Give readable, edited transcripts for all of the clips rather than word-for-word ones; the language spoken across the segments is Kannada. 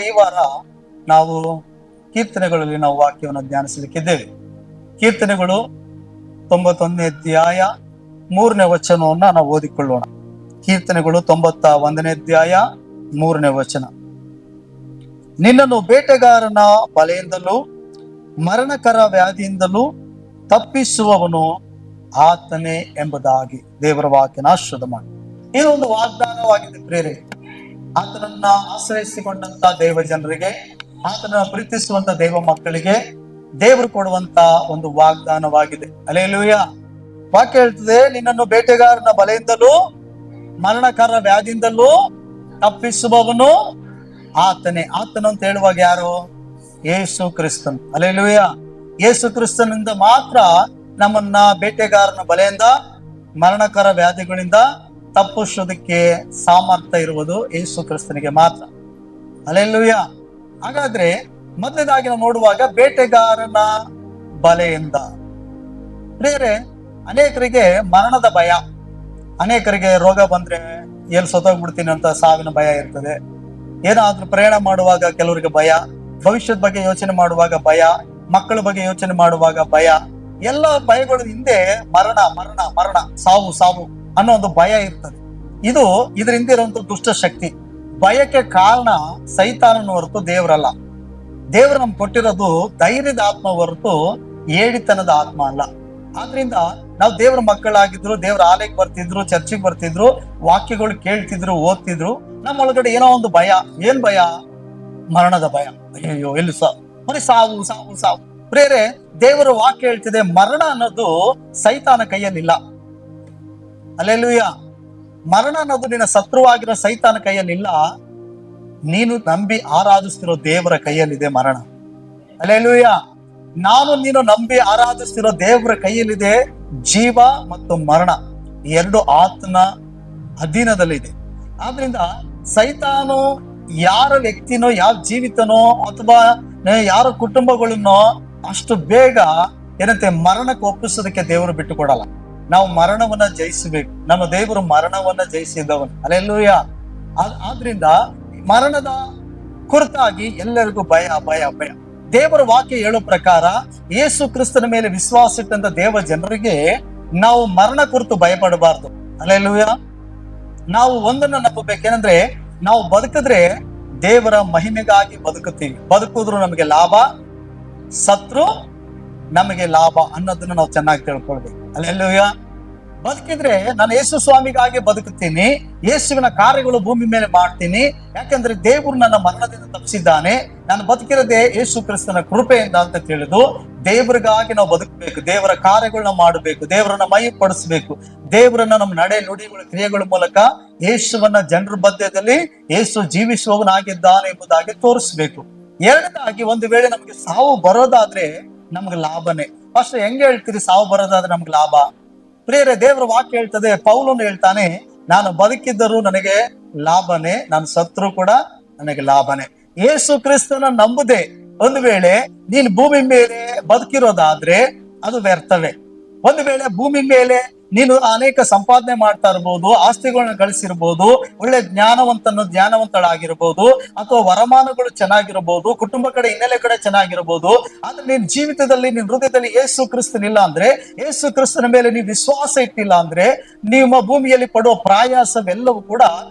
ಈ ವಾರ ನಾವು ಕೀರ್ತನೆಗಳಲ್ಲಿ ನಾವು ವಾಕ್ಯವನ್ನು ಧ್ಯಾನಿಸಲಿಕ್ಕಿದ್ದೇವೆ. ಕೀರ್ತನೆಗಳು 91ನೇ ಅಧ್ಯಾಯ 3ನೇ ವಚನವನ್ನ ನಾವು ಓದಿಕೊಳ್ಳೋಣ. ಕೀರ್ತನೆಗಳು 91ನೇ ಅಧ್ಯಾಯ 3ನೇ ವಚನ. ನಿನ್ನನ್ನು ಬೇಟೆಗಾರನ ಬಲೆಯಿಂದಲೂ ಮರಣಕರ ವ್ಯಾಧಿಯಿಂದಲೂ ತಪ್ಪಿಸುವವನು ಆತನೇ ಎಂಬುದಾಗಿ ದೇವರ ವಾಕ್ಯನ ಆಶೀರ್ವಾದ ಮಾಡಿ. ಇದು ಒಂದು ವಾಗ್ದಾನವಾಗಿದೆ ಪ್ರೇರೆ. ಆತನನ್ನ ಆಶ್ರಯಿಸಿಕೊಂಡಂತ ದೇವ ಜನರಿಗೆ, ಆತನ ಪ್ರೀತಿಸುವಂತ ದೇವ ಮಕ್ಕಳಿಗೆ ದೇವರು ಕೊಡುವಂತ ಒಂದು ವಾಗ್ದಾನವಾಗಿದೆ. ಹಲ್ಲೆಲೂಯಾ. ವಾಕ್ಯ ಹೇಳ್ತದೆ, ನಿನ್ನನ್ನು ಬೇಟೆಗಾರನ ಬಲೆಯಿಂದಲೂ ಮರಣಕರ ವ್ಯಾಧಿಯಿಂದಲೂ ತಪ್ಪಿಸುವವನು ಆತನೇ. ಆತನು ಅಂತ ಹೇಳುವಾಗ ಯಾರು? ಯೇಸು ಕ್ರಿಸ್ತನ್. ಹಲ್ಲೆಲೂಯಾ. ಯೇಸು ಕ್ರಿಸ್ತನಿಂದ ಮಾತ್ರ ನಮ್ಮನ್ನ ಬೇಟೆಗಾರನ ಬಲೆಯಿಂದ, ಮರಣಕರ ವ್ಯಾಧಿಗಳಿಂದ ತಪ್ಪಿಸೋದಕ್ಕೆ ಸಾಮರ್ಥ್ಯ ಇರುವುದು ಯೇಸು ಕ್ರಿಸ್ತನಿಗೆ ಮಾತ್ರ. ಹಲ್ಲೆಲೂಯಾ. ಹಾಗಾದ್ರೆ ಮೊದಲನೇದಾಗಿ ನಾವು ನೋಡುವಾಗ ಬೇಟೆಗಾರನ ಬಲೆಯಿಂದ, ಬೇರೆ ಅನೇಕರಿಗೆ ಮರಣದ ಭಯ, ಅನೇಕರಿಗೆ ರೋಗ ಬಂದ್ರೆ ಎಲ್ಲಿ ಸತ್ತೋಗ್ಬಿಡ್ತೀನಿ ಅಂತ ಸಾವಿನ ಭಯ ಇರ್ತದೆ. ಏನಾದ್ರೂ ಪ್ರಯಾಣ ಮಾಡುವಾಗ ಕೆಲವರಿಗೆ ಭಯ, ಭವಿಷ್ಯದ ಬಗ್ಗೆ ಯೋಚನೆ ಮಾಡುವಾಗ ಭಯ, ಮಕ್ಕಳ ಬಗ್ಗೆ ಯೋಚನೆ ಮಾಡುವಾಗ ಭಯ. ಎಲ್ಲ ಭಯಗಳ ಹಿಂದೆ ಮರಣ ಮರಣ ಮರಣ ಸಾವು ಸಾವು ಅನ್ನೋ ಒಂದು ಭಯ ಇರ್ತದೆ. ಇದ್ರ ಹಿಂದೆ ಇರುವಂತ ದುಷ್ಟ ಶಕ್ತಿ. ಭಯಕ್ಕೆ ಕಾರಣ ಸೈತಾನನ ಹೊರತು ದೇವರಲ್ಲ. ದೇವರು ನಮ್ಗೆ ಕೊಟ್ಟಿರೋದು ಧೈರ್ಯದ ಆತ್ಮ ಹೊರತು ಏಡಿತನದ ಆತ್ಮ ಅಲ್ಲ. ಆದ್ರಿಂದ ನಾವು ದೇವರ ಮಕ್ಕಳಾಗಿದ್ರು, ದೇವರ ಆಲಯಕ್ಕೆ ಬರ್ತಿದ್ರು, ಚರ್ಚಿಗೆ ಬರ್ತಿದ್ರು, ವಾಕ್ಯಗಳು ಕೇಳ್ತಿದ್ರು, ಓದ್ತಿದ್ರು, ನಮ್ಮ ಒಳಗಡೆ ಏನೋ ಒಂದು ಭಯ. ಏನ್ ಭಯ? ಮರಣದ ಭಯ. ಅಯ್ಯೋ ಎಲ್ಲಿ ಬರೀ ಸಾವು ಸಾವು ಸಾವು. ಪ್ರೇರೆ, ದೇವರ ವಾಕ್ಯ ಹೇಳ್ತಿದೆ, ಮರಣ ಅನ್ನೋದು ಸೈತಾನ ಕೈಯಲ್ಲಿಲ್ಲ. ಹಲ್ಲೆಲೂಯಾ. ಮರಣ ಅನ್ನೋದು ನಿನ್ನ ಶತ್ರುವಾಗಿರೋ ಸೈತಾನ ಕೈಯಲ್ಲಿಲ್ಲ. ನೀನು ನಂಬಿ ಆರಾಧಿಸ್ತಿರೋ ದೇವರ ಕೈಯಲ್ಲಿದೆ ಮರಣ. ಹಲ್ಲೆಲೂಯಾ. ನಾನು ನೀನು ನಂಬಿ ಆರಾಧಿಸ್ತಿರೋ ದೇವರ ಕೈಯಲ್ಲಿದೆ ಜೀವ ಮತ್ತು ಮರಣ, ಎರಡು ಆತನ ಅಧೀನದಲ್ಲಿದೆ. ಆದ್ರಿಂದ ಸೈತಾನು ಯಾರ ವ್ಯಕ್ತಿನೋ, ಯಾವ ಜೀವಿತನೋ ಅಥವಾ ಯಾರ ಕುಟುಂಬಗಳನ್ನೋ ಅಷ್ಟು ಬೇಗ ಏನಂತೆ ಮರಣಕ್ಕೆ ಒಪ್ಪಿಸೋದಕ್ಕೆ ದೇವರು ಬಿಟ್ಟು ಕೊಡಲ್ಲ. ನಾವು ಮರಣವನ್ನ ಜಯಿಸಬೇಕು. ನಮ್ಮ ದೇವರು ಮರಣವನ್ನ ಜಯಿಸಿದವನು. ಹಲ್ಲೆಲೂಯಾ. ಆದ್ರಿಂದ ಮರಣದ ಕುರಿತಾಗಿ ಎಲ್ಲರಿಗೂ ಭಯ ಭಯ ಭಯ. ದೇವರ ವಾಕ್ಯ ಹೇಳೋ ಪ್ರಕಾರ ಯೇಸು ಕ್ರಿಸ್ತನ ಮೇಲೆ ವಿಶ್ವಾಸ ಇಟ್ಟಂತ ದೇವ ಜನರಿಗೆ ನಾವು ಮರಣ ಕುರಿತು ಭಯಪಡಬಾರ್ದು. ಹಲ್ಲೆಲೂಯಾ. ನಾವು ಒಂದನ್ನ ನಂಬಬೇಕೇನಂದ್ರೆ, ನಾವು ಬದುಕಿದ್ರೆ ದೇವರ ಮಹಿಮೆಗಾಗಿ ಬದುಕುತ್ತೀವಿ. ಬದುಕಿದ್ರು ನಮಗೆ ಲಾಭ, ಸತ್ರು ನಮಗೆ ಲಾಭ ಅನ್ನೋದನ್ನ ನಾವು ಚೆನ್ನಾಗಿ ತಿಳ್ಕೊಳ್ಬೇಕು. ಹಲ್ಲೆಲೂಯಾ. ಬದುಕಿದ್ರೆ ನಾನು ಯೇಸು ಸ್ವಾಮಿಗಾಗಿ ಬದುಕುತ್ತೀನಿ, ಯೇಸುವಿನ ಕಾರ್ಯಗಳು ಭೂಮಿ ಮೇಲೆ ಮಾಡ್ತೀನಿ. ಯಾಕಂದ್ರೆ ದೇವರು ನನ್ನ ಮರಣದಿಂದ ತಪ್ಪಿಸಿದ್ದಾನೆ, ನಾನು ಬದುಕಿರೋದೇ ಯೇಸು ಕ್ರಿಸ್ತನ ಕೃಪೆಯಿಂದ ಅಂತ ತಿಳಿದು ದೇವರಿಗಾಗಿ ನಾವು ಬದುಕಬೇಕು. ದೇವರ ಕಾರ್ಯಗಳನ್ನ ಮಾಡಬೇಕು, ದೇವರನ್ನ ಮೈ ಪಡಿಸ್ಬೇಕು, ದೇವರನ್ನ ನಮ್ಮ ನಡೆ ನುಡಿಗಳ ಕ್ರಿಯೆಗಳ ಮೂಲಕ ಯೇಸುವನ್ನ ಜನರ ಮಧ್ಯದಲ್ಲಿ ಯೇಸು ಜೀವಿಸುವವನಾಗಿದ್ದಾನೆ ಎಂಬುದಾಗಿ ತೋರಿಸ್ಬೇಕು. ಎರಡನೇದಾಗಿ, ಒಂದು ವೇಳೆ ನಮ್ಗೆ ಸಾವು ಬರೋದಾದ್ರೆ ನಮ್ಗೆ ಲಾಭನೇ. ಫಸ್ಟ್ ಹೆಂಗೆ ಹೇಳ್ತೀರಿ ಸಾವು ಬರೋದಾದ್ರೆ ನಮ್ಗೆ ಲಾಭ? ಪ್ರಿಯರೇ, ದೇವರ ವಾಕ್ಯ ಹೇಳ್ತದೆ, ಪೌಲನು ಹೇಳ್ತಾನೆ, ನಾನು ಬದುಕಿದ್ದರೂ ನನಗೆ ಲಾಭನೇ, ನಾನು ಸತ್ರು ಕೂಡ ನನಗೆ ಲಾಭನೇ. ಯೇಸು ಕ್ರಿಸ್ತನ ನಂಬುದೇ ಒಂದು ವೇಳೆ ನೀನು ಭೂಮಿ ಮೇಲೆ ಬದುಕಿರೋದಾದ್ರೆ ಅದು ವ್ಯರ್ಥವೇ. ಒಂದು ವೇಳೆ ಭೂಮಿ ಮೇಲೆ ನೀನು ಅನೇಕ ಸಂಪಾದನೆ ಮಾಡ್ತಾ ಇರ್ಬೋದು, ಆಸ್ತಿಗಳನ್ನ ಗಳಿಸಿರ್ಬೋದು, ಒಳ್ಳೆ ಜ್ಞಾನವಂತಳಾಗಿರ್ಬೋದು, ಅಥವಾ ವರಮಾನಗಳು ಚೆನ್ನಾಗಿರ್ಬೋದು, ಕುಟುಂಬ ಕಡೆ ಹಿನ್ನೆಲೆ ಕಡೆ ಚೆನ್ನಾಗಿರ್ಬೋದು. ಆದ್ರೆ ನಿನ್ ಜೀವಿತದಲ್ಲಿ, ನಿನ್ ಹೃದಯದಲ್ಲಿ ಯೇಸು ಕ್ರಿಸ್ತನಿಲ್ಲ ಅಂದ್ರೆ, ಯೇಸು ಕ್ರಿಸ್ತನ ಮೇಲೆ ನೀವು ವಿಶ್ವಾಸ ಇಟ್ಟಿಲ್ಲ ಅಂದ್ರೆ, ನಿಮ್ಮ ಭೂಮಿಯಲ್ಲಿ ಪಡುವ ಪ್ರಯಾಸವೆಲ್ಲವೂ ಕೂಡ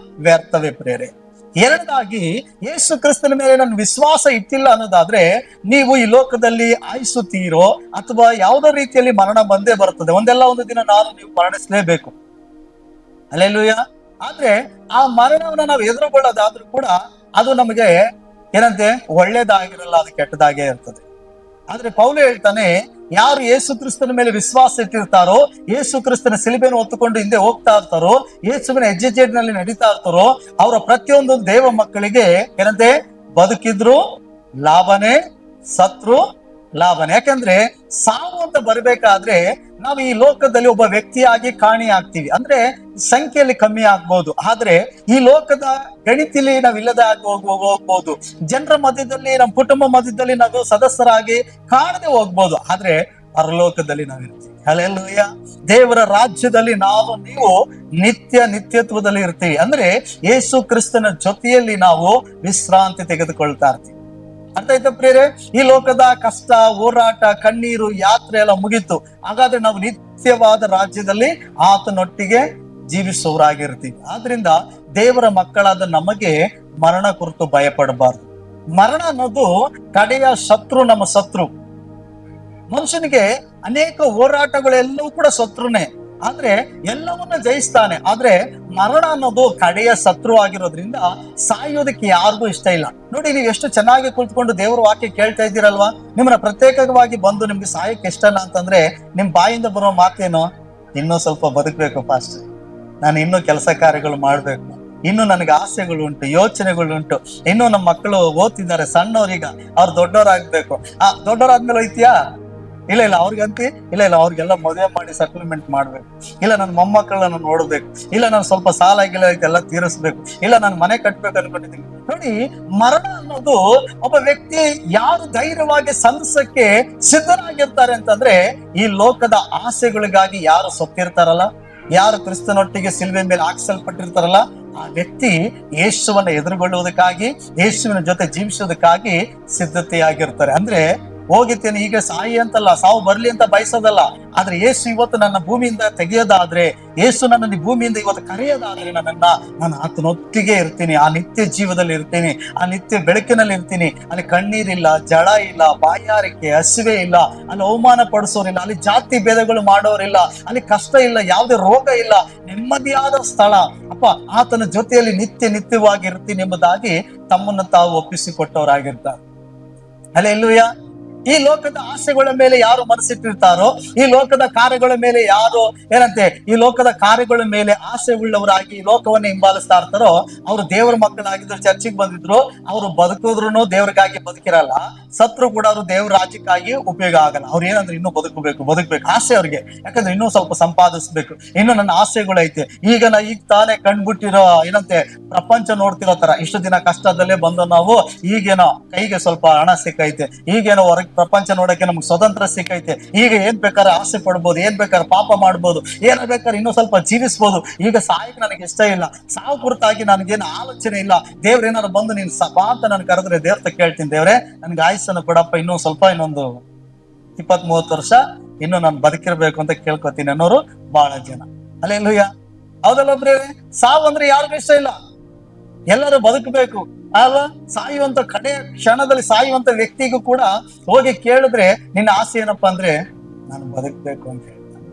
ವ್ಯರ್ಥವೇ ಪ್ರೇರೆ. ಎರಡನೇದಾಗಿ, ಯೇಸು ಕ್ರಿಸ್ತನ ಮೇಲೆ ನನ್ನ ವಿಶ್ವಾಸ ಇಟ್ಟಿಲ್ಲ ಅನ್ನೋದಾದ್ರೆ ನೀವು ಈ ಲೋಕದಲ್ಲಿ ಆಯಿಸುತ್ತೀರೋ ಅಥವಾ ಯಾವುದೋ ರೀತಿಯಲ್ಲಿ ಮರಣ ಬಂದೇ ಬರ್ತದೆ. ಒಂದೆಲ್ಲ ಒಂದು ದಿನ ನೀವು ಮರಣಿಸಲೇಬೇಕು. ಹಲ್ಲೆಲೂಯಾ. ಆದ್ರೆ ಆ ಮರಣವನ್ನ ನಾವು ಎದುರುಗೊಳ್ಳೋದಾದ್ರೂ ಕೂಡ ಅದು ನಮಗೆ ಏನಂತೆ ಒಳ್ಳೇದಾಗಿರಲ್ಲ, ಅದು ಕೆಟ್ಟದಾಗೇ ಇರ್ತದೆ. ಆದ್ರೆ ಪೌಲ ಹೇಳ್ತಾನೆ, ಯಾರು ಯೇಸು ಕ್ರಿಸ್ತನ ಮೇಲೆ ವಿಶ್ವಾಸ ಇಟ್ಟಿರ್ತಾರೋ, ಯೇಸು ಕ್ರಿಸ್ತನ ಸಿಲುಬೆಯನ್ನು ಹೊತ್ತುಕೊಂಡು ಹಿಂದೆ ಹೋಗ್ತಾ ಇರ್ತಾರೋ, ಯೇಸುವಿನ ಹೆಜ್ಜೆನಲ್ಲಿ ನಡೀತಾ ಇರ್ತಾರೋ, ಅವರ ಪ್ರತಿಯೊಂದು ದೇವ ಮಕ್ಕಳಿಗೆ ಏನಂತೆ ಬದುಕಿದ್ರು ಲಾಭನೇ, ಸತ್ರು ಲಾಭನೇ. ಯಾಕಂದ್ರೆ ಸಾವು ಅಂತ ಬರ್ಬೇಕಾದ್ರೆ ನಾವು ಈ ಲೋಕದಲ್ಲಿ ಒಬ್ಬ ವ್ಯಕ್ತಿಯಾಗಿ ಕಾಣಿ ಆಗ್ತೀವಿ, ಅಂದ್ರೆ ಸಂಖ್ಯೆಯಲ್ಲಿ ಕಮ್ಮಿ ಆಗ್ಬೋದು. ಆದ್ರೆ ಈ ಲೋಕದ ಗಣಿತಲ್ಲಿ ನಾವ್ ಇಲ್ಲದೆ ಹೋಗ್ಬೋದು. ಜನರ ಮಧ್ಯದಲ್ಲಿ, ನಮ್ಮ ಕುಟುಂಬ ಮಧ್ಯದಲ್ಲಿ ನಾವು ಸದಸ್ಯರಾಗಿ ಕಾಣದೆ ಹೋಗ್ಬೋದು. ಆದ್ರೆ ಪರಲೋಕದಲ್ಲಿ ನಾವಿರ್ತೀವಿ. ಹಲ್ಲೆಲೂಯ. ದೇವರ ರಾಜ್ಯದಲ್ಲಿ ನೀವು ನಿತ್ಯತ್ವದಲ್ಲಿ ಇರ್ತೀವಿ. ಅಂದ್ರೆ ಯೇಸು ಕ್ರಿಸ್ತನ ಜೊತೆಯಲ್ಲಿ ನಾವು ವಿಶ್ರಾಂತಿ ತೆಗೆದುಕೊಳ್ತಾ ಇರ್ತೀವಿ. ಅರ್ಥ ಆಯ್ತಾ ಪ್ರಿಯರೇ? ಈ ಲೋಕದ ಕಷ್ಟ, ಹೋರಾಟ, ಕಣ್ಣೀರು, ಯಾತ್ರೆ ಎಲ್ಲ ಮುಗೀತು. ಹಾಗಾದ್ರೆ ನಾವು ನಿತ್ಯವಾದ ರಾಜ್ಯದಲ್ಲಿ ಆತನೊಟ್ಟಿಗೆ ಜೀವಿಸುವವರಾಗಿರ್ತೀವಿ. ಆದ್ರಿಂದ ದೇವರ ಮಕ್ಕಳಾದ ನಮಗೆ ಮರಣ ಕುರಿತು ಭಯಪಡಬಾರ್ದು. ಮರಣ ಅನ್ನೋದು ಕಡೆಯ ಶತ್ರು, ನಮ್ಮ ಶತ್ರು. ಮನುಷ್ಯನಿಗೆ ಅನೇಕ ಹೋರಾಟಗಳೆಲ್ಲವೂ ಕೂಡ ಶತ್ರುನೇ, ಆದ್ರೆ ಎಲ್ಲವನ್ನ ಜಯಿಸ್ತಾನೆ. ಆದ್ರೆ ಮರಣ ಅನ್ನೋದು ಕಡೆಯ ಶತ್ರು ಆಗಿರೋದ್ರಿಂದ ಸಾಯೋದಕ್ಕೆ ಯಾರಿಗೂ ಇಷ್ಟ ಇಲ್ಲ. ನೋಡಿ, ನೀವು ಎಷ್ಟು ಚೆನ್ನಾಗಿ ಕುಳಿತುಕೊಂಡು ದೇವರ ವಾಕ್ಯ ಕೇಳ್ತಾ ಇದ್ದೀರಲ್ವಾ? ನಿಮ್ಮನ್ನ ಪ್ರತ್ಯೇಕವಾಗಿ ಬಂದು ನಿಮ್ಗೆ ಸಾಯಕ್ಕೆ ಇಷ್ಟಲ್ಲ ಅಂತಂದ್ರೆ ನಿಮ್ ಬಾಯಿಂದ ಬರೋ ಮಾತೇನು? ಇನ್ನೂ ಸ್ವಲ್ಪ ಬದುಕ್ಬೇಕು ಪಾಸ್ಟ್, ನಾನು ಇನ್ನೂ ಕೆಲಸ ಕಾರ್ಯಗಳು ಮಾಡ್ಬೇಕು, ಇನ್ನು ನನಗೆ ಆಸೆಗಳು ಉಂಟು, ಯೋಚನೆಗಳು ಉಂಟು, ಇನ್ನು ನಮ್ಮ ಮಕ್ಕಳು ಓದ್ತಿದ್ದಾರೆ, ಸಣ್ಣವ್ರೀಗ ಅವ್ರು ದೊಡ್ಡವರಾಗ್ಬೇಕು. ದೊಡ್ಡವರಾದ್ಮೇಲೆ ಹೋಯ್ತಿಯಾ? ಇಲ್ಲ ಅವ್ರಿಗಂತಿ ಇಲ್ಲ, ಅವ್ರಿಗೆಲ್ಲ ಮದುವೆ ಮಾಡಿ ಸೆಟಲ್ಮೆಂಟ್ ಮಾಡ್ಬೇಕು, ಇಲ್ಲ ನನ್ನ ಮೊಮ್ಮಕ್ಕಳನ್ನ ನೋಡ್ಬೇಕು, ಇಲ್ಲ ನಾನು ಸ್ವಲ್ಪ ಸಾಲ ಗಿಲ ಇದೆಲ್ಲ ತೀರಿಸ್ಬೇಕು, ಇಲ್ಲ ನಾನು ಮನೆ ಕಟ್ಬೇಕು ಅನ್ಕೊಂಡಿದ್ದೀನಿ. ನೋಡಿ, ಮರಣ ಅನ್ನೋದು ಒಬ್ಬ ವ್ಯಕ್ತಿ ಯಾರು ಧೈರ್ಯವಾಗಿ ಸಂಧಿಸಕ್ಕೆ ಸಿದ್ಧರಾಗಿರ್ತಾರೆ ಅಂತಂದ್ರೆ ಈ ಲೋಕದ ಆಸೆಗಳಿಗಾಗಿ ಯಾರು ಸತ್ತಿರ್ತಾರಲ್ಲ, ಯಾರು ಕ್ರಿಸ್ತನೊಟ್ಟಿಗೆ ಸಿಲ್ವೆ ಮೇಲೆ ಹಾಕಿಸಲ್ಪಟ್ಟಿರ್ತಾರಲ್ಲ, ಆ ವ್ಯಕ್ತಿ ಯೇಸುವನ್ನ ಎದುರುಗೊಳ್ಳುವುದಕ್ಕಾಗಿ, ಯೇಸುವಿನ ಜೊತೆ ಜೀವಿಸೋದಕ್ಕಾಗಿ ಸಿದ್ಧತೆಯಾಗಿರ್ತಾರೆ. ಅಂದ್ರೆ ಹೋಗಿತ್ತೇನೆ ಈಗ ಸಾಯಿ ಅಂತಲ್ಲ, ಸಾವು ಬರ್ಲಿ ಅಂತ ಬಯಸೋದಲ್ಲ. ಆದ್ರೆ ಯೇಸು ಇವತ್ತು ನನ್ನ ಭೂಮಿಯಿಂದ ತೆಗೆಯೋದಾದ್ರೆ, ಯೇಸು ನನ್ನನ್ನು ಭೂಮಿಯಿಂದ ಇವತ್ತು ಕರೆಯೋದಾದ್ರೆ ನಾನು ಆತನೊಟ್ಟಿಗೆ ಇರ್ತೀನಿ, ಆ ನಿತ್ಯ ಜೀವದಲ್ಲಿ ಇರ್ತೀನಿ, ಆ ನಿತ್ಯ ಬೆಳಕಿನಲ್ಲಿ ಇರ್ತೀನಿ. ಅಲ್ಲಿ ಕಣ್ಣೀರಿಲ್ಲ, ಜಳ ಇಲ್ಲ, ಬಾಯಾರಿಕೆ, ಹಸಿವೆ ಇಲ್ಲ, ಅಲ್ಲಿ ಅವಮಾನ ಪಡಿಸೋರಿಲ್ಲ, ಅಲ್ಲಿ ಜಾತಿ ಭೇದಗಳು ಮಾಡೋರಿಲ್ಲ, ಅಲ್ಲಿ ಕಷ್ಟ ಇಲ್ಲ, ಯಾವುದೇ ರೋಗ ಇಲ್ಲ, ನೆಮ್ಮದಿಯಾದ ಸ್ಥಳ. ಅಪ್ಪ, ಆತನ ಜೊತೆಯಲ್ಲಿ ನಿತ್ಯವಾಗಿ ಇರ್ತೀನಿ ಎಂಬುದಾಗಿ ತಮ್ಮನ್ನು ತಾವು ಒಪ್ಪಿಸಿಕೊಟ್ಟವರಾಗಿರ್ತಾರೆ. ಹಲ್ಲೆಲೂಯ. ಈ ಲೋಕದ ಆಸೆಗಳ ಮೇಲೆ ಯಾರು ಮನಸ್ಸಿಟ್ಟಿರ್ತಾರೋ, ಈ ಲೋಕದ ಕಾರ್ಯಗಳ ಮೇಲೆ ಯಾರು ಈ ಲೋಕದ ಕಾರ್ಯಗಳ ಮೇಲೆ ಆಸೆ ಉಳ್ಳವರಾಗಿ ಈ ಲೋಕವನ್ನ ಹಿಂಬಾಲಿಸ್ತಾ ಇರ್ತಾರೋ, ಅವರು ದೇವರ ಮಕ್ಕಳಾಗಿದ್ರು, ಚರ್ಚಿಗೆ ಬಂದಿದ್ರು, ಅವರು ಬದುಕಿದ್ರು ದೇವ್ರಿಗಾಗಿ ಬದುಕಿರಲ್ಲ, ಸತ್ರು ಕೂಡ ಅವರು ದೇವ್ರ ರಾಜ್ಯಕ್ಕಾಗಿ ಉಪಯೋಗ ಆಗಲ್ಲ. ಅವ್ರು ಏನಂದ್ರೆ ಇನ್ನೂ ಬದುಕ್ಬೇಕು ಆಸೆ ಅವ್ರಿಗೆ. ಯಾಕಂದ್ರೆ ಇನ್ನೂ ಸ್ವಲ್ಪ ಸಂಪಾದಿಸ್ಬೇಕು, ಇನ್ನು ನನ್ನ ಆಸೆಗಳೈತೆ. ಈಗ ತಾನೇ ಕಂಡ್ಬಿಟ್ಟಿರೋ ಪ್ರಪಂಚ ನೋಡ್ತಿರೋ ತರ ಇಷ್ಟು ದಿನ ಕಷ್ಟದಲ್ಲೇ ಬಂದು ನಾವು ಈಗೇನೋ ಕೈಗೆ ಸ್ವಲ್ಪ ಹಣ ಸಿಕ್ಕೈತೆ, ಈಗೇನೋ ಹೊರಗೆ ಪ್ರಪಂಚ ನೋಡಕ್ಕೆ ನಮ್ಗೆ ಸ್ವತಂತ್ರ ಸಿಕ್ಕೈತೆ, ಈಗ ಏನ್ ಬೇಕಾದ್ರೆ ಆಸೆ ಪಡ್ಬೋದು, ಏನ್ ಬೇಕಾದ್ರೆ ಪಾಪ ಮಾಡ್ಬೋದು, ಏನ್ ಬೇಕಾದ್ರೆ ಇನ್ನೂ ಸ್ವಲ್ಪ ಜೀವಿಸ್ಬೋದು. ಈಗ ಸಾಯಕ್ಕೆ ನನಗೆ ಇಷ್ಟ ಇಲ್ಲ, ಸಾವು ಕುರಿತಾಗಿ ನನಗೇನು ಆಲೋಚನೆ ಇಲ್ಲ. ದೇವ್ರ ಏನಾರು ಬಂದು ನೀನ್ ಸಪಾ ಅಂತ ನನ್ ಕರೆದ್ರೆ ದೇವ್ರ ಕೇಳ್ತೀನಿ, ದೇವ್ರೆ ನನ್ಗೆ ಆಯುಸ್ಸನ್ನು ಕೊಡಪ್ಪ, ಇನ್ನೊಂದು 20-30 ವರ್ಷ ಇನ್ನು ನಾನು ಬದುಕಿರ್ಬೇಕು ಅಂತ ಕೇಳ್ಕೊತೀನಿ ಅನ್ನೋರು ಬಹಳ ಜನ. ಹಲ್ಲೆಲೂಯ. ಹೌದಲ್ಲೊಬ್ರೇ? ಸಾವು ಅಂದ್ರೆ ಯಾರಿಗೂ ಇಷ್ಟ ಇಲ್ಲ, ಎಲ್ಲರೂ ಬದುಕಬೇಕು ಅಲ್ವಾ? ಸಾಯುವಂತ ಕಡೆ ಕ್ಷಣದಲ್ಲಿ ಸಾಯುವಂತ ವ್ಯಕ್ತಿಗೂ ಕೂಡ ಹೋಗಿ ಕೇಳಿದ್ರೆ ನಿನ್ನ ಆಸೆ ಏನಪ್ಪಾ ಅಂದ್ರೆ ನಾನು ಬದುಕಬೇಕು ಅಂತ ಹೇಳ್ತಾನೆ.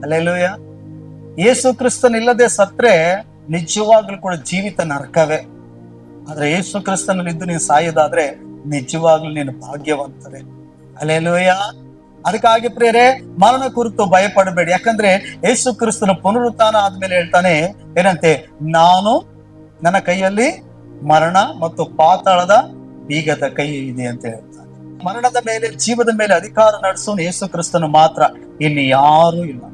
ಹಲ್ಲೆಲೂಯ. ಯೇಸು ಕ್ರಿಸ್ತನಿಲ್ಲದೆ ಸತ್ರೆ ನಿಜವಾಗ್ಲೂ ಕೂಡ ಜೀವಿತ ನರಕವೇ. ಆದ್ರೆ ಯೇಸು ಕ್ರಿಸ್ತನಲ್ಲಿದ್ದು ನೀನು ಸಾಯೋದಾದ್ರೆ ನಿಜವಾಗ್ಲೂ ನೀನು ಭಾಗ್ಯವಂತರೇ. ಹಲ್ಲೆಲೂಯ. ಅದಕ್ಕಾಗಿ ಪ್ರಿಯರೇ, ಮರಣ ಕುರಿತು ಭಯಪಡಬೇಡಿ. ಯಾಕಂದ್ರೆ ಯೇಸು ಕ್ರಿಸ್ತನ ಪುನರುತ್ಥಾನ ಆದ್ಮೇಲೆ ಹೇಳ್ತಾನೆ ನಾನು ನನ್ನ ಕೈಯಲ್ಲಿ ಮರಣ ಮತ್ತು ಪಾತಾಳದ ಬೀಗದ ಕೈ ಇದೆ ಅಂತ ಹೇಳ್ತಾನೆ. ಮರಣದ ಮೇಲೆ, ಜೀವದ ಮೇಲೆ ಅಧಿಕಾರ ನಡೆಸೋನು ಯೇಸು ಕ್ರಿಸ್ತನು ಮಾತ್ರ, ಇಲ್ಲಿ ಯಾರು ಇಲ್ಲ.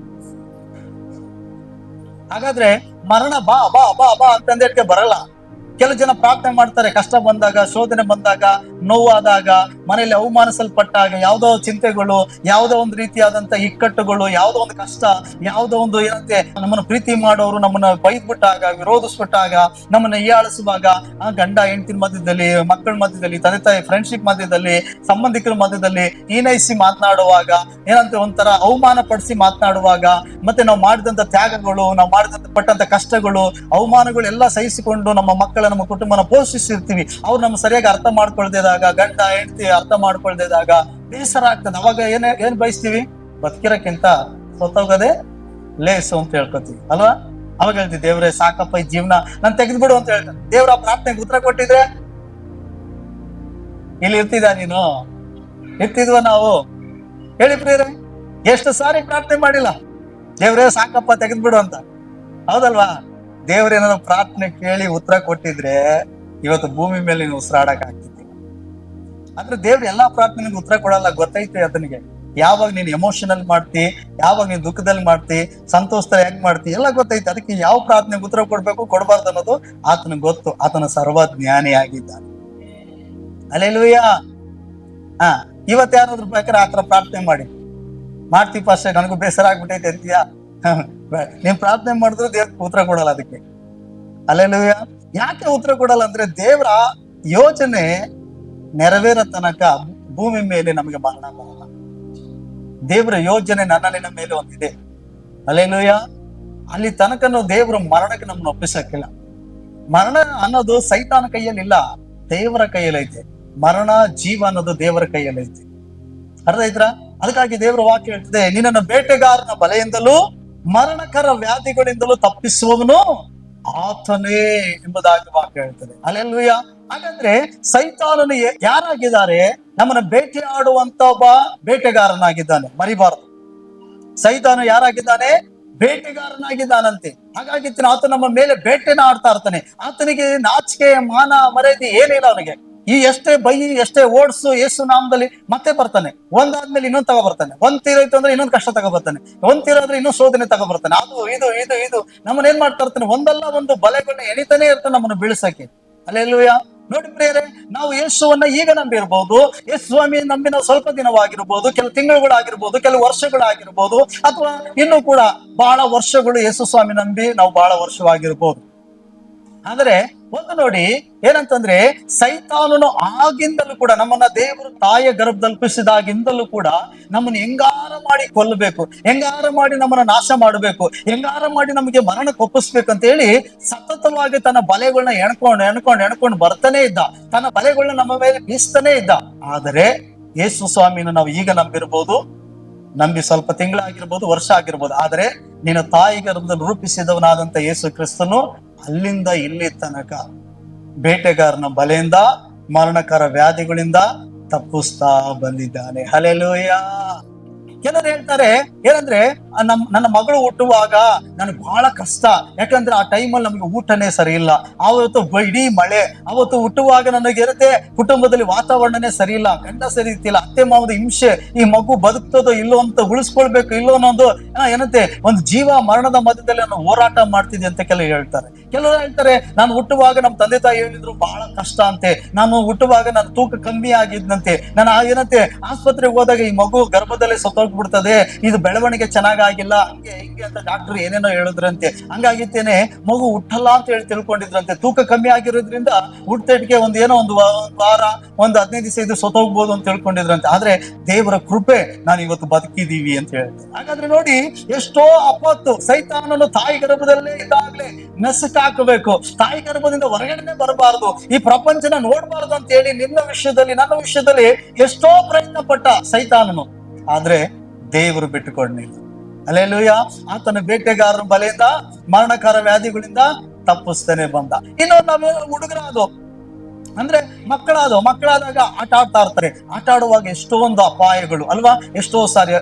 ಹಾಗಾದ್ರೆ ಮರಣ ಬಾ ಬಾ ಬಾ ಬಾ ಅಂತಂದೇಳಕ್ಕೆ ಬರಲ್ಲ. ಕೆಲವು ಜನ ಪ್ರಾರ್ಥನೆ ಮಾಡ್ತಾರೆ, ಕಷ್ಟ ಬಂದಾಗ, ಶೋಧನೆ ಬಂದಾಗ, ನೋವಾದಾಗ, ಮನೆಯಲ್ಲಿ ಅವಮಾನಿಸಲ್ಪಟ್ಟಾಗ, ಯಾವುದೋ ಚಿಂತೆಗಳು, ಯಾವುದೋ ಒಂದು ರೀತಿಯಾದಂತ ಇಕ್ಕಟ್ಟುಗಳು, ಯಾವುದೋ ಒಂದು ಕಷ್ಟ, ಯಾವುದೋ ಒಂದು ನಮ್ಮನ್ನು ಪ್ರೀತಿ ಮಾಡೋರು ನಮ್ಮನ್ನ ಬೈದ್ಬಿಟ್ಟಾಗ, ವಿರೋಧಿಸ್ಬಿಟ್ಟಾಗ, ನಮ್ಮನ್ನ ಹೀಯಾಳಿಸುವಾಗ, ಗಂಡ ಹೆಂಡತಿ ಮಧ್ಯದಲ್ಲಿ, ಮಕ್ಕಳ ಮಧ್ಯದಲ್ಲಿ, ತಂದೆ ತಾಯಿ ಫ್ರೆಂಡ್ಶಿಪ್ ಮಧ್ಯದಲ್ಲಿ, ಸಂಬಂಧಿಕರ ಮಧ್ಯದಲ್ಲಿ ಹೀನೈಸಿ ಮಾತನಾಡುವಾಗ, ಒಂಥರ ಅವಮಾನ ಪಡಿಸಿ ಮಾತನಾಡುವಾಗ, ಮತ್ತೆ ನಾವು ಮಾಡಿದಂತ ತ್ಯಾಗಗಳು, ನಾವು ಮಾಡಿದಂತ ಪಟ್ಟಂತ ಕಷ್ಟಗಳು, ಅವಮಾನಗಳು ಎಲ್ಲ ಸಹಿಸಿಕೊಂಡು ನಮ್ಮ ಮಕ್ಕಳ, ನಮ್ಮ ಕುಟುಂಬನ ಪೋಷಿಸಿರ್ತೀವಿ. ಅವ್ರು ನಮ್ಮ ಸರಿಯಾಗಿ ಅರ್ಥ ಮಾಡ್ಕೊಳ್ದಿದಾಗ, ಗಂಡ ಹೆಂಡತಿ ಅರ್ಥ ಮಾಡ್ಕೊಳ್ದಿದಾಗ ಬೇಸರ ಆಗ್ತದೆ. ಅವಾಗ ಏನ್ ಬಯಸ್ತೀವಿ? ಬದುಕಿರಕ್ಕಿಂತ ಸತ್ತೋಗದೆ ಲೇಸು ಅಂತ ಹೇಳ್ಕೊತೀವಿ ಅಲ್ವಾ? ಅವಾಗ ಹೇಳ್ತೀವಿ, ದೇವ್ರೆ ಸಾಕಪ್ಪ ಈ ಜೀವನ ನಾನು ತೆಗೆದ್ಬಿಡು ಅಂತ ಹೇಳ್ತಾನೆ. ದೇವ್ರ ಆ ಪ್ರಾರ್ಥನೆಗೆ ಉತ್ತರ ಕೊಟ್ಟಿದ್ರೆ ಇಲ್ಲಿ ನೀನು ಇರ್ತಿದ್ವ ನಾವು? ಹೇಳಿ ಪ್ರಿಯರೇ, ಎಷ್ಟು ಸಾರಿ ಪ್ರಾರ್ಥನೆ ಮಾಡಿಲ್ಲ, ದೇವ್ರೇ ಸಾಕಪ್ಪ ತೆಗೆದ್ಬಿಡು ಅಂತ. ಹೌದಲ್ವಾ? ದೇವ್ರೇನಾದ್ರು ಪ್ರಾರ್ಥನೆ ಕೇಳಿ ಉತ್ತರ ಕೊಟ್ಟಿದ್ರೆ ಇವತ್ತು ಭೂಮಿ ಮೇಲೆ ನೀನು ಉಸಿರಾಡಕ್ ಆಗ್ತಿದ್ದೆ. ಆದ್ರೆ ದೇವ್ರು ಎಲ್ಲಾ ಪ್ರಾರ್ಥನೆಗೆ ಉತ್ತರ ಕೊಡಲ್ಲ, ಗೊತ್ತೈತೆ ಆತನಿಗೆ. ಯಾವಾಗ ನೀನ್ ಎಮೋಷನಲ್ ಮಾಡ್ತಿ, ಯಾವಾಗ ನೀನ್ ದುಃಖದಲ್ಲಿ ಮಾಡ್ತಿ, ಸಂತೋಷದಲ್ಲಿ ಹೆಂಗ್ ಮಾಡ್ತಿ ಎಲ್ಲ ಗೊತ್ತೈತೆ. ಅದಕ್ಕೆ ಯಾವ ಪ್ರಾರ್ಥನೆಗೆ ಉತ್ತರ ಕೊಡ್ಬೇಕು, ಕೊಡಬಾರ್ದು ಅನ್ನೋದು ಆತನಿಗೆ ಗೊತ್ತು. ಆತನ ಸರ್ವಜ್ಞಾನಿ ಆಗಿದ್ದಾನೆ. ಹಲ್ಲೆಲೂಯಾ. ಇವತ್ತು ಯಾರಾದ್ರೂ ಬೇಕಾದ್ರೆ ಆತರ ಪ್ರಾರ್ಥನೆ ಮಾಡಿ, ಮಾಡ್ತೀವಿ ಅಷ್ಟೇ, ನನಗೂ ಬೇಸರ ಆಗ್ಬಿಟ್ಟೈತೆ ಅಂತೀಯಾ? ನೀನ್ ಪ್ರಾರ್ಥನೆ ಮಾಡಿದ್ರು ದೇವ್ರ ಉತ್ತರ ಕೊಡಲ್ಲ ಅದಕ್ಕೆ. ಹಲ್ಲೆಲೂಯಾ. ಯಾಕೆ ಉತ್ತರ ಕೊಡಲ್ಲ ಅಂದ್ರೆ ದೇವರ ಯೋಚನೆ ನೆರವೇರ ತನಕ ಭೂಮಿ ಮೇಲೆ ನಮಗೆ ಮರಣ ಬರಲ್ಲ. ದೇವರ ಯೋಜನೆ ನನ್ನ ನಿನ್ನ ಮೇಲೆ ಒಂದಿದೆ. ಹಲ್ಲೆಲೂಯಾ. ಅಲ್ಲಿ ತನಕನು ದೇವರು ಮರಣಕ್ಕೆ ನಮ್ಮನ್ನು ಒಪ್ಪಿಸಕ್ಕಿಲ್ಲ. ಮರಣ ಅನ್ನೋದು ಸೈತಾನ ಕೈಯಲ್ಲಿ ಇಲ್ಲ, ದೇವರ ಕೈಯಲ್ಲಿ ಐತೆ. ಮರಣ ಜೀವ ಅನ್ನೋದು ದೇವರ ಕೈಯಲ್ಲಿ ಐತೆ. ಅರ್ಥ ಆಯ್ತಾ? ಅದಕ್ಕಾಗಿ ದೇವರ ವಾಕ್ಯ ಹೇಳ್ತದೆ, ನಿನ್ನನ್ನು ಬೇಟೆಗಾರನ ಬಲೆಯಿಂದಲೂ ಮರಣಕರ ವ್ಯಾಧಿಗಳಿಂದಲೂ ತಪ್ಪಿಸುವವನು ಆತನೇ ಎಂಬುದಾಗಿ ವಾಕ್ಯ ಹೇಳ್ತದೆ. ಹಲ್ಲೆಲೂಯಾ. ಹಾಗಾದ್ರೆ ಸೈತಾನನು ಯಾರಾಗಿದ್ದಾರೆ? ನಮ್ಮನ್ನ ಬೇಟೆಯಾಡುವಂತ ಒಬ್ಬ ಬೇಟೆಗಾರನಾಗಿದ್ದಾನೆ, ಮರಿಬಾರದು. ಸೈತಾನ ಯಾರಾಗಿದ್ದಾನೆ? ಬೇಟೆಗಾರನಾಗಿದ್ದಾನಂತೆ. ಹಾಗಾಗಿ ಆತ ನಮ್ಮ ಮೇಲೆ ಬೇಟೆನ ಆಡ್ತಾ ಇರ್ತಾನೆ. ಆತನಿಗೆ ನಾಚಿಕೆ ಮಾನ ಮರ್ಯಾದೆ ಏನಿಲ್ಲ ಅವನಿಗೆ. ಈ ಎಷ್ಟೇ ಬೈಯಿ ಎಷ್ಟೇ ಓಡಿಸು ಯೇಸು ನಾಮದಲ್ಲಿ ಮತ್ತೆ ಬರ್ತಾನೆ. ಒಂದಾದ್ಮೇಲೆ ಇನ್ನೊಂದು ತಗೊಬರ್ತಾನೆ. ಒಂದ್ ತೀರೋಯ್ತು ಅಂದ್ರೆ ಇನ್ನೊಂದು ಕಷ್ಟ ತಗೊಬರ್ತಾನೆ. ಒಂದ್ ತೀರೋದ್ರೆ ಇನ್ನೊಂದು ಶೋಧನೆ ತಗೊಬರ್ತಾನೆ. ಅದು ಇದು ಇದು ಇದು ನಮ್ಮನ್ನ ಏನ್ ಮಾಡ್ತಾ ಇರ್ತಾನೆ? ಒಂದಲ್ಲ ಒಂದು ಬಲೆಗಳನ್ನ ಎಣಿತಾನೆ ಇರ್ತಾನೆ ನಮ್ಮನ್ನು ಬೀಳ್ಸಕ್ಕೆ. ಹಲ್ಲೆಲೂಯಾ. ನೋಡಿ ಪ್ರಿಯರೇ, ನಾವು ಯೇಸುವನ್ನ ಈಗ ನಂಬಿರ್ಬೋದು, ಯೇಸು ಸ್ವಾಮಿ ನಂಬಿ ನಾವು ಸ್ವಲ್ಪ ದಿನವಾಗಿರ್ಬೋದು, ಕೆಲವು ತಿಂಗಳುಗಳಾಗಿರ್ಬೋದು, ಕೆಲವು ವರ್ಷಗಳಾಗಿರ್ಬೋದು, ಅಥವಾ ಇನ್ನೂ ಕೂಡ ಬಹಳ ವರ್ಷಗಳು ಯೇಸು ಸ್ವಾಮಿ ನಂಬಿ ನಾವು ಬಹಳ ವರ್ಷವಾಗಿರ್ಬೋದು. ಆದ್ರೆ ಒಂದು ನೋಡಿ ಏನಂತಂದ್ರೆ, ಸೈತಾನನು ಆಗಿಂದಲೂ ಕೂಡ ನಮ್ಮನ್ನ ದೇವರು ತಾಯಿಯ ಗರ್ಭದಲ್ಲಿ ಹುಟ್ಟಿಸಿದಾಗಿಂದಲೂ ಕೂಡ ನಮ್ಮನ್ನು ಹೆಂಗಾರ ಮಾಡಿ ಕೊಲ್ಲಬೇಕು, ಹೆಂಗಾರ ಮಾಡಿ ನಮ್ಮನ್ನ ನಾಶ ಮಾಡಬೇಕು, ಹೆಂಗಾರ ಮಾಡಿ ನಮಗೆ ಮರಣ ಕೊಪ್ಪಿಸ್ಬೇಕಂತ ಹೇಳಿ ಸತತವಾಗಿ ತನ್ನ ಬಲೆಗಳನ್ನ ಎಣ್ಕೊಂಡು ಬರ್ತಾನೆ ಇದ್ದ. ತನ್ನ ಬಲೆಗಳನ್ನ ನಮ್ಮ ಮೇಲೆ ಬೀಸ್ತಾನೆ ಇದ್ದ. ಆದರೆ ಯೇಸು ಸ್ವಾಮಿನ ನಾವು ಈಗ ನಂಬಿರ್ಬೋದು, ನಂಬಿ ಸ್ವಲ್ಪ ತಿಂಗಳಾಗಿರ್ಬೋದು, ವರ್ಷ ಆಗಿರ್ಬೋದು. ಆದ್ರೆ ನಿನ್ನ ತಾಯಿ ಗರ್ಭದಲ್ಲಿ ರೂಪಿಸಿದವನಾದಂತ ಯೇಸು ಕ್ರಿಸ್ತನು ಅಲ್ಲಿಂದ ಇಲ್ಲಿ ತನಕ ಬೇಟೆಗಾರನ ಬಲೆಯಿಂದ ಮರಣಕರ ವ್ಯಾಧಿಗಳಿಂದ ತಪ್ಪಿಸ್ತಾ ಬಂದಿದ್ದಾನೆ. ಹಲ್ಲೆಲೂಯಾ. ಕೆಲವರು ಹೇಳ್ತಾರೆ ಏನಂದ್ರೆ, ನನ್ನ ಮಗಳು ಹುಟ್ಟುವಾಗ ನನಗೆ ಬಹಳ ಕಷ್ಟ, ಯಾಕಂದ್ರೆ ಆ ಟೈಮಲ್ಲಿ ನಮ್ಗೆ ಊಟನೇ ಸರಿ ಇಲ್ಲ, ಅವತ್ತು ಇಡೀ ಮಳೆ, ಅವತ್ತು ಹುಟ್ಟುವಾಗ ನನಗೆ ಇರುತ್ತೆ ಕುಟುಂಬದಲ್ಲಿ ವಾತಾವರಣನೇ ಸರಿ ಇಲ್ಲ, ಗಂಡ ಸರಿ ಇರ್ತಿಲ್ಲ, ಅತ್ತೆ ಮಾವದ ಹಿಂಸೆ, ಈ ಮಗು ಬದುಕ್ತದೋ ಇಲ್ಲೋ ಅಂತ ಉಳಿಸ್ಕೊಳ್ಬೇಕು ಇಲ್ಲೋ ಅನ್ನೋದು ಏನಂತೆ ಒಂದು ಜೀವ ಮರಣದ ಮಧ್ಯದಲ್ಲಿ ನಾನು ಹೋರಾಟ ಮಾಡ್ತಿದ್ದೆ ಅಂತ ಕೆಲವರು ಹೇಳ್ತಾರೆ. ಕೆಲವರು ಹೇಳ್ತಾರೆ, ನಾನು ಹುಟ್ಟುವಾಗ ನಮ್ಮ ತಂದೆ ತಾಯಿ ಹೇಳಿದ್ರು ಬಹಳ ಕಷ್ಟ ಅಂತೆ, ನಾನು ಹುಟ್ಟುವಾಗ ನನ್ನ ತೂಕ ಕಮ್ಮಿ ಆಗಿದ್ದಂತೆ, ನಾನು ಏನಂತೆ ಆಸ್ಪತ್ರೆಗೆ ಹೋದಾಗ ಈ ಮಗು ಗರ್ಭದಲ್ಲೇ ಸತ್ತೋಗ್ಬಿಡ್ತದೆ, ಇದು ಬೆಳವಣಿಗೆ ಚೆನ್ನಾಗಿಲ್ಲ, ಹಂಗೆ ಹಿಂಗೆ ಅಂತ ಡಾಕ್ಟರ್ ಏನೇನೋ ಹೇಳಿದ್ರಂತೆ. ಹಂಗಾಗಿತ್ತೇನೆ ಮಗು ಹುಟ್ಟಲ್ಲ ಅಂತ ಹೇಳಿ ತಿಳ್ಕೊಂಡಿದ್ರಂತೆ. ತೂಕ ಕಮ್ಮಿ ಆಗಿರೋದ್ರಿಂದ ಹುಟ್ಟೆಟ್ಗೆ ಒಂದು ವಾರ 15 ದಿವಸ ಇದು ಸತ್ತೋಗ್ಬೋದು ಅಂತ ತಿಳ್ಕೊಂಡಿದ್ರಂತೆ. ಆದ್ರೆ ದೇವರ ಕೃಪೆ ನಾನು ಇವತ್ತು ಬದುಕಿದೀವಿ ಅಂತ ಹೇಳ್ತಾರೆ. ಹಾಗಾದ್ರೆ ನೋಡಿ, ಎಷ್ಟೋ ಅಪತ್ತು ಸೈತಾನನು ತಾಯಿ ಗರ್ಭದಲ್ಲೇ ಇದ್ದಾಗ್ಲೇ ನಸುಕ ಹಾಕಬೇಕು, ತಾಯಿ ಗರ್ಭದಿಂದ ಹೊರಗಡೆನೆ ಬರಬಾರದು, ಈ ಪ್ರಪಂಚನ ನೋಡ್ಬಾರ್ದು ಅಂತ ಹೇಳಿ ನಿನ್ನ ವಿಷಯದಲ್ಲಿ ನನ್ನ ವಿಷಯದಲ್ಲಿ ಎಷ್ಟೋ ಪ್ರಯತ್ನ ಪಟ್ಟ ಸೈತಾನನು. ಆದ್ರೆ ದೇವರು ಬಿಟ್ಟುಕೊಂಡಿಲ್ಲ. ಹಲ್ಲೆಲೂಯಾ. ಆತನ ಬೇಟೆಗಾರರ ಬಲೆಯಿಂದ ಮರಣಕರ ವ್ಯಾಧಿಗಳಿಂದ ತಪ್ಪಿಸ್ತಾನೆ ಬಂದ. ಇನ್ನು ನಾವೇನು ಹುಡುಗರಾದೋ ಅಂದ್ರೆ ಮಕ್ಕಳಾದಾಗ ಆಟ ಆಡ್ತಾ ಇರ್ತಾರೆ. ಆಟ ಆಡುವಾಗ ಎಷ್ಟೊಂದು ಅಪಾಯಗಳು ಅಲ್ವಾ? ಎಷ್ಟೋ ಸಾರಿ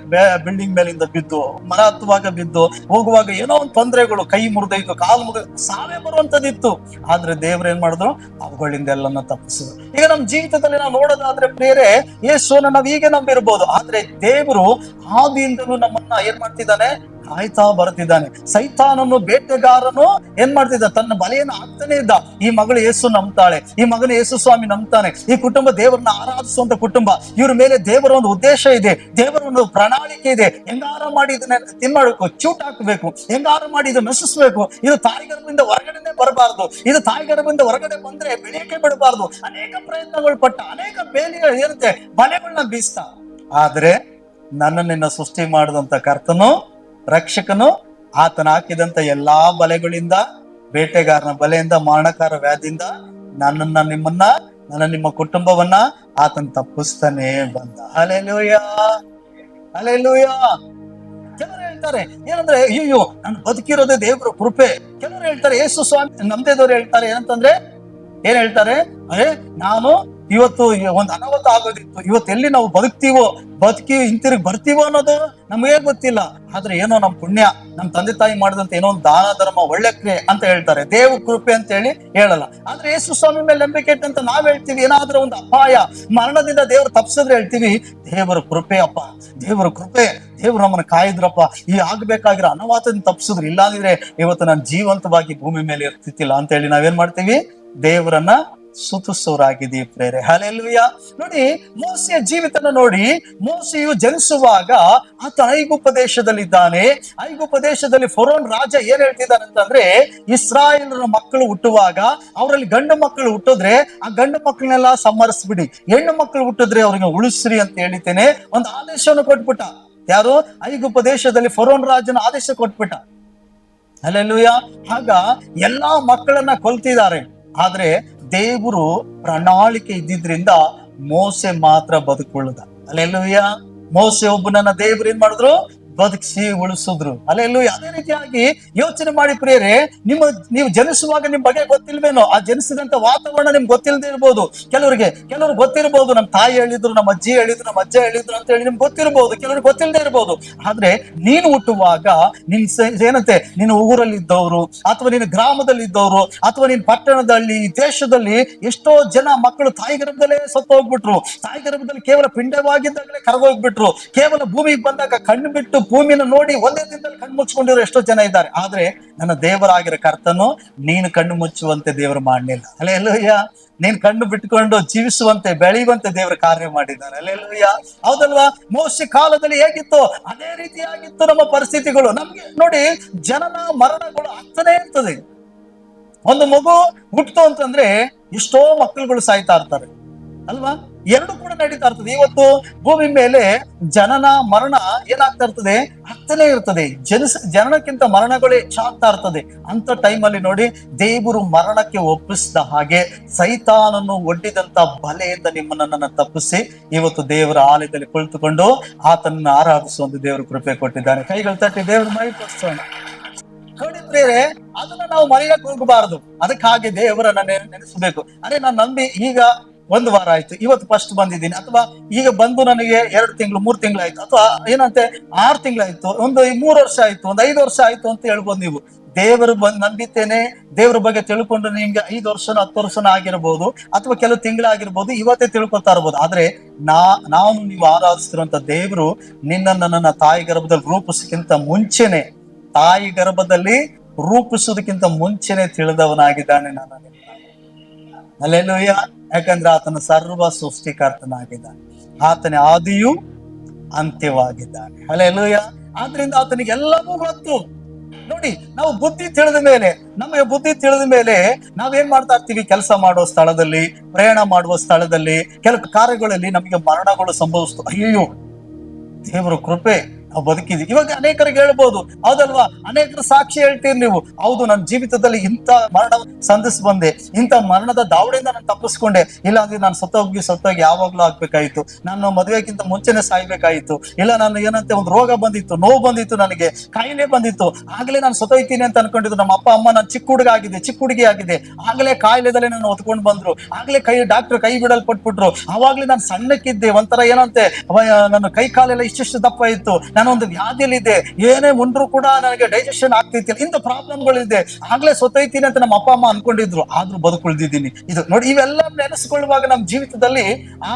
ಬಿಲ್ಡಿಂಗ್ ಮೇಲಿಂದ ಬಿದ್ದು, ಮರ ಹತ್ತುವಾಗ ಬಿದ್ದು, ಹೋಗುವಾಗ ಏನೋ ಒಂದು ತೊಂದರೆಗಳು, ಕೈ ಮುರಿದೈತು, ಕಾಲು ಮುರಿದ, ಸಾವೇ ಬರುವಂತದಿತ್ತು. ಆದ್ರೆ ದೇವ್ರ ಏನ್ ಮಾಡಿದ್ರು? ಅವುಗಳಿಂದ ಎಲ್ಲನ್ನ ತಪ್ಪಿಸಿದ್ರು. ಈಗ ನಮ್ಮ ಜೀವಿತದಲ್ಲಿ ನಾವು ನೋಡೋದಾದ್ರೆ ಬೇರೆ, ಯೇಸುವನ್ನ ನಾವ್ ಹೀಗೆ ನಂಬಿರ್ಬೋದು, ಆದ್ರೆ ದೇವರು ಆದಿಯಿಂದಲೂ ನಮ್ಮನ್ನ ಏನ್ ಮಾಡ್ತಿದ್ದಾನೆ? ಕಾಯ್ತಾ ಬರ್ತಿದ್ದಾನೆ. ಸೈತಾನನು ಬೇಟೆಗಾರನು ಏನ್ ಮಾಡ್ತಿದ್ದ? ತನ್ನ ಬಲೆಯನ್ನು ಹಾಕ್ತಾನೆ ಇದ್ದ. ಈ ಮಗಳು ಯೇಸು ನಂಬ್ತಾಳೆ, ಈ ಮಗನು ಯೇಸು ಸ್ವಾಮಿ ನಂಬ್ತಾನೆ, ಈ ಕುಟುಂಬ ದೇವರನ್ನ ಆರಾಧಿಸುವಂತ ಕುಟುಂಬ, ಇವ್ರ ಮೇಲೆ ದೇವರ ಒಂದು ಉದ್ದೇಶ ಇದೆ, ದೇವರ ಒಂದು ಪ್ರಣಾಳಿಕೆ ಇದೆ. ಹೆಂಗಾರ ಮಾಡಿ ಇದನ್ನ ತಿನ್ಮಾಡಬೇಕು, ಚೂಟ್ ಹಾಕಬೇಕು, ಹೆಂಗಾರ ಮಾಡಿ ಇದು ನಶಿಸ್ಬೇಕು, ಇದು ತಾಯಿ ಗರ್ಭದಿಂದ ಹೊರಗಡೆನೆ ಬರಬಾರ್ದು, ಇದು ತಾಯಿ ಗರ್ಭದಿಂದ ಹೊರಗಡೆ ಬಂದ್ರೆ ಬೆಳೆಯಕ್ಕೆ ಬಿಡಬಾರ್ದು. ಅನೇಕ ಪ್ರಯತ್ನಗಳು ಪಟ್ಟ, ಅನೇಕ ಬೇಲಿಗಳು ಇರುತ್ತೆ, ಬಲೆಗಳನ್ನ ಬೀಸ್ತಾ. ಆದ್ರೆ ನಿನ್ನ ಸೃಷ್ಟಿ ಮಾಡಿದಂತ ಕರ್ತನು, ರಕ್ಷಕನು, ಆತನ ಹಾಕಿದಂತ ಎಲ್ಲಾ ಬಲೆಗಳಿಂದ, ಬೇಟೆಗಾರನ ಬಲೆಯಿಂದ, ಮರಣಕಾರ ವ್ಯಾಧಿಯಿಂದ ನಿಮ್ಮ ಕುಟುಂಬವನ್ನ ಆತನ ತಪ್ಪಿಸ್ತಾನೆ ಬಂದ. Hallelujah, hallelujah. ಕೆಲವರು ಹೇಳ್ತಾರೆ ಏನಂದ್ರೆ, ಅಯ್ಯೋ ನಾನು ಬದುಕಿರೋದೇ ದೇವ್ರ ಕೃಪೆ. ಕೆಲವರು ಹೇಳ್ತಾರೆ, ಯೇಸು ಸ್ವಾಮಿ ನಂಬದೇದವ್ರು ಹೇಳ್ತಾರೆ ಏನಂತಂದ್ರೆ, ಏನ್ ಹೇಳ್ತಾರೆ? ನಾನು ಇವತ್ತು ಒಂದು ಅನಾಹುತ ಆಗೋದಿತ್ತು, ಇವತ್ತು ಎಲ್ಲಿ ನಾವು ಬದುಕಿ ಹಿಂತಿರುಗಿ ಬರ್ತೀವೋ ಅನ್ನೋದು ನಮಗೆ ಗೊತ್ತಿಲ್ಲ. ಆದ್ರೆ ಏನೋ ನಮ್ ಪುಣ್ಯ, ನಮ್ ತಂದೆ ತಾಯಿ ಮಾಡಿದಂತ ಏನೋ ಒಂದು ದಾನ ಧರ್ಮ ಒಳ್ಳೆ ಕ್ರಿಯೆ ಅಂತ ಹೇಳ್ತಾರೆ, ದೇವ್ರ ಕೃಪೆ ಅಂತ ಹೇಳಿ ಹೇಳಲ್ಲ. ಆದ್ರೆ ಯೇಸು ಸ್ವಾಮಿ ಮೇಲೆ ನಂಬಿಕೆ ಇಟ್ಟಂತ ನಾವ್ ಹೇಳ್ತೀವಿ, ಏನಾದ್ರೂ ಒಂದು ಅಪಾಯ ಮರಣದಿಂದ ದೇವ್ರು ತಪ್ಪಿಸಿದ್ರೆ ಹೇಳ್ತೀವಿ, ದೇವರ ಕೃಪೆ ಅಪ್ಪ, ದೇವರ ಕೃಪೆ, ದೇವ್ರು ನಮ್ಮನ್ನ ಕಾಯಿದ್ರಪ್ಪ, ಈ ಆಗ್ಬೇಕಾಗಿರೋ ಅನಾಹುತದಿಂದ ತಪ್ಪಿಸಿದ್ರು, ಇಲ್ಲಾಂದ್ರೆ ಇವತ್ತು ನಾನು ಜೀವಂತವಾಗಿ ಭೂಮಿ ಮೇಲೆ ಇರ್ತಿತ್ತಿಲ್ಲ ಅಂತ ಹೇಳಿ ನಾವೇನ್ ಮಾಡ್ತೀವಿ? ದೇವರನ್ನ ಸುತುಸೂರಾಗಿದ್ದೀವಿ ಪ್ರೇರೆ. ಹಲ್ಲೆಲೂಯ. ನೋಡಿ, ಮೋಸೆಯ ಜೀವಿತನ ನೋಡಿ. ಮೋಸೆಯು ಜನಿಸುವಾಗ ಆತ ಐಗುಪ್ತ ದೇಶದಲ್ಲಿದ್ದಾನೆ. ಐಗುಪ್ತ ದೇಶದಲ್ಲಿ ಫರೋನ್ ರಾಜ ಏನ್ ಹೇಳ್ತಿದ್ದಾನೆ ಅಂತಂದ್ರೆ, ಇಸ್ರಾಯೇಲರ ಮಕ್ಕಳು ಹುಟ್ಟುವಾಗ ಅವರಲ್ಲಿ ಗಂಡು ಮಕ್ಕಳು ಹುಟ್ಟಿದ್ರೆ ಆ ಗಂಡು ಮಕ್ಕಳನ್ನೆಲ್ಲ ಸಂಹರಿಸ್ಬಿಡಿ, ಹೆಣ್ಣು ಮಕ್ಕಳು ಹುಟ್ಟಿದ್ರೆ ಅವ್ರಿಗೆ ಉಳಿಸ್ರಿ ಅಂತ ಹೇಳಿದ್ದೇನೆ. ಒಂದು ಆದೇಶವನ್ನು ಕೊಟ್ಬಿಟ್ಟ. ಯಾರು? ಐಗುಪ್ತ ದೇಶದಲ್ಲಿ ಫರೋನ್ ರಾಜನ ಆದೇಶ ಕೊಟ್ಬಿಟ್ಟ. ಹಲ್ಲೆಲೂಯ. ಆಗ ಎಲ್ಲಾ ಮಕ್ಕಳನ್ನ ಕೊಲ್ತಿದ್ದಾರೆ. ಆದ್ರೆ ದೇವರು ಪ್ರಣಾಳಿಕೆ ಇದ್ದಿದ್ರಿಂದ ಮೋಸೆ ಮಾತ್ರ ಬದುಕೊಳ್ಳುದ. ಹಲ್ಲೆಲೂಯ. ಮೋಸೆ ಒಬ್ಬನನ್ನ ದೇವರು ಏನ್ ಮಾಡಿದ್ರು? ಬದುಕಿಸಿ ಉಳಿಸಿದ್ರು. ಹಲ್ಲೆಲೂಯ. ಅದೇ ರೀತಿಯಾಗಿ ಯೋಚನೆ ಮಾಡಿ ಪ್ರಿಯರೇ, ನೀವು ಜನಿಸುವಾಗ ನಿಮ್ ಬಗ್ಗೆ ಗೊತ್ತಿಲ್ವೇನೋ, ಆ ಜನಿಸಿದಂತ ವಾತಾವರಣ ನಿಮ್ಗೆ ಗೊತ್ತಿಲ್ಲದೆ ಇರ್ಬೋದು. ಕೆಲವ್ರು ಗೊತ್ತಿರ್ಬೋದು, ನಮ್ಮ ತಾಯಿ ಹೇಳಿದ್ರು, ನಮ್ಮ ಅಜ್ಜಿ ಹೇಳಿದ್ರು, ನಮ್ಮ ಅಜ್ಜ ಹೇಳಿದ್ರು ಅಂತ ಹೇಳಿ ನಿಮ್ಗೆ ಗೊತ್ತಿರ್ಬೋದು. ಕೆಲವ್ರಿಗೆ ಗೊತ್ತಿಲ್ಲದೆ ಇರ್ಬೋದು. ಆದ್ರೆ ನೀನು ಹುಟ್ಟುವಾಗ ಏನಂತೆ, ನೀನು ಊರಲ್ಲಿ ಇದ್ದವರು ಅಥವಾ ನೀನು ಗ್ರಾಮದಲ್ಲಿ ಇದ್ದವರು ಅಥವಾ ನೀನು ಪಟ್ಟಣದಲ್ಲಿ ದೇಶದಲ್ಲಿ ಎಷ್ಟೋ ಜನ ಮಕ್ಕಳು ತಾಯಿ ಗರ್ಭದಲ್ಲೇ ಸತ್ತು ಹೋಗ್ಬಿಟ್ರು. ತಾಯಿ ಗರ್ಭದಲ್ಲಿ ಕೇವಲ ಪಿಂಡವಾಗಿದ್ದಾಗಲೇ ಕರಗೋಗ್ಬಿಟ್ರು. ಕೇವಲ ಭೂಮಿಗೆ ಬಂದಾಗ ಕಣ್ಣು ಬಿಟ್ಟು ಭೂಮಿನ ನೋಡಿ ಒಂದೇ ದಿನದಲ್ಲಿ ಕಣ್ಣು ಮುಚ್ಕೊಂಡಿರೋ ಎಷ್ಟೋ ಜನ ಇದ್ದಾರೆ. ಆದ್ರೆ ನನ್ನ ದೇವರಾಗಿರೋ ಕರ್ತನು ನೀನು ಕಣ್ಣು ಮುಚ್ಚುವಂತೆ ದೇವರು ಮಾಡಲಿಲ್ಲ. ಹಲ್ಲೆಲೂಯ. ನೀನ್ ಕಣ್ಣು ಬಿಟ್ಟುಕೊಂಡು ಜೀವಿಸುವಂತೆ ಬೆಳೆಯುವಂತೆ ದೇವರು ಕಾರ್ಯ ಮಾಡಿದ್ದಾರೆ. ಹಲ್ಲೆಲೂಯ. ಹೌದಲ್ವಾ? ಮೋಸೆ ಕಾಲದಲ್ಲಿ ಹೇಗಿತ್ತು ಅದೇ ರೀತಿಯಾಗಿತ್ತು ನಮ್ಮ ಪರಿಸ್ಥಿತಿಗಳು. ನಮ್ಗೆ ನೋಡಿ, ಜನನ ಮರಣಗಳು ಆಗ್ತಾನೆ ಇರ್ತದೆ. ಒಂದು ಮಗು ಹುಟ್ಟಿತು ಅಂತಂದ್ರೆ ಎಷ್ಟೋ ಮಕ್ಕಳುಗಳು ಸಾಯ್ತಾ ಇರ್ತಾರೆ ಅಲ್ವಾ? ಎರಡು ಕೂಡ ನಡೀತಾ ಇರ್ತದೆ. ಇವತ್ತು ಭೂಮಿ ಮೇಲೆ ಜನನ ಮರಣ ಏನಾಗ್ತಾ ಇರ್ತದೆ? ಆಗ್ತಾನೆ ಇರ್ತದೆ. ಜನನಕ್ಕಿಂತ ಮರಣಗಳೇ ಹೆಚ್ಚಾಗ್ತಾ ಇರ್ತದೆ. ಅಂತ ಟೈಮಲ್ಲಿ ನೋಡಿ, ದೇವರು ಮರಣಕ್ಕೆ ಒಪ್ಪಿಸಿದ ಹಾಗೆ ಸೈತಾನನ್ನು ಒಡ್ಡಿದಂತ ಬಲೆಯಿಂದ ನಿಮ್ಮನ್ನ ತಪ್ಪಿಸಿ ಇವತ್ತು ದೇವರ ಆಲಯದಲ್ಲಿ ಕುಳಿತುಕೊಂಡು ಆತನನ್ನು ಆರಾಧಿಸುವಂತ ದೇವರು ಕೃಪೆ ಕೊಟ್ಟಿದ್ದಾನೆ. ಕೈಗಳು ತಟ್ಟಿ ದೇವರ ಮೈ ತೋರಿಸೋಣ. ನೋಡಿ ಪ್ರಿಯರೇ, ಅದನ್ನ ನಾವು ಮರೆಯಕ್ಕೆ ಹೋಗಬಾರದು. ಅದಕ್ಕಾಗಿ ದೇವರನ್ನ ನೆನೆಸಬೇಕು. ಅರೆ, ನಾನು ನಂಬಿ ಈಗ 1 ವಾರ ಆಯ್ತು, ಇವತ್ತು ಫಸ್ಟ್ ಬಂದಿದ್ದೀನಿ, ಅಥವಾ ಈಗ ಬಂದು ನನಗೆ 2 ತಿಂಗಳು 3 ತಿಂಗಳಾಯ್ತು, ಅಥವಾ ಏನಂತೆ 6 ತಿಂಗಳಾಯ್ತು, ಒಂದು 3 ವರ್ಷ ಆಯ್ತು, ಒಂದು 5 ವರ್ಷ ಆಯ್ತು ಅಂತ ಹೇಳ್ಬೋದು. ನೀವು ದೇವರು ನಂಬಿದ್ದೇನೆ, ದೇವ್ರ ಬಗ್ಗೆ ತಿಳ್ಕೊಂಡು ನಿಮ್ಗೆ 5 ವರ್ಷನೋ 10 ವರ್ಷನೋ ಆಗಿರ್ಬೋದು, ಅಥವಾ ಕೆಲವು ತಿಂಗಳಾಗಿರ್ಬೋದು, ಇವತ್ತೇ ತಿಳ್ಕೊತಾ ಇರ್ಬೋದು. ಆದ್ರೆ ನಾವು ನೀವು ಆರಾಧಿಸ್ತಿರುವಂತ ದೇವರು ನಿನ್ನನ್ನು ನನ್ನ ತಾಯಿ ಗರ್ಭದಲ್ಲಿ ರೂಪಿಸಕ್ಕಿಂತ ಮುಂಚೆನೆ, ತಾಯಿ ಗರ್ಭದಲ್ಲಿ ರೂಪಿಸುವುದಕ್ಕಿಂತ ಮುಂಚೆನೆ ತಿಳಿದವನಾಗಿದ್ದಾನೆ ನಾನು. ಹಲ್ಲೆಲೂಯ. ಯಾಕಂದ್ರೆ ಆತನ ಸರ್ವ ಸೃಷ್ಟಿಕರ್ತನಾಗಿದ್ದಾನೆ. ಆತನ ಆದಿಯು ಅಂತ್ಯವಾಗಿದ್ದಾನೆ. ಹಲ್ಲೆಲೂಯ. ಆದ್ರಿಂದ ಆತನಿಗೆ ಎಲ್ಲವೂ ಗೊತ್ತು. ನೋಡಿ, ನಾವು ಬುದ್ಧಿ ತಿಳಿದ ಮೇಲೆ, ನಮಗೆ ಬುದ್ಧಿ ತಿಳಿದ ಮೇಲೆ ನಾವೇನ್ ಮಾಡ್ತಾ ಇರ್ತೀವಿ? ಕೆಲಸ ಮಾಡುವ ಸ್ಥಳದಲ್ಲಿ, ಪ್ರಯಾಣ ಮಾಡುವ ಸ್ಥಳದಲ್ಲಿ, ಕೆಲವು ಕಾರ್ಯಗಳಲ್ಲಿ ನಮಗೆ ಮರಣಗಳು ಸಂಭವಿಸ್ತು. ಅಯ್ಯೋ, ದೇವರ ಕೃಪೆ ನಾವು ಬದುಕಿದ್ವಿ. ಇವಾಗ ಅನೇಕರಿಗೆ ಹೇಳ್ಬೋದು, ಹೌದಲ್ವಾ? ಅನೇಕರು ಸಾಕ್ಷಿ ಹೇಳ್ತೀರಿ ನೀವು, ಹೌದು ನನ್ನ ಜೀವಿತದಲ್ಲಿ ಇಂಥ ಮರಣ ಸಂಧಿಸ್ ಬಂದೆ, ಇಂಥ ಮರಣದ ದಾವಡೆಯಿಂದ ನಾನು ತಪ್ಪಿಸ್ಕೊಂಡೆ. ಇಲ್ಲಾಂದ್ರೆ ನಾನು ಸತ್ತೋಗಿ ಯಾವಾಗ್ಲೂ ಆಗ್ಬೇಕಾಯ್ತು, ನಾನು ಮದುವೆಗಿಂತ ಮುಂಚೆನೆ ಸಾಯ್ಬೇಕಾಯ್ತು, ಇಲ್ಲ ನಾನು ಏನಂತೆ ಒಂದು ರೋಗ ಬಂದಿತ್ತು, ನೋವು ಬಂದಿತ್ತು, ನನಗೆ ಕಾಯಿಲೆ ಬಂದಿತ್ತು, ಆಗ್ಲೇ ನಾನು ಸತ್ತೋಯ್ತೀನಿ ಅಂತ ಅನ್ಕೊಂಡಿದ್ದು. ನಮ್ಮ ಅಪ್ಪ ಅಮ್ಮ ನಾನು ಚಿಕ್ಕ ಹುಡುಗಿ ಆಗಿದೆ, ಆಗ್ಲೇ ಕಾಯಿಲೆದಲ್ಲೇ ನಾನು ಹೊತ್ಕೊಂಡು ಬಂದ್ರು, ಆಗ್ಲೇ ಡಾಕ್ಟರ್ ಕೈ ಬಿಡಲ್ಪಟ್ಬಿಟ್ರು, ಅವಾಗ್ಲೇ ನಾನು ಸಣ್ಣಕ್ಕಿದ್ದೆ, ಒಂಥರ ಏನಂತೆ ನನ್ನ ಕೈ ಕಾಲೆಲ್ಲ ಇಷ್ಟಿಷ್ಟು ದಪ್ಪ ಇತ್ತು, ನಾನೊಂದು ವ್ಯಾಧಿಯಲ್ಲಿದೆ, ಏನೇ ಉಂಡ್ರು ಕೂಡ ನನಗೆ ಡೈಜೆಷನ್ ಆಗ್ತೈತಿ, ಇಂಥ ಪ್ರಾಬ್ಲಮ್ಗಳಿದೆ, ಆಗ್ಲೇ ಸೊತ್ತೈತೀನಿ ಅಂತ ನಮ್ಮ ಅಪ್ಪ ಅಮ್ಮ ಅನ್ಕೊಂಡಿದ್ರು, ಆದ್ರೂ ಬದುಕುಳಿದಿದ್ದೀನಿ. ಇದು ನೋಡಿ, ಇವೆಲ್ಲ ನೆನೆಸ್ಕೊಳ್ಳುವಾಗ ನಮ್ಮ ಜೀವಿತದಲ್ಲಿ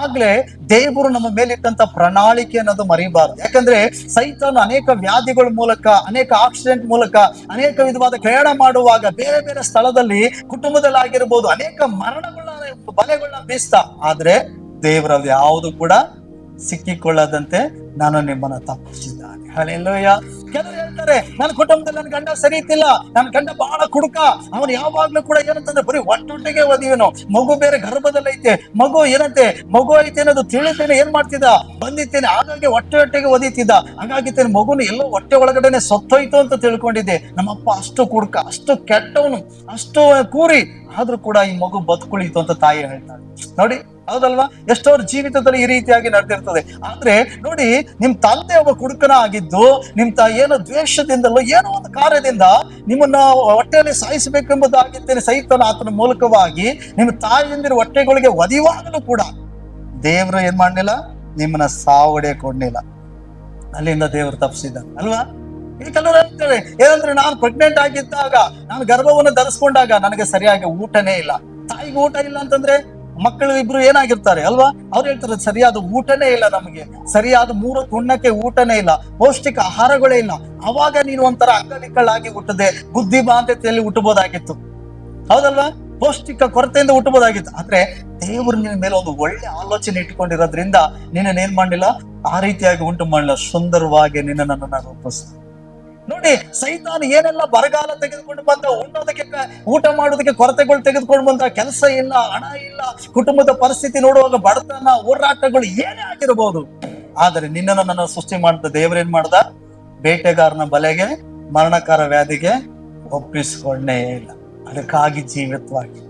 ಆಗ್ಲೇ ದೇವರು ನಮ್ಮ ಮೇಲಿಟ್ಟಂತ ಪ್ರಣಾಳಿಕೆ ಅನ್ನೋದು ಮರಿಬಾರದು. ಯಾಕಂದ್ರೆ ಸೈತಾನ ಅನೇಕ ವ್ಯಾಧಿಗಳ ಮೂಲಕ, ಅನೇಕ ಆಕ್ಸಿಡೆಂಟ್ ಮೂಲಕ, ಅನೇಕ ವಿಧವಾದ ಪ್ರಯಾಣ ಮಾಡುವಾಗ ಬೇರೆ ಬೇರೆ ಸ್ಥಳದಲ್ಲಿ, ಕುಟುಂಬದಲ್ಲಿ ಆಗಿರ್ಬೋದು, ಅನೇಕ ಮರಣಗಳನ್ನ ಬಲೆಗಳನ್ನ ಬೀಸ್ತಾ, ಆದ್ರೆ ದೇವರಲ್ಲಿ ಯಾವುದು ಕೂಡ ಸಿಕ್ಕಿಕೊಳ್ಳದಂತೆ ನಾನು ನಿಮ್ಮನ್ನ ತಪ್ಪಿಸಿದ್ದಾನೆ. ಹಲ್ಲೆಲೂಯ. ಕೆಲವರು ಹೇಳ್ತಾರೆ, ನನ್ನ ಕುಟುಂಬದಲ್ಲಿ ನನ್ನ ಗಂಡ ಸರಿ ಇತ್ತಿಲ್ಲ, ನನ್ನ ಗಂಡ ಬಹಳ ಕುಡುಕ, ಅವನು ಯಾವಾಗ್ಲೂ ಕೂಡ ಏನಂತಂದ್ರೆ ಬರೀ ಒಟ್ಟೊಟ್ಟಿಗೆ ಓದಿವನು, ಮಗು ಬೇರೆ ಗರ್ಭದಲ್ಲೈತೆ, ಮಗು ಐತೆ ಅನ್ನೋದು ತಿಳಿತೇನೆ, ಏನ್ ಮಾಡ್ತಿದ್ದ, ಬಂದಿದ್ದೇನೆ, ಹಾಗಾಗಿ ಹೊಟ್ಟೆಗೆ ಓದಿತಿದ್ದ, ಹಾಗಾಗಿ ಮಗುನು ಎಲ್ಲೋ ಹೊಟ್ಟೆ ಒಳಗಡೆನೆ ಸತ್ತೋಯ್ತು ಅಂತ ತಿಳ್ಕೊಂಡಿದ್ದೆ. ನಮ್ಮಪ್ಪ ಅಷ್ಟು ಕುಡುಕ, ಅಷ್ಟು ಕೆಟ್ಟವನು, ಅಷ್ಟು ಕೂರಿ, ಆದ್ರೂ ಕೂಡ ಈ ಮಗು ಬದುಕುಳಿತು ಅಂತ ತಾಯಿ ಹೇಳ್ತಾಳೆ. ನೋಡಿ, ಹೌದಲ್ವಾ? ಎಷ್ಟೋರ್ ಜೀವಿತದಲ್ಲಿ ಈ ರೀತಿಯಾಗಿ ನಡೆದಿರ್ತದೆ. ಆದ್ರೆ ನೋಡಿ, ನಿಮ್ ತಂದೆ ಒಬ್ಬ ಕುಡುಕನ ಆಗಿದ್ದು, ನಿಮ್ ಏನೋ ದ್ವೇಷದಿಂದಲೋ ಏನೋ ಒಂದು ಕಾರ್ಯದಿಂದ ನಿಮ್ಮನ್ನ ಹೊಟ್ಟೆಯಲ್ಲಿ ಸಾಯಿಸಬೇಕೆಂಬುದಾಗಿದ್ದೇನೆ ಸೈತಾನ ಆತನ ಮೂಲಕವಾಗಿ ನಿಮ್ಮ ತಾಯಿಯಂದಿರ ಹೊಟ್ಟೆಗಳಿಗೆ ಒದಿವಾಗಲೂ ಕೂಡ ದೇವರು ಏನ್ ಮಾಡ್ಲಿಲ್ಲ, ನಿಮ್ಮನ್ನ ಸಾವಡೆ ಕೊಡ್ಲಿಲ್ಲ. ಅಲ್ಲಿಂದ ದೇವರು ತಪ್ಪಿಸಿದ ಅಲ್ವಾ? ಈ ಕೆಲವರು ಹೇಳ್ತೇವೆ, ಏನಂದ್ರೆ ನಾನು ಪ್ರೆಗ್ನೆಂಟ್ ಆಗಿದ್ದಾಗ, ನಾನು ಗರ್ಭವನ್ನು ಧರಿಸ್ಕೊಂಡಾಗ ನನಗೆ ಸರಿಯಾಗಿ ಊಟನೇ ಇಲ್ಲ. ತಾಯಿಗೆ ಊಟ ಇಲ್ಲ ಅಂತಂದ್ರೆ ಮಕ್ಕಳು ಇಬ್ರು ಏನಾಗಿರ್ತಾರೆ ಅಲ್ವಾ? ಅವ್ರು ಹೇಳ್ತಾರೆ, ಸರಿಯಾದ ಊಟನೇ ಇಲ್ಲ, ನಮಗೆ ಸರಿಯಾದ 3 ಉಣ್ಣಕ್ಕೆ ಊಟನೇ ಇಲ್ಲ, ಪೌಷ್ಟಿಕ ಆಹಾರಗಳೇ ಇಲ್ಲ. ಅವಾಗ ನೀನು ಒಂಥರ ಅಂಗವಿಕಳಾಗಿ ಹುಟ್ಟದೆ, ಬುದ್ಧಿಮಾಂದ್ಯತೆಯಲ್ಲಿ ಹುಟ್ಟಬಹುದಾಗಿತ್ತು, ಹೌದಲ್ವಾ? ಪೌಷ್ಟಿಕ ಕೊರತೆಯಿಂದ ಹುಟ್ಟಬಹುದಾಗಿತ್ತು. ಆದ್ರೆ ದೇವರು ನಿನ್ನ ಮೇಲೆ ಒಂದು ಒಳ್ಳೆ ಆಲೋಚನೆ ಇಟ್ಕೊಂಡಿರೋದ್ರಿಂದ ನಿನ್ನ ಏನ್ ಮಾಡಲಿಲ್ಲ, ಆ ರೀತಿಯಾಗಿ ಉಂಟು ಮಾಡಲಿಲ್ಲ, ಸುಂದರವಾಗಿ ನಿನ್ನನ್ನು ರೂಪಿಸ್ತಾನೆ. ನೋಡಿ, ಸೈತಾನ ಏನೆಲ್ಲ ಬರಗಾಲ ತೆಗೆದುಕೊಂಡು ಬಂದ, ಉಣ್ಣೋದಕ್ಕೆ ಊಟ ಮಾಡೋದಕ್ಕೆ ಕೊರತೆಗಳು ತೆಗೆದುಕೊಂಡು ಬಂದ, ಕೆಲಸ ಇಲ್ಲ, ಹಣ ಇಲ್ಲ, ಕುಟುಂಬದ ಪರಿಸ್ಥಿತಿ ನೋಡುವಾಗ ಬಡತನ, ಹೋರಾಟಗಳು ಏನೇ ಆಗಿರಬಹುದು. ಆದರೆ ನಿನ್ನನ್ನು ಸೃಷ್ಟಿ ಮಾಡಿದ ದೇವರೇನ್ ಮಾಡ್ದ, ಬೇಟೆಗಾರನ ಬಲೆಗೆ, ಮರಣಕಾರ ವ್ಯಾಧಿಗೆ ಒಪ್ಪಿಸಿಕೊಂಡೇ ಇಲ್ಲ. ಅದಕ್ಕಾಗಿ ಜೀವಿತವಾಗಿ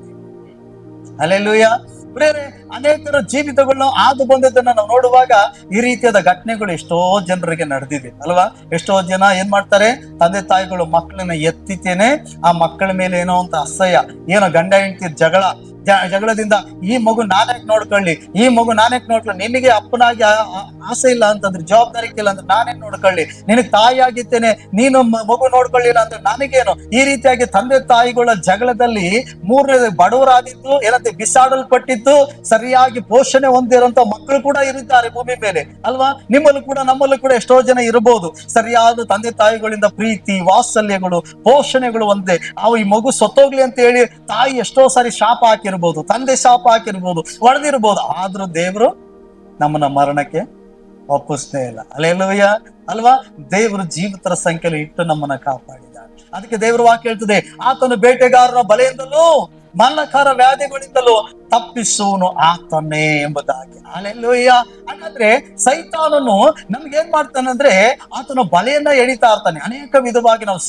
ಹಲ್ಲೆಲೂಯಾ. ಬೇರೆ ಅನೇಕರ ಜೀವಿತಗಳನ್ನ ಆದು ಬಂದದನ್ನ ನಾವು ನೋಡುವಾಗ ಈ ರೀತಿಯಾದ ಘಟನೆಗಳು ಎಷ್ಟೋ ಜನರಿಗೆ ನಡೆದಿದೆ ಅಲ್ವಾ. ಎಷ್ಟೋ ಜನ ಏನ್ ಮಾಡ್ತಾರೆ, ತಂದೆ ತಾಯಿಗಳು ಮಕ್ಕಳನ್ನ ಎತ್ತಿತೇನೆ ಆ ಮಕ್ಕಳ ಮೇಲೆ ಏನೋ ಅಂತ ಅಸಹ್ಯ, ಏನೋ ಗಂಡ ಹೆಂಡತಿ ಜಗಳದಿಂದ ಈ ಮಗು ನಾನೇಕ್ ನೋಡ್ಕೊಳ್ಳಿ, ಈ ಮಗು ನಾನೇಕ್ ನೋಡ್ಕೊಳ್ಳಿ, ನಿನಗೆ ಅಪ್ಪನಾಗಿ ಆಸೆ ಇಲ್ಲ ಅಂತಂದ್ರೆ, ಜವಾಬ್ದಾರಿ ಇಲ್ಲ ಅಂದ್ರೆ ನಾನೇನ್ ನೋಡ್ಕೊಳ್ಳಿ, ನಿನಗೆ ತಾಯಿ ಆಗಿದ್ದೇನೆ ನೀನು ಮಗು ನೋಡ್ಕೊಳ್ಳಿಲ್ಲ ಅಂದ್ರೆ ನನಗೇನು, ಈ ರೀತಿಯಾಗಿ ತಂದೆ ತಾಯಿಗಳ ಜಗಳದಲ್ಲಿ ಮೂರನೇ ಬಡವರಾಗಿದ್ದು ಏನಂತೆ ಬಿಸಾಡಲ್ಪಟ್ಟಿದ್ದು, ಸರಿಯಾಗಿ ಪೋಷಣೆ ಹೊಂದಿರುವಂತ ಮಕ್ಕಳು ಕೂಡ ಇರುತ್ತಾರೆ ಭೂಮಿ ಮೇಲೆ ಅಲ್ವಾ. ನಿಮ್ಮಲ್ಲೂ ಕೂಡ ನಮ್ಮಲ್ಲೂ ಕೂಡ ಎಷ್ಟೋ ಜನ ಇರಬಹುದು, ಸರಿಯಾದ ತಂದೆ ತಾಯಿಗಳಿಂದ ಪ್ರೀತಿ ವಾತ್ಸಲ್ಯಗಳು ಪೋಷಣೆಗಳು ಒಂದೇ. ಈ ಮಗು ಸತ್ತೋಗ್ಲಿ ಅಂತ ಹೇಳಿ ತಾಯಿ ಎಷ್ಟೋ ಸಾರಿ ಶಾಪ ಹಾಕಿರ್ಬೋದು, ತಂದೆ ಶಾಪ ಹಾಕಿರ್ಬೋದು, ಹೊಡೆದಿರ್ಬೋದು, ಆದ್ರೂ ದೇವರು ನಮ್ಮನ್ನ ಮರಣಕ್ಕೆ ಒಪ್ಪಿಸ್ತೇ ಇಲ್ಲ. ಹಲ್ಲೆಲೂಯಾ ಅಲ್ವಾ. ದೇವರು ಜೀವಿತರ ಸಂಖ್ಯೆಯಲ್ಲಿ ಇಟ್ಟು ನಮ್ಮನ್ನ ಕಾಪಾಡಿದ್ದಾರೆ. ಅದಕ್ಕೆ ದೇವರು ವಾಕ್ಯ ಹೇಳ್ತದೆ, ಆತನು ಬೇಟೆಗಾರನ ಬಲೆಯಿಂದಲೂ ಮರಣಕಾರ ವ್ಯಾಧಿಗಳಿಂದಲೂ ತಪ್ಪಿಸುವನು ಆತನೇ ಎಂಬುದಾಗಿ. ಹಲ್ಲೆಲೂಯಾ. ಹಾಗಾದ್ರೆ ಸೈತಾನನು ನಮ್ಗೆ ಏನ್ ಮಾಡ್ತಾನೆ ಅಂದ್ರೆ, ಆತನ ಬಲೆಯನ್ನ ಎಳಿತಾ ಇರ್ತಾನೆ. ಅನೇಕ ವಿಧವಾಗಿ ನಾವು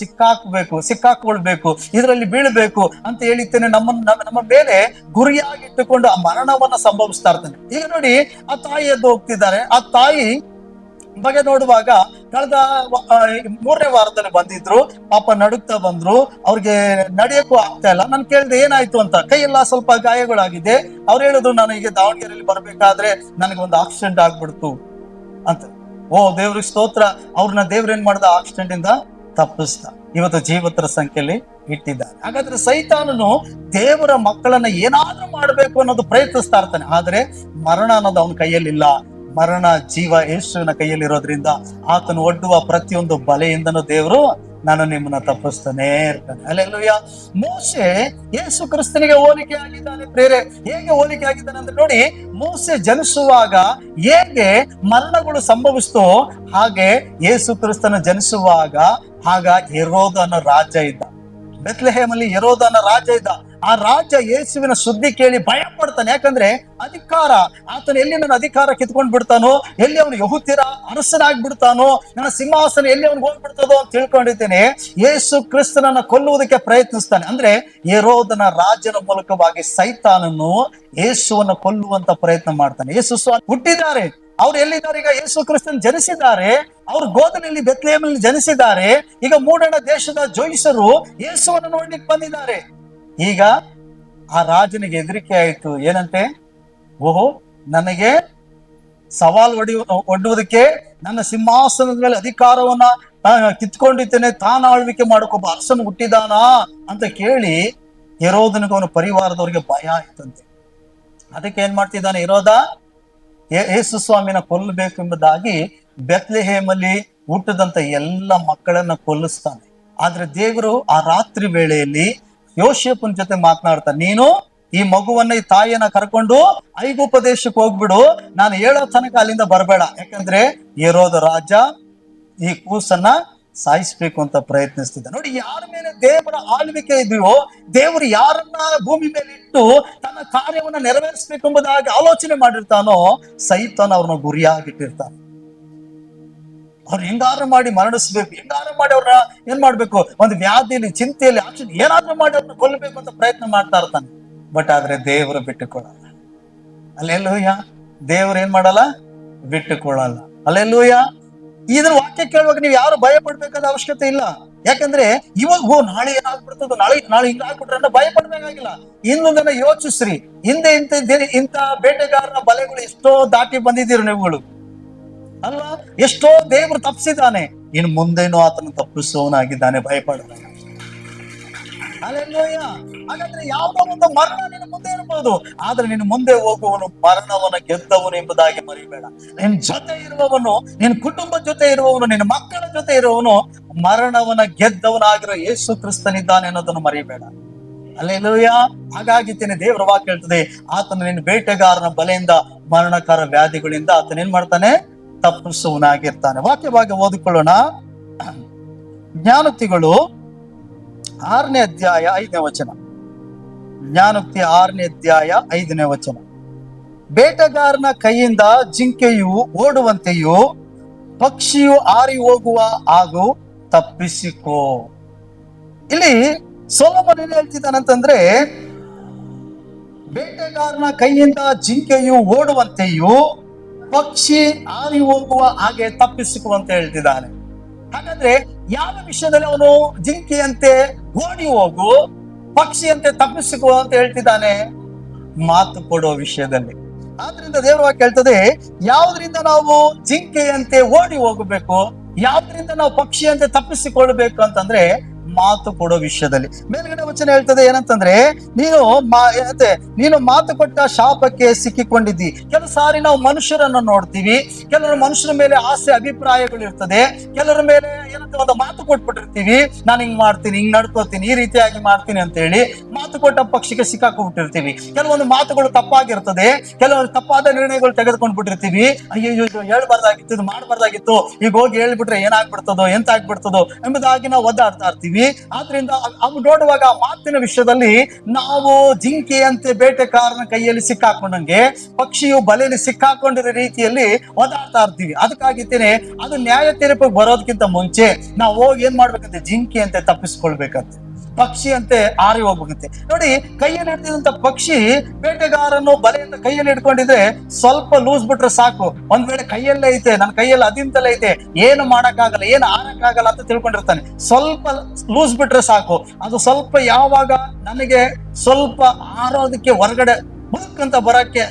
ಸಿಕ್ಕಾಕೊಳ್ಬೇಕು, ಇದರಲ್ಲಿ ಬೀಳ್ಬೇಕು ಅಂತ ಹೇಳಿದ್ದೇನೆ, ನಮ್ಮ ಮೇಲೆ ಗುರಿಯಾಗಿಟ್ಟುಕೊಂಡು ಆ ಮರಣವನ್ನ ಸಂಭವಿಸ್ತಾ ಇರ್ತಾನೆ. ಈಗ ನೋಡಿ, ಆ ತಾಯಿ ಎದ್ದು ಹೋಗ್ತಿದ್ದಾರೆ. ಆ ತಾಯಿ ಬಗ್ಗೆ ನೋಡುವಾಗ ಕಳೆದ 3ನೇ ವಾರದಲ್ಲಿ ಬಂದಿದ್ರು, ಪಾಪ ನಡುಕ್ತಾ ಬಂದ್ರು, ಅವ್ರಿಗೆ ನಡೆಯಕ್ಕೂ ಆಗ್ತಾ ಇಲ್ಲ. ನಾನು ಕೇಳಿದೆ ಏನಾಯ್ತು ಅಂತ. ಕೈಯೆಲ್ಲ ಸ್ವಲ್ಪ ಗಾಯಗಳಾಗಿದೆ. ಅವ್ರು ಹೇಳಿದ್ರು, ನಾನು ಈಗ ದಾವಣಗೆರೆಯಲ್ಲಿ ಬರ್ಬೇಕಾದ್ರೆ ನನಗೆ ಒಂದು ಆಕ್ಸಿಡೆಂಟ್ ಆಗ್ಬಿಡ್ತು ಅಂತ. ಓ ದೇವ್ರಿಗೆ ಸ್ತೋತ್ರ, ಅವ್ರನ್ನ ದೇವ್ರ ಏನ್ ಮಾಡ್ದ, ಆಕ್ಸಿಡೆಂಟ್ ಇಂದ ತಪ್ಪಿಸ್ತಾ ಇವತ್ತು ಜೀವಿತರ ಸಂಖ್ಯೆಯಲ್ಲಿ ಇಟ್ಟಿದ್ದಾರೆ. ಹಾಗಾದ್ರೆ ಸೈತಾನನು ದೇವರ ಮಕ್ಕಳನ್ನ ಏನಾದ್ರೂ ಮಾಡ್ಬೇಕು ಅನ್ನೋದು ಪ್ರಯತ್ನಿಸ್ತಾ ಇರ್ತಾನೆ. ಆದ್ರೆ ಮರಣ ಅನ್ನೋದು ಅವನ ಕೈಯಲ್ಲಿಲ್ಲ. ಮರಣ ಜೀವ ಯೇಸುವಿನ ಕೈಯಲ್ಲಿರೋದ್ರಿಂದ ಆತನು ಒಡ್ಡುವ ಪ್ರತಿಯೊಂದು ಬಲೆಯಿಂದನೂ ದೇವರು ನಾನು ನಿಮ್ಮನ್ನ ತಪ್ಪಿಸ್ತಾನೆ ಇರ್ತಾನೆ. ಹಲ್ಲೆಲೂಯಾ. ಮೋಶೆ ಯೇಸು ಕ್ರಿಸ್ತನಿಗೆ ಹೋಲಿಕೆ ಆಗಿದ್ದಾನೆ. ಪ್ರೇರೆ ಹೇಗೆ ಹೋಲಿಕೆ ಆಗಿದ್ದಾನೆ ಅಂದ್ರೆ ನೋಡಿ, ಮೋಶೆ ಜನಿಸುವಾಗ ಹೇಗೆ ಮರಣಗಳು ಸಂಭವಿಸ್ತೋ ಹಾಗೆ ಯೇಸು ಕ್ರಿಸ್ತನ ಜನಿಸುವಾಗ ಆಗ ಹೆರೋದ ಅನ್ನೋ ರಾಜ ಇದ್ದ. ಬೆತ್ಲೆಹೇಮಲ್ಲಿ ಹೆರೋದ ಅನ್ನೋ ರಾಜ ಇದ್ದ. ಆ ರಾಜ ಯೇಸುವಿನ ಸುದ್ದಿ ಕೇಳಿ ಭಯ ಪಡ್ತಾನೆ. ಯಾಕಂದ್ರೆ ಅಧಿಕಾರ, ಆತನ ಎಲ್ಲಿ ನನ್ನ ಅಧಿಕಾರ ಕಿತ್ಕೊಂಡ್ ಬಿಡ್ತಾನೋ, ಎಲ್ಲಿ ಅವನು ಯಹೂದ್ಯರ ಅರಸನಾಗ್ಬಿಡ್ತಾನೋ, ನನ್ನ ಸಿಂಹಾಸನ ಎಲ್ಲಿ ಅವನಿಗೆ ಹೋಗ್ಬಿಡ್ತದೋ ಅಂತ ತಿಳ್ಕೊಂಡಿದ್ದೇನೆ. ಯೇಸು ಕ್ರಿಸ್ತನನ್ನ ಕೊಲ್ಲುವುದಕ್ಕೆ ಪ್ರಯತ್ನಿಸ್ತಾನೆ. ಅಂದ್ರೆ ಹೆರೋದನ ರಾಜನ ಮೂಲಕವಾಗಿ ಸೈತಾನನು ಯೇಸುವನ್ನ ಕೊಲ್ಲುವಂತ ಪ್ರಯತ್ನ ಮಾಡ್ತಾನೆ. ಯೇಸು ಹುಟ್ಟಿದ್ದಾರೆ, ಅವ್ರು ಎಲ್ಲಿದ್ದಾರೆ ಈಗ, ಯೇಸು ಕ್ರಿಸ್ತನ್ ಜನಿಸಿದ್ದಾರೆ, ಅವ್ರು ಗೋದನಲ್ಲಿ ಬೆತ್ಲೆಹೇಮಲ್ಲಿ ಜನಿಸಿದ್ದಾರೆ. ಈಗ ಮೂಡಣ ದೇಶದ ಜೋಯಿಸರು ಯೇಸುವನ್ನು ನೋಡ್ಲಿಕ್ಕೆ ಬಂದಿದ್ದಾರೆ. ಈಗ ಆ ರಾಜನಿಗೆ ಹೆದರಿಕೆ ಆಯ್ತು. ಏನಂತೆ, ಓಹೋ ನನಗೆ ಸವಾಲ್ ಒಡ್ಡುವುದಕ್ಕೆ, ನನ್ನ ಸಿಂಹಾಸನದ ಮೇಲೆ ಅಧಿಕಾರವನ್ನ ಕಿತ್ಕೊಂಡಿದ್ದೇನೆ, ತಾನ ಆಳ್ವಿಕೆ ಮಾಡೋಕೊಬ್ಬ ಅರಸನು ಹುಟ್ಟಿದಾನಾ ಅಂತ ಕೇಳಿ ಹೆರೋದನಿಗೆ ಅವನ ಪರಿವಾರದವ್ರಿಗೆ ಭಯ ಆಯ್ತಂತೆ. ಅದಕ್ಕೆ ಏನ್ ಮಾಡ್ತಿದ್ದಾನೆ ಹೆರೋದ, ಯೇಸು ಸ್ವಾಮಿನ ಕೊಲ್ಲಬೇಕು ಎಂಬುದಾಗಿ ಬೆತ್ಲೆಹೇಮಲ್ಲಿ ಹುಟ್ಟದಂತ ಎಲ್ಲ ಮಕ್ಕಳನ್ನ ಕೊಲ್ಲಿಸ್ತಾನೆ. ಆದ್ರೆ ದೇವರು ಆ ರಾತ್ರಿ ವೇಳೆಯಲ್ಲಿ ಯೋಸೇಫನ ಜೊತೆ ಮಾತನಾಡ್ತಾನೆ, ನೀನು ಈ ಮಗುವನ್ನ, ಈ ತಾಯಿಯನ್ನ ಕರ್ಕೊಂಡು ಐಗುಪ್ತ ದೇಶಕ್ಕೆ ಹೋಗ್ಬಿಡು, ನಾನು ಹೇಳೋ ತನಕ ಅಲ್ಲಿಂದ ಬರಬೇಡ. ಯಾಕಂದ್ರೆ ಹೆರೋದ ರಾಜ ಈ ಕೂಸನ್ನ ಸಾಯಿಸ್ಬೇಕು ಅಂತ ಪ್ರಯತ್ನಿಸ್ತಿದ್ದ. ನೋಡಿ, ಯಾರ ಮೇಲೆ ದೇವರ ಆಳ್ವಿಕೆ ಇದೆಯೋ, ದೇವರು ಯಾರನ್ನ ಭೂಮಿ ಮೇಲೆ ಇಟ್ಟು ತನ್ನ ಕಾರ್ಯವನ್ನ ನೆರವೇರಿಸಬೇಕು ಎಂಬುದಾಗಿ ಆಲೋಚನೆ ಮಾಡಿರ್ತಾನೋ, ಸೈತಾನ ಅವ್ರನ್ನ ಗುರಿಯಾಗಿಟ್ಟಿರ್ತಾನೆ. ಅವ್ರು ಹೆಂಗಾರು ಮಾಡಿ ಮರಣಿಸ್ಬೇಕು, ಹೆಂಗಾರು ಮಾಡಿ ಅವ್ರನ್ನ ಏನ್ ಮಾಡ್ಬೇಕು, ಒಂದು ವ್ಯಾಧಿಯಲ್ಲಿ, ಚಿಂತೆಯಲ್ಲಿ, ಆಕ್ಸಿಡೆಂಟ್ ಏನಾದ್ರೂ ಮಾಡಿ ಅವ್ರನ್ನ ಕೊಲ್ಲಬೇಕು ಅಂತ ಪ್ರಯತ್ನ ಮಾಡ್ತಾ ಇರ್ತಾನೆ. ಬಟ್ ಆದ್ರೆ ದೇವರು ಬಿಟ್ಟುಕೊಡಲ್ಲ. ಹಲ್ಲೆಲೂಯಾ. ದೇವ್ರು ಏನ್ ಮಾಡಲ್ಲ, ಬಿಟ್ಟುಕೊಳ್ಳಲ್ಲ. ಹಲ್ಲೆಲೂಯಾ. ಇದನ್ನ ವಾಕ್ಯ ಕೇಳುವಾಗ ನೀವು ಯಾರು ಭಯ ಪಡ್ಬೇಕಾದ ಅವಶ್ಯಕತೆ ಇಲ್ಲ. ಯಾಕಂದ್ರೆ ಇವಾಗ ನಾಳೆ ಏನಾಗ್ಬಿಡ್ತದೋ, ನಾಳೆ ಹಿಂಗಾಗ್ಬಿಟ್ರೆ ಅಂತ ಭಯ ಪಡ್ಬೇಕಾಗಿಲ್ಲ. ಇನ್ನೊಂದನ್ನ ಯೋಚಿಸ್ರಿ, ಹಿಂದೆ ಇಂಥ ಬೇಟೆಗಾರನ ಬಲೆಗಳು ಎಷ್ಟೋ ದಾಟಿ ಬಂದಿದ್ದೀರಿ ನೀವುಗಳು ಅಲ್ವಾ. ಎಷ್ಟೋ ದೇವರು ತಪ್ಪಿಸಿದ್ದಾನೆ, ಇನ್ನು ಮುಂದೇನೋ ಆತನ ತಪ್ಪಿಸೋನಾಗಿದ್ದಾನೆ, ಭಯಪಡಲ್ಲ. ಹಲ್ಲೆಲೂಯಾ. ಹಾಗಾದ್ರೆ ಯಾವುದೋ ಒಂದು ಮರಣ ನಿನ್ನ ಮುಂದೆ ಇರಬಹುದು, ಆದ್ರೆ ನಿನ್ನ ಮುಂದೆ ಹೋಗುವವನು ಮರಣವನ್ನ ಗೆದ್ದವನು ಎಂಬುದಾಗಿ ಮರಿಬೇಡ. ನಿನ್ ಜೊತೆ ಇರುವವನು, ನಿನ್ನ ಕುಟುಂಬದ ಜೊತೆ ಇರುವವನು, ನಿನ್ನ ಮಕ್ಕಳ ಜೊತೆ ಇರುವವನು ಮರಣವನ್ನ ಗೆದ್ದವನಾಗಿರೋ ಯೇಸು ಕ್ರಿಸ್ತನಿದ್ದಾನೆ ಅನ್ನೋದನ್ನು ಮರಿಬೇಡ. ಅಲ್ಲೇಲೂಯ. ಹಾಗಾಗಿದ್ದೇನೆ ದೇವರ ವಾಕ್ಯ ಹೇಳ್ತದೆ, ಆತನು ನಿನ್ನ ಬೇಟೆಗಾರನ ಬಲೆಯಿಂದ ಮರಣಕರ ವ್ಯಾಧಿಗಳಿಂದ ಆತನ ಏನ್ ಮಾಡ್ತಾನೆ, ತಪ್ಪಿಸುವನಾಗಿರ್ತಾನೆ. ವಾಕ್ಯ ಭಾಗ ಓದಿಕೊಳ್ಳೋಣ. ಜ್ಞಾನೋಕ್ತಿಗಳು 6ನೇ ಅಧ್ಯಾಯ 5ನೇ ವಚನ. ಜ್ಞಾನೋಕ್ತಿ 6ನೇ ಅಧ್ಯಾಯ 5ನೇ ವಚನ. ಬೇಟೆಗಾರನ ಕೈಯಿಂದ ಜಿಂಕೆಯು ಓಡುವಂತೆಯೂ ಪಕ್ಷಿಯು ಹಾರಿ ಹೋಗುವ ಹಾಗೂ ತಪ್ಪಿಸಿಕೋ. ಇಲ್ಲಿ ಸೊಲೊಮೋನ್ ಏನ್ ಹೇಳ್ತಿದ್ದಾನಂತಂದ್ರೆ, ಬೇಟೆಗಾರನ ಕೈಯಿಂದ ಜಿಂಕೆಯು ಓಡುವಂತೆಯೂ ಪಕ್ಷಿ ಹಾರಿ ಹೋಗುವ ಹಾಗೆ ತಪ್ಪಿಸಿಕೋ ಅಂತ ಹೇಳ್ತಿದ್ದಾನೆ. ಹಾಗಾದ್ರೆ ಯಾವ ವಿಷಯದಲ್ಲಿ ಅವನು ಜಿಂಕೆಯಂತೆ ಓಡಿ ಹೋಗು, ಪಕ್ಷಿಯಂತೆ ತಪ್ಪಿಸಿಕೋ ಅಂತ ಹೇಳ್ತಿದ್ದಾನೆ? ಮಾತು ಕೊಡೋ ವಿಷಯದಲ್ಲಿ. ಆದ್ರಿಂದ ದೇವರ ವಾಕ್ಯ ಹೇಳ್ತದೆ, ಯಾವ್ದ್ರಿಂದ ನಾವು ಜಿಂಕೆಯಂತೆ ಓಡಿ ಹೋಗಬೇಕು, ಯಾವ್ದ್ರಿಂದ ನಾವು ಪಕ್ಷಿಯಂತೆ ತಪ್ಪಿಸಿಕೊಳ್ಬೇಕು ಅಂತಂದ್ರೆ ಮಾತು ಕೊಡೋ ವಿಷಯದಲ್ಲಿ. ಮೇಲ್ಗಡೆ ವಚನ ಹೇಳ್ತದೆ ಏನಂತಂದ್ರೆ, ನೀನು ಮಾತು ಕೊಟ್ಟ ಶಾಪಕ್ಕೆ ಸಿಕ್ಕಿಕೊಂಡಿದ್ದಿ. ಕೆಲವು ಸಾರಿ ನಾವು ಮನುಷ್ಯರನ್ನು ನೋಡ್ತೀವಿ, ಕೆಲವರು ಮನುಷ್ಯರ ಮೇಲೆ ಆಸೆ ಅಭಿಪ್ರಾಯಗಳು ಇರ್ತದೆ, ಕೆಲವರ ಮೇಲೆ ಏನಂತ ಒಂದು ಮಾತು ಕೊಟ್ಬಿಟ್ಟಿರ್ತೀವಿ, ನಾನು ಹಿಂಗ್ ಮಾಡ್ತೀನಿ, ಹಿಂಗ್ ನಡ್ಕೋತೀನಿ, ಈ ರೀತಿಯಾಗಿ ಮಾಡ್ತೀನಿ ಅಂತ ಹೇಳಿ ಮಾತು ಕೊಟ್ಟ ಪಕ್ಷಿಗೆ ಸಿಕ್ಕಾಕೊಂಡ್ಬಿಟ್ಟಿರ್ತೀವಿ. ಕೆಲವೊಂದು ಮಾತುಗಳು ತಪ್ಪಾಗಿರ್ತದೆ, ಕೆಲವೊಂದು ತಪ್ಪಾದ ನಿರ್ಣಯಗಳು ತೆಗೆದುಕೊಂಡ್ ಬಿಟ್ಟಿರ್ತೀವಿ. ಅಯ್ಯೋ ಹೇಳ್ಬಾರ್ದಾಗಿತ್ತು, ಇದು ಮಾಡ್ಬಾರ್ದಾಗಿತ್ತು, ಈಗ ಹೋಗಿ ಹೇಳ್ಬಿಟ್ರೆ ಏನಾಗ್ಬಿಡ್ತದೋ ಎಂತ ಆಗ್ಬಿಡ್ತದೋ ಎಂಬುದಾಗಿ ನಾವು ಒದ್ದಾಡ್ತಾ ಇರ್ತೀವಿ. ಆದ್ರಿಂದ ಅವು ನೋಡುವಾಗ ಆ ಮಾತಿನ ವಿಷಯದಲ್ಲಿ ನಾವು ಜಿಂಕೆಯಂತೆ ಬೇಟೆಗಾರನ ಕೈಯಲ್ಲಿ ಸಿಕ್ಕಾಕೊಂಡಂಗೆ ಪಕ್ಷಿಯು ಬಲೆಯಲ್ಲಿ ಸಿಕ್ಕಾಕೊಂಡಿರೋ ರೀತಿಯಲ್ಲಿ ಒದಾಡ್ತಾ ಇರ್ತೀವಿ. ಅದಕ್ಕಾಗಿದ್ದೇನೆ ಅದು ನ್ಯಾಯ ತೀರ್ಪಿಗೆ ಬರೋದಕ್ಕಿಂತ ಮುಂಚೆ ನಾವು ಹೋಗಿ ಏನ್ ಮಾಡ್ಬೇಕಂತೆ, ಜಿಂಕೆಯಂತೆ ತಪ್ಪಿಸ್ಕೊಳ್ಬೇಕಂತೆ, ಪಕ್ಷಿಯಂತೆ ಹಾರಿ ಹೋಗ್ಬೇಕಂತೆ. ನೋಡಿ, ಕೈಯಲ್ಲಿ ಹಿಡ್ತಿದಂತ ಪಕ್ಷಿ ಬೇಟೆಗಾರನು ಬಲೆಯಿಂದ ಕೈಯಲ್ಲಿ ಹಿಡ್ಕೊಂಡಿದ್ರೆ ಸ್ವಲ್ಪ ಲೂಸ್ ಬಿಟ್ರೆ ಸಾಕು. ಒಂದ್ ವೇಳೆ ಕೈಯಲ್ಲೇ ಐತೆ, ನನ್ನ ಕೈಯಲ್ಲಿ ಅದಿಂತಲೇ ಐತೆ, ಏನು ಮಾಡಕ್ಕಾಗಲ್ಲ, ಏನು ಆರಕ್ಕಾಗಲ್ಲ ಅಂತ ತಿಳ್ಕೊಂಡಿರ್ತಾನೆ. ಸ್ವಲ್ಪ ಲೂಸ್ ಬಿಟ್ರೆ ಸಾಕು, ಅದು ಸ್ವಲ್ಪ ಯಾವಾಗ ನನಗೆ ಸ್ವಲ್ಪ ಆರೋದಕ್ಕೆ ಹೊರಗಡೆ ಬುಕ್ ಅಂತ ಬರಕ್ಕೆ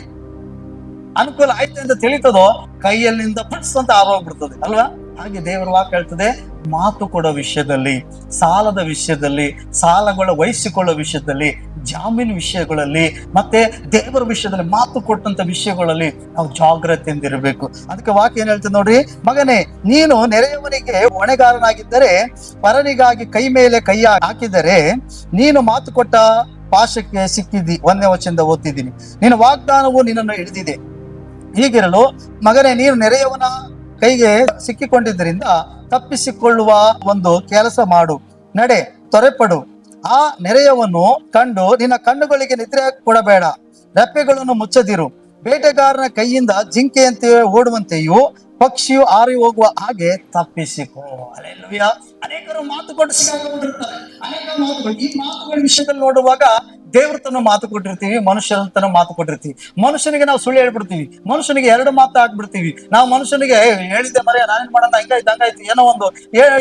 ಅನುಕೂಲ ಆಯ್ತು ಅಂತ ತಿಳಿತದೋ ಕೈಯಲ್ಲಿಂದ ಪಟ್ಸ್ ಅಂತ ಆರೋಗ್ಬಿಡ್ತದೆ ಅಲ್ವಾ? ಹಾಗೆ ದೇವರ ವಾಕ್ಯ ಹೇಳ್ತದೆ, ಮಾತು ಕೊಡೋ ವಿಷಯದಲ್ಲಿ, ಸಾಲದ ವಿಷಯದಲ್ಲಿ, ಸಾಲಗಳ ವಹಿಸಿಕೊಳ್ಳೋ ವಿಷಯದಲ್ಲಿ, ಜಾಮೀನು ವಿಷಯಗಳಲ್ಲಿ, ಮತ್ತೆ ದೇವರ ವಿಷಯದಲ್ಲಿ, ಮಾತು ಕೊಟ್ಟಂತ ವಿಷಯಗಳಲ್ಲಿ ನಾವು ಜಾಗ್ರತೆಯಿಂದ ಇರಬೇಕು. ಅದಕ್ಕೆ ವಾಕ್ಯ ಏನ್ ಹೇಳ್ತದೆ ನೋಡ್ರಿ, ಮಗನೇ, ನೀನು ನೆರೆಯವನಿಗೆ ಹೊಣೆಗಾರನಾಗಿದ್ದರೆ, ಪರನಿಗಾಗಿ ಕೈ ಮೇಲೆ ಕೈ ಹಾಕಿದರೆ ನೀನು ಮಾತು ಕೊಟ್ಟ ಪಾಶಕ್ಕೆ ಸಿಕ್ಕಿದ್ದಿ. 1ನೇ ವಚನದಿಂದ ಓದ್ತಿದ್ದೀನಿ. ನಿನ್ನ ವಾಗ್ದಾನವು ನಿನ್ನನ್ನು ಹಿಡಿದಿದೆ. ಹೀಗಿರಲು ಮಗನೇ, ನೀನು ನೆರೆಯವನ ಕೈಗೆ ಸಿಕ್ಕಿಕೊಂಡಿದ್ದರಿಂದ ತಪ್ಪಿಸಿಕೊಳ್ಳುವ ಒಂದು ಕೆಲಸ ಮಾಡು, ನಡೆ, ತ್ವರೆಪಡು. ಆ ನೆರೆಯವನ್ನು ಕಂಡು ನಿನ್ನ ಕಣ್ಣುಗಳಿಗೆ ನಿದ್ರೆ ಕೊಡಬೇಡ, ರೆಪ್ಪೆಗಳನ್ನು ಮುಚ್ಚದಿರು. ಬೇಟೆಗಾರನ ಕೈಯಿಂದ ಜಿಂಕೆಯಂತೆ ಓಡುವಂತೆಯೂ ಪಕ್ಷಿಯು ಹಾರಿ ಹೋಗುವ ಹಾಗೆ ತಪ್ಪಿಸಿಕೋ. ಅಲ್ಲೇಲೂಯ. ಅನೇಕರು ಮಾತು ಕೊಟ್ಟು ಸಿಕ್ಕಾಕೊಂಡಿರ್ತಾರೆ. ಅನೇಕ ಮಾತುಗಳು, ಈ ಮಾತುಗಳ ವಿಷಯದಲ್ಲಿ ನೋಡುವಾಗ ದೇವ್ರ ತನ ಮಾತು ಕೊಟ್ಟಿರ್ತೀವಿ, ಮನುಷ್ಯರ ತನ ಮಾತು ಕೊಟ್ಟಿರ್ತೀವಿ. ಮನುಷ್ಯನಿಗೆ ನಾವು ಸುಳ್ಳು ಹೇಳ್ಬಿಡ್ತೀವಿ, ಮನುಷ್ಯನಿಗೆ 2 ಮಾತು ಹಾಕ್ಬಿಡ್ತೀವಿ. ನಾವು ಮನುಷ್ಯನಿಗೆ ಹೇಳಿದ್ದೆ ಮರ ನಾನೇನ್ ಮಾಡೋಣ, ಹಿಂಗಾಯ್ತು ಹಂಗಾಯ್ತು, ಏನೋ ಒಂದು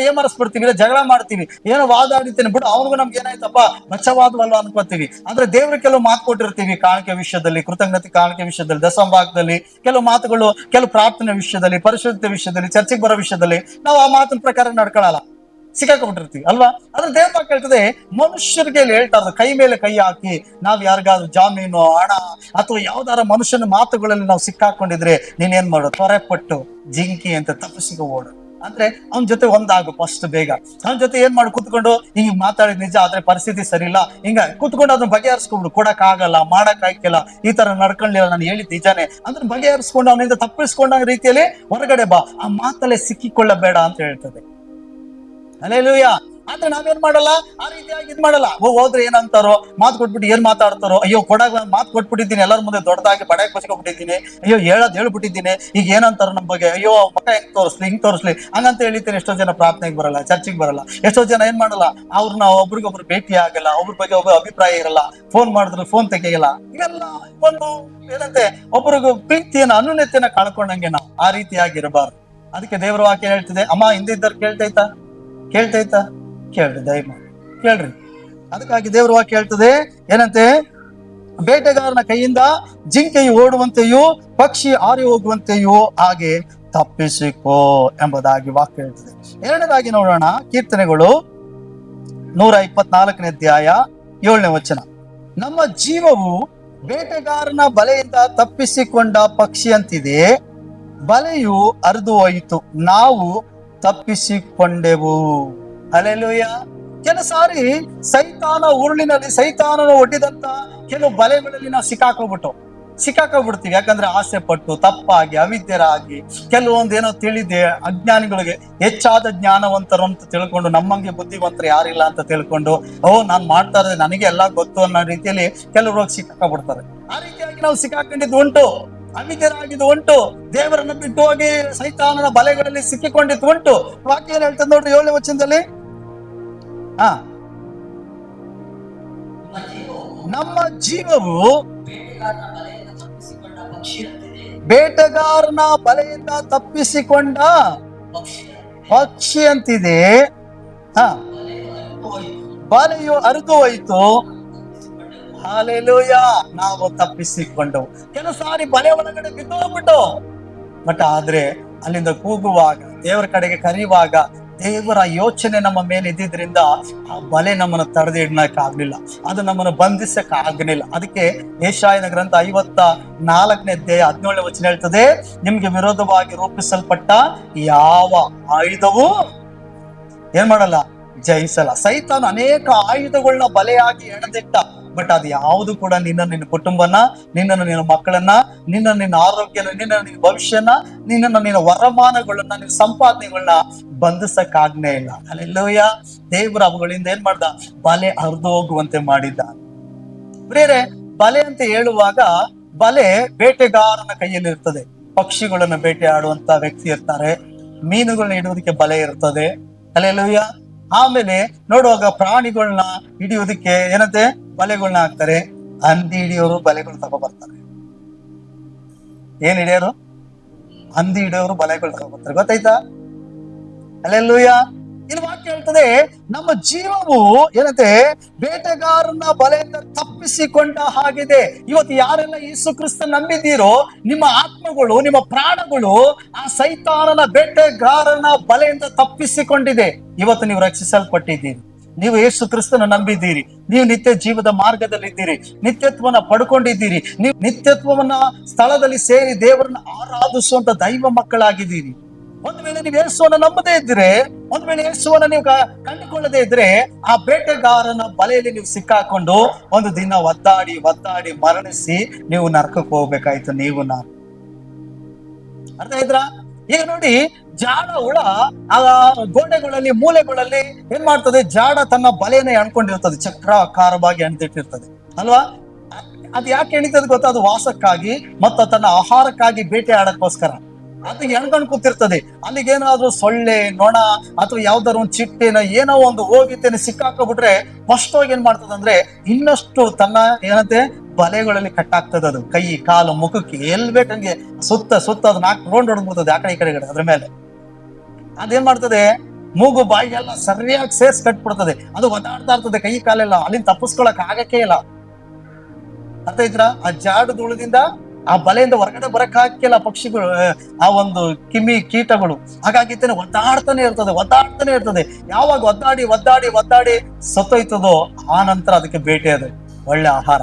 ಏಮರಿಸ್ಬಿಡ್ತೀವಿ, ಇಲ್ಲ ಜಗಳ ಮಾಡ್ತೀವಿ, ಏನೋ ವಾದಾಡಿತೇನೆ ಬಿಡು, ಅವ್ರಿಗೂ ನಮ್ಗೆ ಏನಾಯ್ತಪ್ಪ ಬಚ್ಚವಾದವಲ್ಲ ಅನ್ಕೋತೀವಿ. ಆದ್ರೆ ದೇವ್ರ ಕೆಲವು ಮಾತು ಕೊಟ್ಟಿರ್ತೀವಿ, ಕಾಣಿಕೆ ವಿಷಯದಲ್ಲಿ, ಕೃತಜ್ಞತೆ ಕಾಣಿಕೆ ವಿಷಯದಲ್ಲಿ, ದಶಂಭಾಗದಲ್ಲಿ ಕೆಲವು ಮಾತುಗಳು, ಕೆಲವು ಪ್ರಾರ್ಥನೆ ವಿಷಯದಲ್ಲಿ, ಪರಿಶುದ್ಧತೆ ವಿಷಯದಲ್ಲಿ, ಚರ್ಚೆಗೆ ಬರೋ ವಿಷಯದಲ್ಲಿ ನಾವು ಆ ಮಾತಿನ ಪ್ರಕಾರ ನಡ್ಕೊಳ್ಳಲ್ಲ, ಸಿಕ್ಕಾಕೊಂಡ್ಬಿಟ್ಟಿರ್ತೀವಿ ಅಲ್ವಾ? ಅದ್ರ ದೇವ್ರ ವಾಕ್ಯ ಹೇಳ್ತದೆ, ಮನುಷ್ಯರಿಗೆ ಹೇಳ್ತಾ ಇರೋದು, ಕೈ ಮೇಲೆ ಕೈ ಹಾಕಿ ನಾವ್ ಯಾರಿಗಾದ್ರೂ ಜಾಮೀನು, ಹಣ ಅಥವಾ ಯಾವ್ದಾರ ಮನುಷ್ಯನ ಮಾತುಗಳಲ್ಲಿ ನಾವು ಸಿಕ್ಕಾಕೊಂಡಿದ್ರೆ ನೀನೇನ್ ಮಾಡು, ತ್ವರೆಪಟ್ಟು ಜಿಂಕಿ ಅಂತ ತಪ್ಪಿಸಿಕೋ ಓಡು. ಅಂದ್ರೆ ಅವನ ಜೊತೆ ಒಂದಾಗು ಫಸ್ಟ್ ಬೇಗ. ಅವನ ಜೊತೆ ಏನ್ ಮಾಡಿ ಕೂತ್ಕೊಂಡು ಹಿಂಗ್ ಮಾತಾಡಿದ್ ನಿಜ, ಆದ್ರೆ ಪರಿಸ್ಥಿತಿ ಸರಿ ಇಲ್ಲ, ಹಿಂಗ ಕೂತ್ಕೊಂಡು ಅದನ್ನ ಬಗೆಹರಿಸ್ಕೊಂಡು, ಕೊಡಕ್ ಆಗಲ್ಲ, ಮಾಡಕ್ ಆಗಿಲ್ಲ, ಈ ತರ ನಡ್ಕೊಳ್ಳಿಲ್ಲ, ನಾನು ಹೇಳಿದ್ ನಿಜಾನೇ ಅಂದ್ರೆ ಬಗೆಹರಿಸ್ಕೊಂಡು ಅವನಿಂದ ತಪ್ಪಿಸ್ಕೊಂಡ ರೀತಿಯಲ್ಲಿ ಹೊರಗಡೆ ಬಾ. ಆ ಮಾತಲ್ಲೇ ಸಿಕ್ಕಿಕೊಳ್ಳಬೇಡ ಅಂತ ಹೇಳ್ತದೆ. ಅಲ್ಲೇಲೂಯ. ಆದ್ರೆ ನಾವೇನ್ ಮಾಡಲ್ಲ, ಆ ರೀತಿಯಾಗಿ ಇದ್ ಮಾಡಲ್ಲ. ಹೋದ್ರೆ ಏನಂತಾರೋ, ಮಾತು ಕೊಟ್ಬಿಟ್ಟು ಏನ್ ಮಾತಾಡ್ತಾರೋ, ಅಯ್ಯೋ ಕೊಡಾಗ ಮಾತು ಕೊಟ್ಬಿಟ್ಟಿದ್ದೀನಿ, ಎಲ್ಲರ ಮುಂದೆ ದೊಡ್ಡದಾಗಿ ಬಡಾಕ್ ಬಚ್ಕೊಬಿಟ್ಟಿದ್ದೀನಿ, ಅಯ್ಯೋ ಹೇಳ್ಬಿಟ್ಟಿದ್ದೀನಿ, ಈಗ ಏನಂತಾರೋ ನಮ್ಮ ಬಗ್ಗೆ, ಅಯ್ಯೋ ಮಕ್ಕ ಹೆಂಗ್ ತೋರಿಸ್ಲಿ, ಹಿಂಗ್ ತೋರಿಸ್ಲಿ, ಹಂಗಂತ ಹೇಳಿದ್ದೀನಿ. ಎಷ್ಟೋ ಜನ ಪ್ರಾರ್ಥನೆಗೆ ಬರಲ್ಲ, ಚರ್ಚಿಗೆ ಬರಲ್ಲ. ಎಷ್ಟೋ ಜನ ಏನ್ ಮಾಡಲ್ಲ, ಅವ್ರನ್ನ ಒಬ್ರಿಗೊಬ್ರು ಭೇಟಿ ಆಗಲ್ಲ, ಒಬ್ರ ಬಗ್ಗೆ ಒಬ್ಬ ಅಭಿಪ್ರಾಯ ಇರಲ್ಲ, ಫೋನ್ ಮಾಡಿದ್ರೆ ಫೋನ್ ತೆಗೆಯಲ್ಲ. ಇವೆಲ್ಲ ಒಂದು ಏನಂತೆ, ಒಬ್ರಿಗೂ ಪ್ರೀತಿಯನ್ನ, ಅನ್ಯೋನ್ಯತೆಯನ್ನ ಕಳ್ಕೊಂಡಂಗೆ ನಾವು ಆ ರೀತಿಯಾಗಿರಬಾರ್ದು. ಅದಕ್ಕೆ ದೇವರ ವಾಕ್ಯ ಹೇಳ್ತಿದೆ, ಅಮ್ಮ ಹಿಂದೆ ಇದ್ದಾರೆ ಕೇಳ್ತೈತಾ ಕೇಳ್ರಿ, ದಯಮಾಡಿ ಕೇಳ್ರಿ. ಅದಕ್ಕಾಗಿ ದೇವರ ವಾಕ್ಯ ಹೇಳ್ತದೆ ಏನಂತೆ, ಬೇಟೆಗಾರನ ಕೈಯಿಂದ ಜಿಂಕೆಯು ಓಡುವಂತೆಯೂ ಪಕ್ಷಿ ಹಾರಿ ಹೋಗುವಂತೆಯೂ ಹಾಗೆ ತಪ್ಪಿಸಿಕೋ ಎಂಬುದಾಗಿ ವಾಕ್ಯ ಹೇಳ್ತದೆ. ಎರಡನೇದಾಗಿ ನೋಡೋಣ, ಕೀರ್ತನೆಗಳು 124ನೇ ಅಧ್ಯಾಯ 7ನೇ ವಚನ. ನಮ್ಮ ಜೀವವು ಬೇಟೆಗಾರನ ಬಲೆಯಿಂದ ತಪ್ಪಿಸಿಕೊಂಡ ಪಕ್ಷಿಯಂತಿದೆ, ಬಲೆಯು ಹರಿದು ಹೋಯಿತು, ನಾವು ತಪ್ಪಿಸಿಕೊಂಡೆವು. ಹಲ್ಲೆಲೂಯಾ. ಕೆಲ ಸಾರಿ ಸೈತಾನ ಉರುಳಿನಲ್ಲಿ ಸೈತಾನನ ಒಡ್ಡಿದಂತ ಕೆಲವು ಬಲೆಗಳಲ್ಲಿ ನಾವು ಸಿಕ್ಕಾಕೋಗ್ಬಿಡ್ತೀವಿ. ಯಾಕಂದ್ರೆ ಆಸೆ ಪಟ್ಟು ತಪ್ಪಾಗಿ ಅವಿದ್ಯರಾಗಿ ಕೆಲವೊಂದು ಏನೋ ತಿಳಿದೆ ಅಜ್ಞಾನಿಗಳಿಗೆ ಹೆಚ್ಚಾದ ಜ್ಞಾನವಂತರು ಅಂತ ತಿಳ್ಕೊಂಡು ನಮ್ಮಂಗೆ ಬುದ್ಧಿವಂತರು ಯಾರಿಲ್ಲ ಅಂತ ತಿಳ್ಕೊಂಡು ನಾನ್ ಮಾಡ್ತಾ ಇರೋದು ನನಗೆ ಎಲ್ಲ ಗೊತ್ತು ಅನ್ನೋ ರೀತಿಯಲ್ಲಿ ಕೆಲವರು ಸಿಕ್ಕಾಕೊಂಡ್ಬಿಡ್ತಾರೆ. ಆ ರೀತಿಯಾಗಿ ನಾವು ಸಿಕ್ಕಾಕೊಂಡಿದ್ದು ಉಂಟು, ಅವಿದ್ಯರಾಗಿದ್ದು ಉಂಟು, ದೇವರನ್ನ ಬಿಟ್ಟು ಹೋಗಿ ಸೈತಾನನ ಬಲೆಗಳಲ್ಲಿ ಸಿಕ್ಕಿಕೊಂಡಿದ್ದು ಉಂಟು. ವಾಕ್ಯ ಏನ್ ಹೇಳ್ತದೆ ನೋಡ್ರಿ 7ನೇ ವಚನದಲ್ಲಿ, ನಮ್ಮ ಜೀವವು ಬೇಟೆಗಾರನ ಬಲೆಯಿಂದ ತಪ್ಪಿಸಿಕೊಂಡ ಪಕ್ಷಿ ಅಂತಿದೆ. ಬಲೆಯು ಹರಿದು ಹೋಯಿತು. ಹಲ್ಲೆಲೂಯಾ. ನಾವು ತಪ್ಪಿಸಿಕೊಂಡವು. ಕೆಲವು ಸಾರಿ ಬಲೆ ಒಳಗಡೆ ಬಿದ್ದು ಹೋಗ್ಬಿಟ್ಟು, ಬಟ್ ಆದ್ರೆ ಅಲ್ಲಿಂದ ಕೂಗುವಾಗ, ದೇವರ ಕಡೆಗೆ ಕರೆಯುವಾಗ ದೇವರ ಯೋಚನೆ ನಮ್ಮ ಮೇಲೆ ಇದ್ದಿದ್ರಿಂದ ಆ ಬಲೆ ನಮ್ಮನ್ನು ತಡೆದು ಇಡಕ್ ಆಗ್ಲಿಲ್ಲ, ಅದು ನಮ್ಮನ್ನು ಬಂಧಿಸಕ್ ಆಗ್ಲಿಲ್ಲ. ಅದಕ್ಕೆ ಯೆಶಾಯನ ಗ್ರಂಥ 54ನೇ ಅಧ್ಯಾಯ 17ನೇ ವಚನ ಹೇಳ್ತದೆ, ನಿಮ್ಗೆ ವಿರೋಧವಾಗಿ ರೂಪಿಸಲ್ಪಟ್ಟ ಯಾವ ಆಯುಧವೂ ಏನ್ ಮಾಡಲ್ಲ, ಜಯಿಸಲ್ಲ. ಸೈತಾನ ಅನೇಕ ಆಯುಧಗಳನ್ನ ಬಲೆಯಾಗಿ ಎಳೆದಿಟ್ಟ, ಬಟ್ ಅದು ಯಾವುದು ಕೂಡ ನಿನ್ನ ಕುಟುಂಬನ, ನಿನ್ನ ಮಕ್ಕಳನ್ನ, ನಿನ್ನ ಆರೋಗ್ಯನ, ನಿನ್ನ ಭವಿಷ್ಯನ, ನಿನ್ನ ವರಮಾನಗಳನ್ನ, ನಿನ್ನ ಸಂಪಾದನೆಗಳನ್ನ ಬಂಧಿಸಕ್ಕಾಗ್ನೇ ಇಲ್ಲ. ಹಲ್ಲೆಲೂಯಾ. ದೇವರ ಅವುಗಳಿಂದ ಏನ್ ಮಾಡ್ದ, ಬಲೆ ಹರಿದು ಹೋಗುವಂತೆ ಮಾಡಿದ್ದ. ಬೇರೆ ಬಲೆ ಅಂತ ಹೇಳುವಾಗ, ಬಲೆ ಬೇಟೆಗಾರನ ಕೈಯಲ್ಲಿ ಇರ್ತದೆ. ಪಕ್ಷಿಗಳನ್ನ ಬೇಟೆ ಆಡುವಂತ ವ್ಯಕ್ತಿ ಇರ್ತಾರೆ, ಮೀನುಗಳನ್ನ ಇಡುವುದಕ್ಕೆ ಬಲೆ ಇರ್ತದೆ. ಹಲ್ಲೆಲೂಯಾ. ಆಮೇಲೆ ನೋಡುವಾಗ ಪ್ರಾಣಿಗಳನ್ನ ಹಿಡಿಯೋದಕ್ಕೆ ಏನಂತೆ ಬಲೆಗಳನ್ನ ಹಾಕ್ತಾರೆ. ಹಂದಿ ಹಿಡಿಯೋರು ಬಲೆಗಳು ತಗೊಬರ್ತಾರೆ. ಏನ್ ಹಿಡಿಯೋರು? ಹಂದಿ ಹಿಡಿಯೋರು ಬಲೆಗಳು ತಗೊಬರ್ತಾರೆ. ಗೊತ್ತಾಯ್ತಾ? ಹಲ್ಲೆಲೂಯಾ. ಇಲ್ಲಿ ವಾಕ್ಯ ಹೇಳ್ತದೆ, ನಮ್ಮ ಜೀವವು ಏನಂತೆ ಬೇಟೆಗಾರನ ಬಲೆಯಿಂದ ತಪ್ಪಿಸಿಕೊಂಡ ಹಾಗಿದೆ. ಇವತ್ತು ಯಾರೆಲ್ಲ ಯೇಸು ಕ್ರಿಸ್ತ ನಂಬಿದ್ದೀರೋ, ನಿಮ್ಮ ಆತ್ಮಗಳು, ನಿಮ್ಮ ಪ್ರಾಣಗಳು ಆ ಸೈತಾನನ ಬೇಟೆಗಾರನ ಬಲೆಯಿಂದ ತಪ್ಪಿಸಿಕೊಂಡಿದೆ. ಇವತ್ತು ನೀವು ರಕ್ಷಿಸಲ್ಪಟ್ಟಿದ್ದೀರಿ, ನೀವು ಯೇಸು ಕ್ರಿಸ್ತನ ನಂಬಿದ್ದೀರಿ, ನೀವು ನಿತ್ಯ ಜೀವದ ಮಾರ್ಗದಲ್ಲಿದ್ದೀರಿ, ನಿತ್ಯತ್ವನ ಪಡ್ಕೊಂಡಿದ್ದೀರಿ, ನೀವು ನಿತ್ಯತ್ವವನ್ನ ಸ್ಥಳದಲ್ಲಿ ಸೇರಿ ದೇವರನ್ನ ಆರಾಧಿಸುವಂತ ದೈವ ಮಕ್ಕಳಾಗಿದ್ದೀರಿ. ಒಂದ್ ವೇಳೆ ನೀವು ಯೇಸುವನ್ನ ನಂಬದೇ ಇದ್ರೆ, ಒಂದ್ ವೇಳೆ ಯೇಸುವನ್ನ ನೀವು ಕಂಡುಕೊಳ್ಳದೆ ಇದ್ರೆ, ಆ ಬೇಟೆಗಾರನ ಬಲೆಯಲ್ಲಿ ನೀವು ಸಿಕ್ಕಾಕೊಂಡು ಒಂದು ದಿನ ಒದ್ದಾಡಿ ಮರಣಿಸಿ ನೀವು ನರಕಕ್ಕೆ ಹೋಗ್ಬೇಕಾಯ್ತು, ನೀವು ನಾನು. ಅರ್ಥ ಆಯ್ತಾ? ಈಗ ನೋಡಿ, ಜಾಡ ಹುಳ ಆ ಗೋಡೆಗಳಲ್ಲಿ ಮೂಲೆಗಳಲ್ಲಿ ಏನ್ ಮಾಡ್ತದೆ, ಜಾಡ ತನ್ನ ಬಲೆಯನ್ನ ಎಣ್ಕೊಂಡಿರ್ತದೆ, ಚಕ್ರಾಕಾರವಾಗಿ ಎಣ್ತಿಟ್ಟಿರ್ತದೆ ಅಲ್ವಾ. ಅದು ಯಾಕೆ ಎಣಿತದೆ ಗೊತ್ತಾ? ಅದು ವಾಸಕ್ಕಾಗಿ ಮತ್ತು ತನ್ನ ಆಹಾರಕ್ಕಾಗಿ ಬೇಟೆ ಆಡಕ್ಕೋಸ್ಕರ ಅದು ಎಣ್ಕೊಂಡು ಕೂತಿರ್ತದೆ. ಅಲ್ಲಿಗೇನಾದ್ರೂ ಸೊಳ್ಳೆ, ನೊಣ ಅಥವಾ ಯಾವ್ದಾದ್ರು ಒಂದು ಚಿಟ್ಟೆನ ಏನೋ ಒಂದು ಹೋಗಿತ್ತೇನೆ ಸಿಕ್ಕಾಕೊಬಿಟ್ರೆ ಫಸ್ಟ್ ಹೋಗಿ ಏನ್ ಮಾಡ್ತದಂದ್ರೆ ಇನ್ನಷ್ಟು ತನ್ನ ಏನಂತೆ ಬಲೆಗಳಲ್ಲಿ ಕಟ್ಟಾಗ್ತದೆ. ಅದು ಕೈ ಕಾಲು ಮುಖಕ್ಕೆ ಎಲ್ ಬೇಕಂಗೆ ಸುತ್ತ ಅದು 4 ರೌಂಡ್ ಹೊಡೆದ್ಬಿಡ್ತದೆ ಆ ಕಡೆ ಈ ಕಡೆ. ಅದ್ರ ಮೇಲೆ ಅದೇನ್ ಮಾಡ್ತದೆ, ಮೂಗು ಬಾಯಿ ಎಲ್ಲ ಸರಿಯಾಗಿ ಸೇರ್ಸ್ ಕಟ್ಬಿಡ್ತದೆ. ಅದು ಒದ್ದಾಡ್ತಾ ಇರ್ತದೆ, ಕೈ ಕಾಲೆಲ್ಲ ಅಲ್ಲಿಂದ ತಪ್ಪಿಸ್ಕೊಳಕ್ ಆಗಕ್ಕೆ ಇಲ್ಲ. ಅರ್ಥ ಇದ್ರ? ಆ ಜಾಡದ ಉಳದಿಂದ ಆ ಬಲೆಯಿಂದ ಹೊರಗಡೆ ಬರಕ್ ಹಾಕಿಲ್ಲ ಪಕ್ಷಿಗಳು, ಆ ಒಂದು ಕೀಟಗಳು. ಹಾಗಾಗಿತ್ತೇನೆ ಒದ್ದಾಡ್ತಾನೆ ಇರ್ತದೆ. ಯಾವಾಗ ಒದ್ದಾಡಿ ಸತ್ತೋಯ್ತದೋ ಆ ನಂತರ ಅದಕ್ಕೆ ಬೇಟೆ ಅದು ಒಳ್ಳೆ ಆಹಾರ.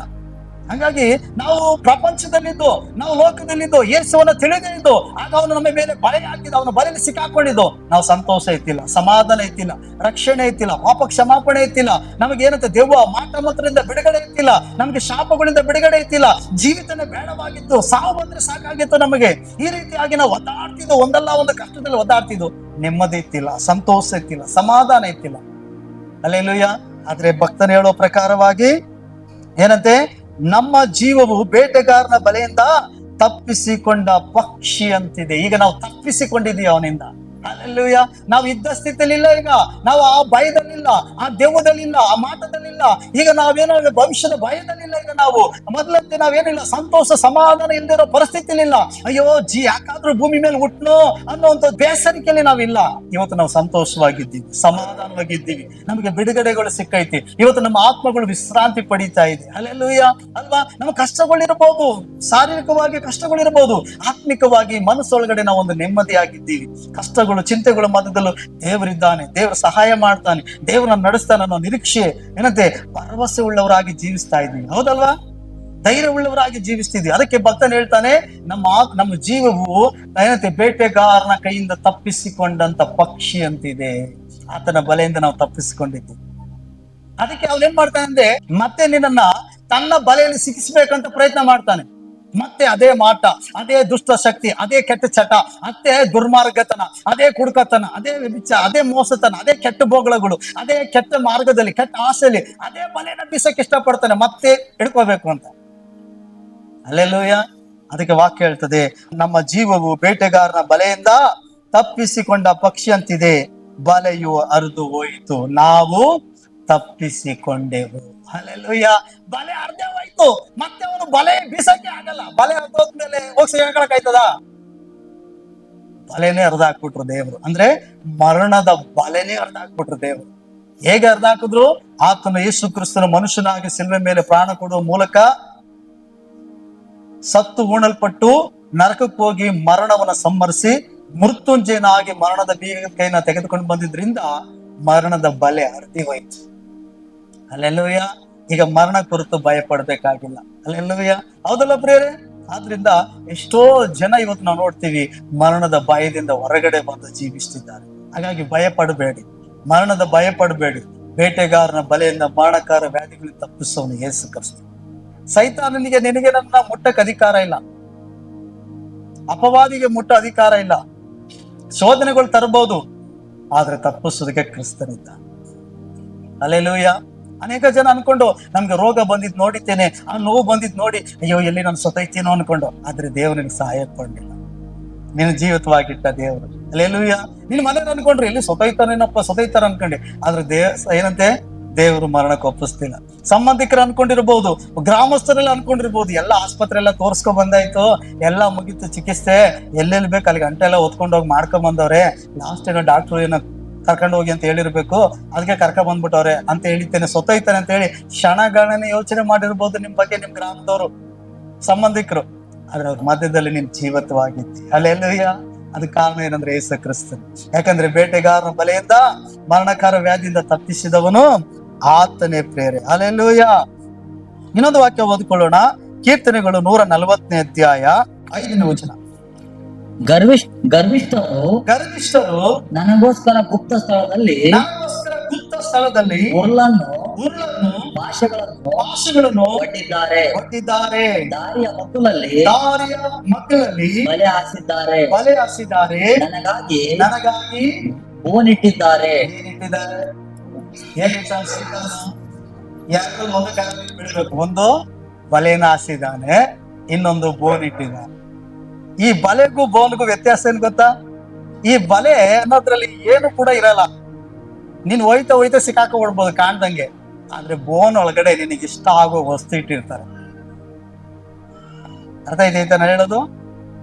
ಹಾಗಾಗಿ ನಾವು ಪ್ರಪಂಚದಲ್ಲಿದ್ದು, ನಾವು ಲೋಕದಲ್ಲಿದ್ದು, ಯೇಸುವನ್ನ ತಿಳಿದೇ ಇದ್ದು, ಆಗ ಅವನು ನಮ್ಮ ಮೇಲೆ ಬಲೆ ಹಾಕಿದ, ಅವನ ಬಲೆಯಲ್ಲಿ ಸಿಕ್ಕಾಕೊಂಡಿದ್ದು, ನಾವು ಸಂತೋಷ ಇತ್ತಿಲ್ಲ, ಸಮಾಧಾನ ಇತ್ತಿಲ್ಲ, ರಕ್ಷಣೆ ಇತ್ತಿಲ್ಲ, ಪಾಪ ಕ್ಷಮಾಪಣೆ ಇತ್ತಿಲ್ಲ, ನಮಗೇನಂತ ದೆವ್ವ ಮಾಟ ಮಂತ್ರದಿಂದ ಬಿಡುಗಡೆ ಇತ್ತಿಲ್ಲ, ನಮ್ಗೆ ಶಾಪಗಳಿಂದ ಬಿಡುಗಡೆ ಇತ್ತಿಲ್ಲ, ಜೀವಿತನೇ ಬೇಡವಾಗಿತ್ತು, ಸಾವು ಬಂದ್ರೆ ಸಾಕಾಗಿತ್ತು ನಮಗೆ. ಈ ರೀತಿಯಾಗಿ ನಾವು ಒದ್ದಾಡ್ತಿದ್ದು, ಒಂದಲ್ಲ ಒಂದು ಕಷ್ಟದಲ್ಲಿ ಒದ್ದಾಡ್ತಿದ್ದು, ನೆಮ್ಮದಿ ಇತ್ತಿಲ್ಲ, ಸಂತೋಷ ಇತ್ತಿಲ್ಲ, ಸಮಾಧಾನ ಇತ್ತಿಲ್ಲ. ಹಲ್ಲೆಲೂಯಾ. ಆದ್ರೆ ಭಕ್ತನ ಹೇಳೋ ಪ್ರಕಾರವಾಗಿ ಏನಂತೆ, ನಮ್ಮ ಜೀವವು ಬೇಟೆಗಾರನ ಬಲೆಯಿಂದ ತಪ್ಪಿಸಿಕೊಂಡ ಪಕ್ಷಿ ಅಂತಿದೆ. ಈಗ ನಾವು ತಪ್ಪಿಸಿಕೊಂಡಿದ್ದೀವಿ ಅವನಿಂದ. ಹಲ್ಲೆಲೂಯಾ. ನಾವು ಇದ್ದ ಸ್ಥಿತಿಯಲ್ಲಿಲ್ಲ, ಈಗ ನಾವು ಆ ಭಯದಲ್ಲಿಲ್ಲ, ಆ ದೆವ್ವದಲ್ಲಿಲ್ಲ, ಆ ಮಾಟದಲ್ಲಿಲ್ಲ. ಈಗ ನಾವೇನೋ ಭವಿಷ್ಯದ ಭಯದಲ್ಲಿಲ್ಲ. ಈಗ ನಾವು ಮೊದಲಂತೆ ನಾವೇನಿಲ್ಲ, ಸಂತೋಷ ಸಮಾಧಾನ ಇಲ್ದಿರೋ ಪರಿಸ್ಥಿತಿಲಿಲ್ಲ. ಅಯ್ಯೋ ಯಾಕಾದ್ರೂ ಭೂಮಿ ಮೇಲೆ ಹುಟ್ಟನು ಅನ್ನೋಂಥ ಬೇಸರಿಕೆಯಲ್ಲಿ ನಾವಿಲ್ಲ. ಇವತ್ತು ನಾವು ಸಂತೋಷವಾಗಿದ್ದೀವಿ, ಸಮಾಧಾನವಾಗಿದ್ದೀವಿ, ನಮಗೆ ಬಿಡುಗಡೆಗಳು ಸಿಕ್ಕೈತಿ. ಇವತ್ತು ನಮ್ಮ ಆತ್ಮಗಳು ವಿಶ್ರಾಂತಿ ಪಡೀತಾ ಇದೆ. ಹಲ್ಲೆಲೂಯಾ ಅಲ್ವಾ. ನಮ್ಮ ಕಷ್ಟಗಳಿರ್ಬೋದು, ಶಾರೀರಿಕವಾಗಿ ಕಷ್ಟಗಳಿರ್ಬೋದು, ಆತ್ಮಿಕವಾಗಿ ಮನಸ್ಸೊಳಗಡೆ ನಾವು ಒಂದು ನೆಮ್ಮದಿಯಾಗಿದ್ದೀವಿ. ಕಷ್ಟಗಳು ಚಿಂತೆಗಳ ಮಧ್ಯದಲ್ಲೂ ದೇವರಿದ್ದಾನೆ, ದೇವರು ಸಹಾಯ ಮಾಡ್ತಾನೆ, ದೇವರನ್ನ ನಡೆಸ್ತಾನೆ ಅನ್ನೋ ನಿರೀಕ್ಷೆ ಏನಂತೆ ಭರವಸೆ ಉಳ್ಳವರಾಗಿ ಜೀವಿಸ್ತಾ ಇದ್ದೀವಿ. ಹೌದಲ್ವಾ? ಧೈರ್ಯ ಉಳ್ಳವರಾಗಿ ಜೀವಿಸ್ತಿದ್ವಿ. ಅದಕ್ಕೆ ಭಕ್ತನ್ ಹೇಳ್ತಾನೆ, ನಮ್ಮ ಜೀವವು ಏನಂತೆ ಬೇಟೆಗಾರನ ಕೈಯಿಂದ ತಪ್ಪಿಸಿಕೊಂಡಂತ ಪಕ್ಷಿ ಅಂತಿದೆ. ಆತನ ಬಲೆಯಿಂದ ನಾವು ತಪ್ಪಿಸಿಕೊಂಡಿದ್ದೀವಿ. ಅದಕ್ಕೆ ಅವನೇನ್ ಮಾಡ್ತಾನೆ ಅಂದ್ರೆ ಮತ್ತೆ ನಿನ್ನನ್ನ ತನ್ನ ಬಲೆಯಲ್ಲಿ ಸಿಕ್ಕಿಸ್ಬೇಕಂತ ಪ್ರಯತ್ನ ಮಾಡ್ತಾನೆ. ಮತ್ತೆ ಅದೇ ಮಾಟ, ಅದೇ ದುಷ್ಟ ಶಕ್ತಿ, ಅದೇ ಕೆಟ್ಟ ಚಟ, ಅದೇ ದುರ್ಮಾರ್ಗತನ, ಅದೇ ಕುಡುಕತನ, ಅದೇ ವಿಚ, ಅದೇ ಮೋಸತನ, ಅದೇ ಕೆಟ್ಟ ಬೋಗಳಗಳು, ಅದೇ ಕೆಟ್ಟ ಮಾರ್ಗದಲ್ಲಿ, ಕೆಟ್ಟ ಆಸೆಯಲ್ಲಿ ಅದೇ ಬಲೆನ ಬೀಸಕ್ಕೆ ಇಷ್ಟಪಡ್ತಾನೆ, ಮತ್ತೆ ಹಿಡ್ಕೋಬೇಕು ಅಂತ. ಅಲ್ಲೆಲ್ಲೂಯ್ಯ. ಅದಕ್ಕೆ ವಾಕ್ಯ ಹೇಳ್ತದೆ, ನಮ್ಮ ಜೀವವು ಬೇಟೆಗಾರನ ಬಲೆಯಿಂದ ತಪ್ಪಿಸಿಕೊಂಡ ಪಕ್ಷಿ ಅಂತಿದೆ, ಬಲೆಯು ಹರಿದು ಹೋಯಿತು, ನಾವು ತಪ್ಪಿಸಿಕೊಂಡೆವು. ಅಲ್ಲೆಲ್ಲೂಯ್ಯ. ಬಲೆ ಅರ್ಧೆ ಹೋಯ್ತು, ಮತ್ತೆ ಅವನು ಬಲೆ ಬೀಸಕ್ಕೆ ಆಗಲ್ಲ. ಬಲೆ ಹರಿದೋದ್ಮೇಲೆ ಹೋಗಿ ಹೇಳ್ಕೊಳಕಾಯ್ತದ? ಬಲೆನೇ ಹರಿದಾಕ್ಬಿಟ್ರು ದೇವ್ರು. ಅಂದ್ರೆ ಮರಣದ ಬಲೆನೇ ಹರಿದಾಕ್ಬಿಟ್ರು ದೇವ್ರು. ಹೇಗೆ ಹರಿದಾಕಿದ್ರು? ಆತನು ಯೇಸು ಕ್ರಿಸ್ತನ ಮನುಷ್ಯನಾಗಿ ಸಿಲ್ವೆ ಮೇಲೆ ಪ್ರಾಣ ಕೊಡುವ ಮೂಲಕ ಸತ್ತು ಉಣಲ್ಪಟ್ಟು ನರಕಕ್ಕೆ ಹೋಗಿ ಮರಣವನ್ನ ಸಂಹರಿಸಿ ಮೃತ್ಯುಂಜಯನಾಗಿ ಮರಣದ ಬೀಗೈನ ತೆಗೆದುಕೊಂಡು ಬಂದಿದ್ರಿಂದ ಮರಣದ ಬಲೆ ಹರಿದಿ ಹೋಯ್ತು. ಅಲ್ಲೆಲ್ಲೂಯ್ಯ. ಈಗ ಮರಣ ಕುರಿತು ಭಯ ಪಡ್ಬೇಕಾಗಿಲ್ಲ. ಅಲ್ಲೆಲ್ಲೂಯ್ಯ. ಹೌದಲ್ಲ ಪ್ರಿಯರೇ? ಆದ್ರಿಂದ ಎಷ್ಟೋ ಜನ ಇವತ್ತು ನಾವು ನೋಡ್ತೀವಿ ಮರಣದ ಭಯದಿಂದ ಹೊರಗಡೆ ಬಂದು ಜೀವಿಸ್ತಿದ್ದಾರೆ. ಹಾಗಾಗಿ ಭಯ ಪಡಬೇಡಿ, ಮರಣದ ಭಯ ಪಡಬೇಡಿ. ಬೇಟೆಗಾರನ ಬಲೆಯಿಂದ ಮರಣಕಾರ ವ್ಯಾಧಿಗಳಿಂದ ತಪ್ಪಿಸೋನು ಯೇಸು ಕ್ರಿಸ್ತ. ಸೈತಾನನಿಗೆ ನಿನಗೆ ನನ್ನ ಮುಟ್ಟಕ್ಕೆ ಅಧಿಕಾರ ಇಲ್ಲ, ಅಪವಾದಿಗೆ ಮುಟ್ಟ ಅಧಿಕಾರ ಇಲ್ಲ. ಶೋಧನೆಗಳು ತರಬಹುದು, ಆದ್ರೆ ತಪ್ಪಿಸೋದಕ್ಕೆ ಕ್ರಿಸ್ತನಿದ್ದ. ಹಲ್ಲೆಲೂಯಾ. ಅನೇಕ ಜನ ಅನ್ಕೊಂಡು ನಮ್ಗೆ ರೋಗ ಬಂದಿದ್ ನೋಡಿದ್ದೇನೆ, ಆ ನೋವು ಬಂದಿದ್ ನೋಡಿ ಅಯ್ಯೋ ಎಲ್ಲಿ ನಾನು ಸೊತೈತೇನೋ ಅನ್ಕೊಂಡು, ಆದ್ರೆ ದೇವ್ರು ನಿನ್ಗೆ ಸಹಾಯ ಕೊಂಡಿಲ್ಲ, ನೀನು ಜೀವಿತವಾಗಿಟ್ಟ ದೇವ್ರು. ಹಲ್ಲೆಲೂಯಾ. ನಿನ್ ಮನೇಲಿ ಅನ್ಕೊಂಡ್ರಿ ಎಲ್ಲಿ ಸೊತೈತಾರ ಅನ್ಕೊಂಡೆ, ಆದ್ರೆ ಏನಂತೆ ದೇವರು ಮರಣಕ್ಕೆ ಒಪ್ಪಿಸ್ತಿಲ್ಲ. ಸಂಬಂಧಿಕರು ಅನ್ಕೊಂಡಿರ್ಬೋದು, ಗ್ರಾಮಸ್ಥರೆಲ್ಲ ಅನ್ಕೊಂಡಿರ್ಬೋದು, ಎಲ್ಲ ಆಸ್ಪತ್ರೆ ಎಲ್ಲ ತೋರ್ಸ್ಕೊಂಡ್ ಬಂದಾಯ್ತು, ಎಲ್ಲ ಮುಗಿತು ಚಿಕಿತ್ಸೆ, ಎಲ್ಲೆಲ್ಲಿ ಬೇಕು ಅಲ್ಲಿ ಗಂಟೆ ಎಲ್ಲ ಹೊತ್ಕೊಂಡ್ ಹೋಗಿ ಮಾಡ್ಕೊಂಡ್ ಬಂದವ್ರೆ, ಲಾಸ್ಟ್ ಏನೋ ಡಾಕ್ಟ್ರು ಏನೋ ಕರ್ಕೊಂಡು ಹೋಗಿ ಅಂತ ಹೇಳಿರ್ಬೇಕು, ಅದಕ್ಕೆ ಕರ್ಕೊಂಡ್ ಬಂದ್ಬಿಟ್ಟವ್ರೆ ಅಂತ ಹೇಳಿದ್ದೇನೆ, ಸೊತೈತಾನೆ ಅಂತ ಹೇಳಿ ಕ್ಷಣಗಣನೆ ಯೋಚನೆ ಮಾಡಿರ್ಬೋದು ನಿಮ್ ಬಗ್ಗೆ ನಿಮ್ ಗ್ರಾಮದವರು, ಸಂಬಂಧಿಕರು. ಆದ್ರೆ ಅವ್ರ ಮಧ್ಯದಲ್ಲಿ ನೀನ್ ಜೀವಿತವಾಗಿದ್ದಿ. ಹಲ್ಲೆಲೂಯಾ. ಅದಕ್ಕೆ ಕಾರಣ ಏನಂದ್ರೆ ಯೇಸು ಕ್ರಿಸ್ತನು. ಯಾಕಂದ್ರೆ ಬೇಟೆಗಾರನ ಬಲೆಯಿಂದ ಮರಣಕಾರ ವ್ಯಾಧಿಯಿಂದ ತಪ್ಪಿಸಿದವನು ಆತನೇ ಪ್ರೇರೆ. ಹಲ್ಲೆಲೂಯಾ. ಇನ್ನೊಂದು ವಾಕ್ಯ ಓದ್ಕೊಳ್ಳೋಣ. ಕೀರ್ತನೆಗಳು 140ನೇ ಅಧ್ಯಾಯ 5ನೇ ವಚನ. ಗರ್ವಿಷ್ಠರು ನನಗೋಸ್ಕರ ಗುಪ್ತ ಸ್ಥಳದಲ್ಲಿ ಉರುಳನ್ನು ಭಾಷೆಗಳನ್ನು ಒಡ್ಡಿದ್ದಾರೆ. ದಾರಿಯ ಮಕ್ಕಳಲ್ಲಿ ಬಲೆ ಹಾಸಿದ್ದಾರೆ. ನನಗಾಗಿ ಬೋನಿಟ್ಟಿದ್ದಾರೆ. ಒಂದು ಬಲೆನ ಹಾಸಿದ್ದಾನೆ, ಇನ್ನೊಂದು ಬೋನ್ ಇಟ್ಟಿದ್ದಾನೆ. ಈ ಬಲೆಗೂ ಬೋನ್ಗೂ ವ್ಯತ್ಯಾಸ ಏನ್ ಗೊತ್ತಾ? ಈ ಬಲೆ ಅನ್ನೋದ್ರಲ್ಲಿ ಏನು ಕೂಡ ಇರಲ್ಲ, ನೀನ್ ಹೋಯ್ತಾ ಸಿಕ್ಕಾಕೊಂಡ್ಬಿಡ್ಬೋದು ಕಾಣ್ದಂಗೆ. ಆದ್ರೆ ಬೋನ್ ಒಳಗಡೆ ನಿನಗೆ ಇಷ್ಟ ಆಗೋ ವಸ್ತು ಇಟ್ಟಿರ್ತಾರೆ. ಅರ್ಥ ಇದೈತೆ ನಾನು ಹೇಳೋದು?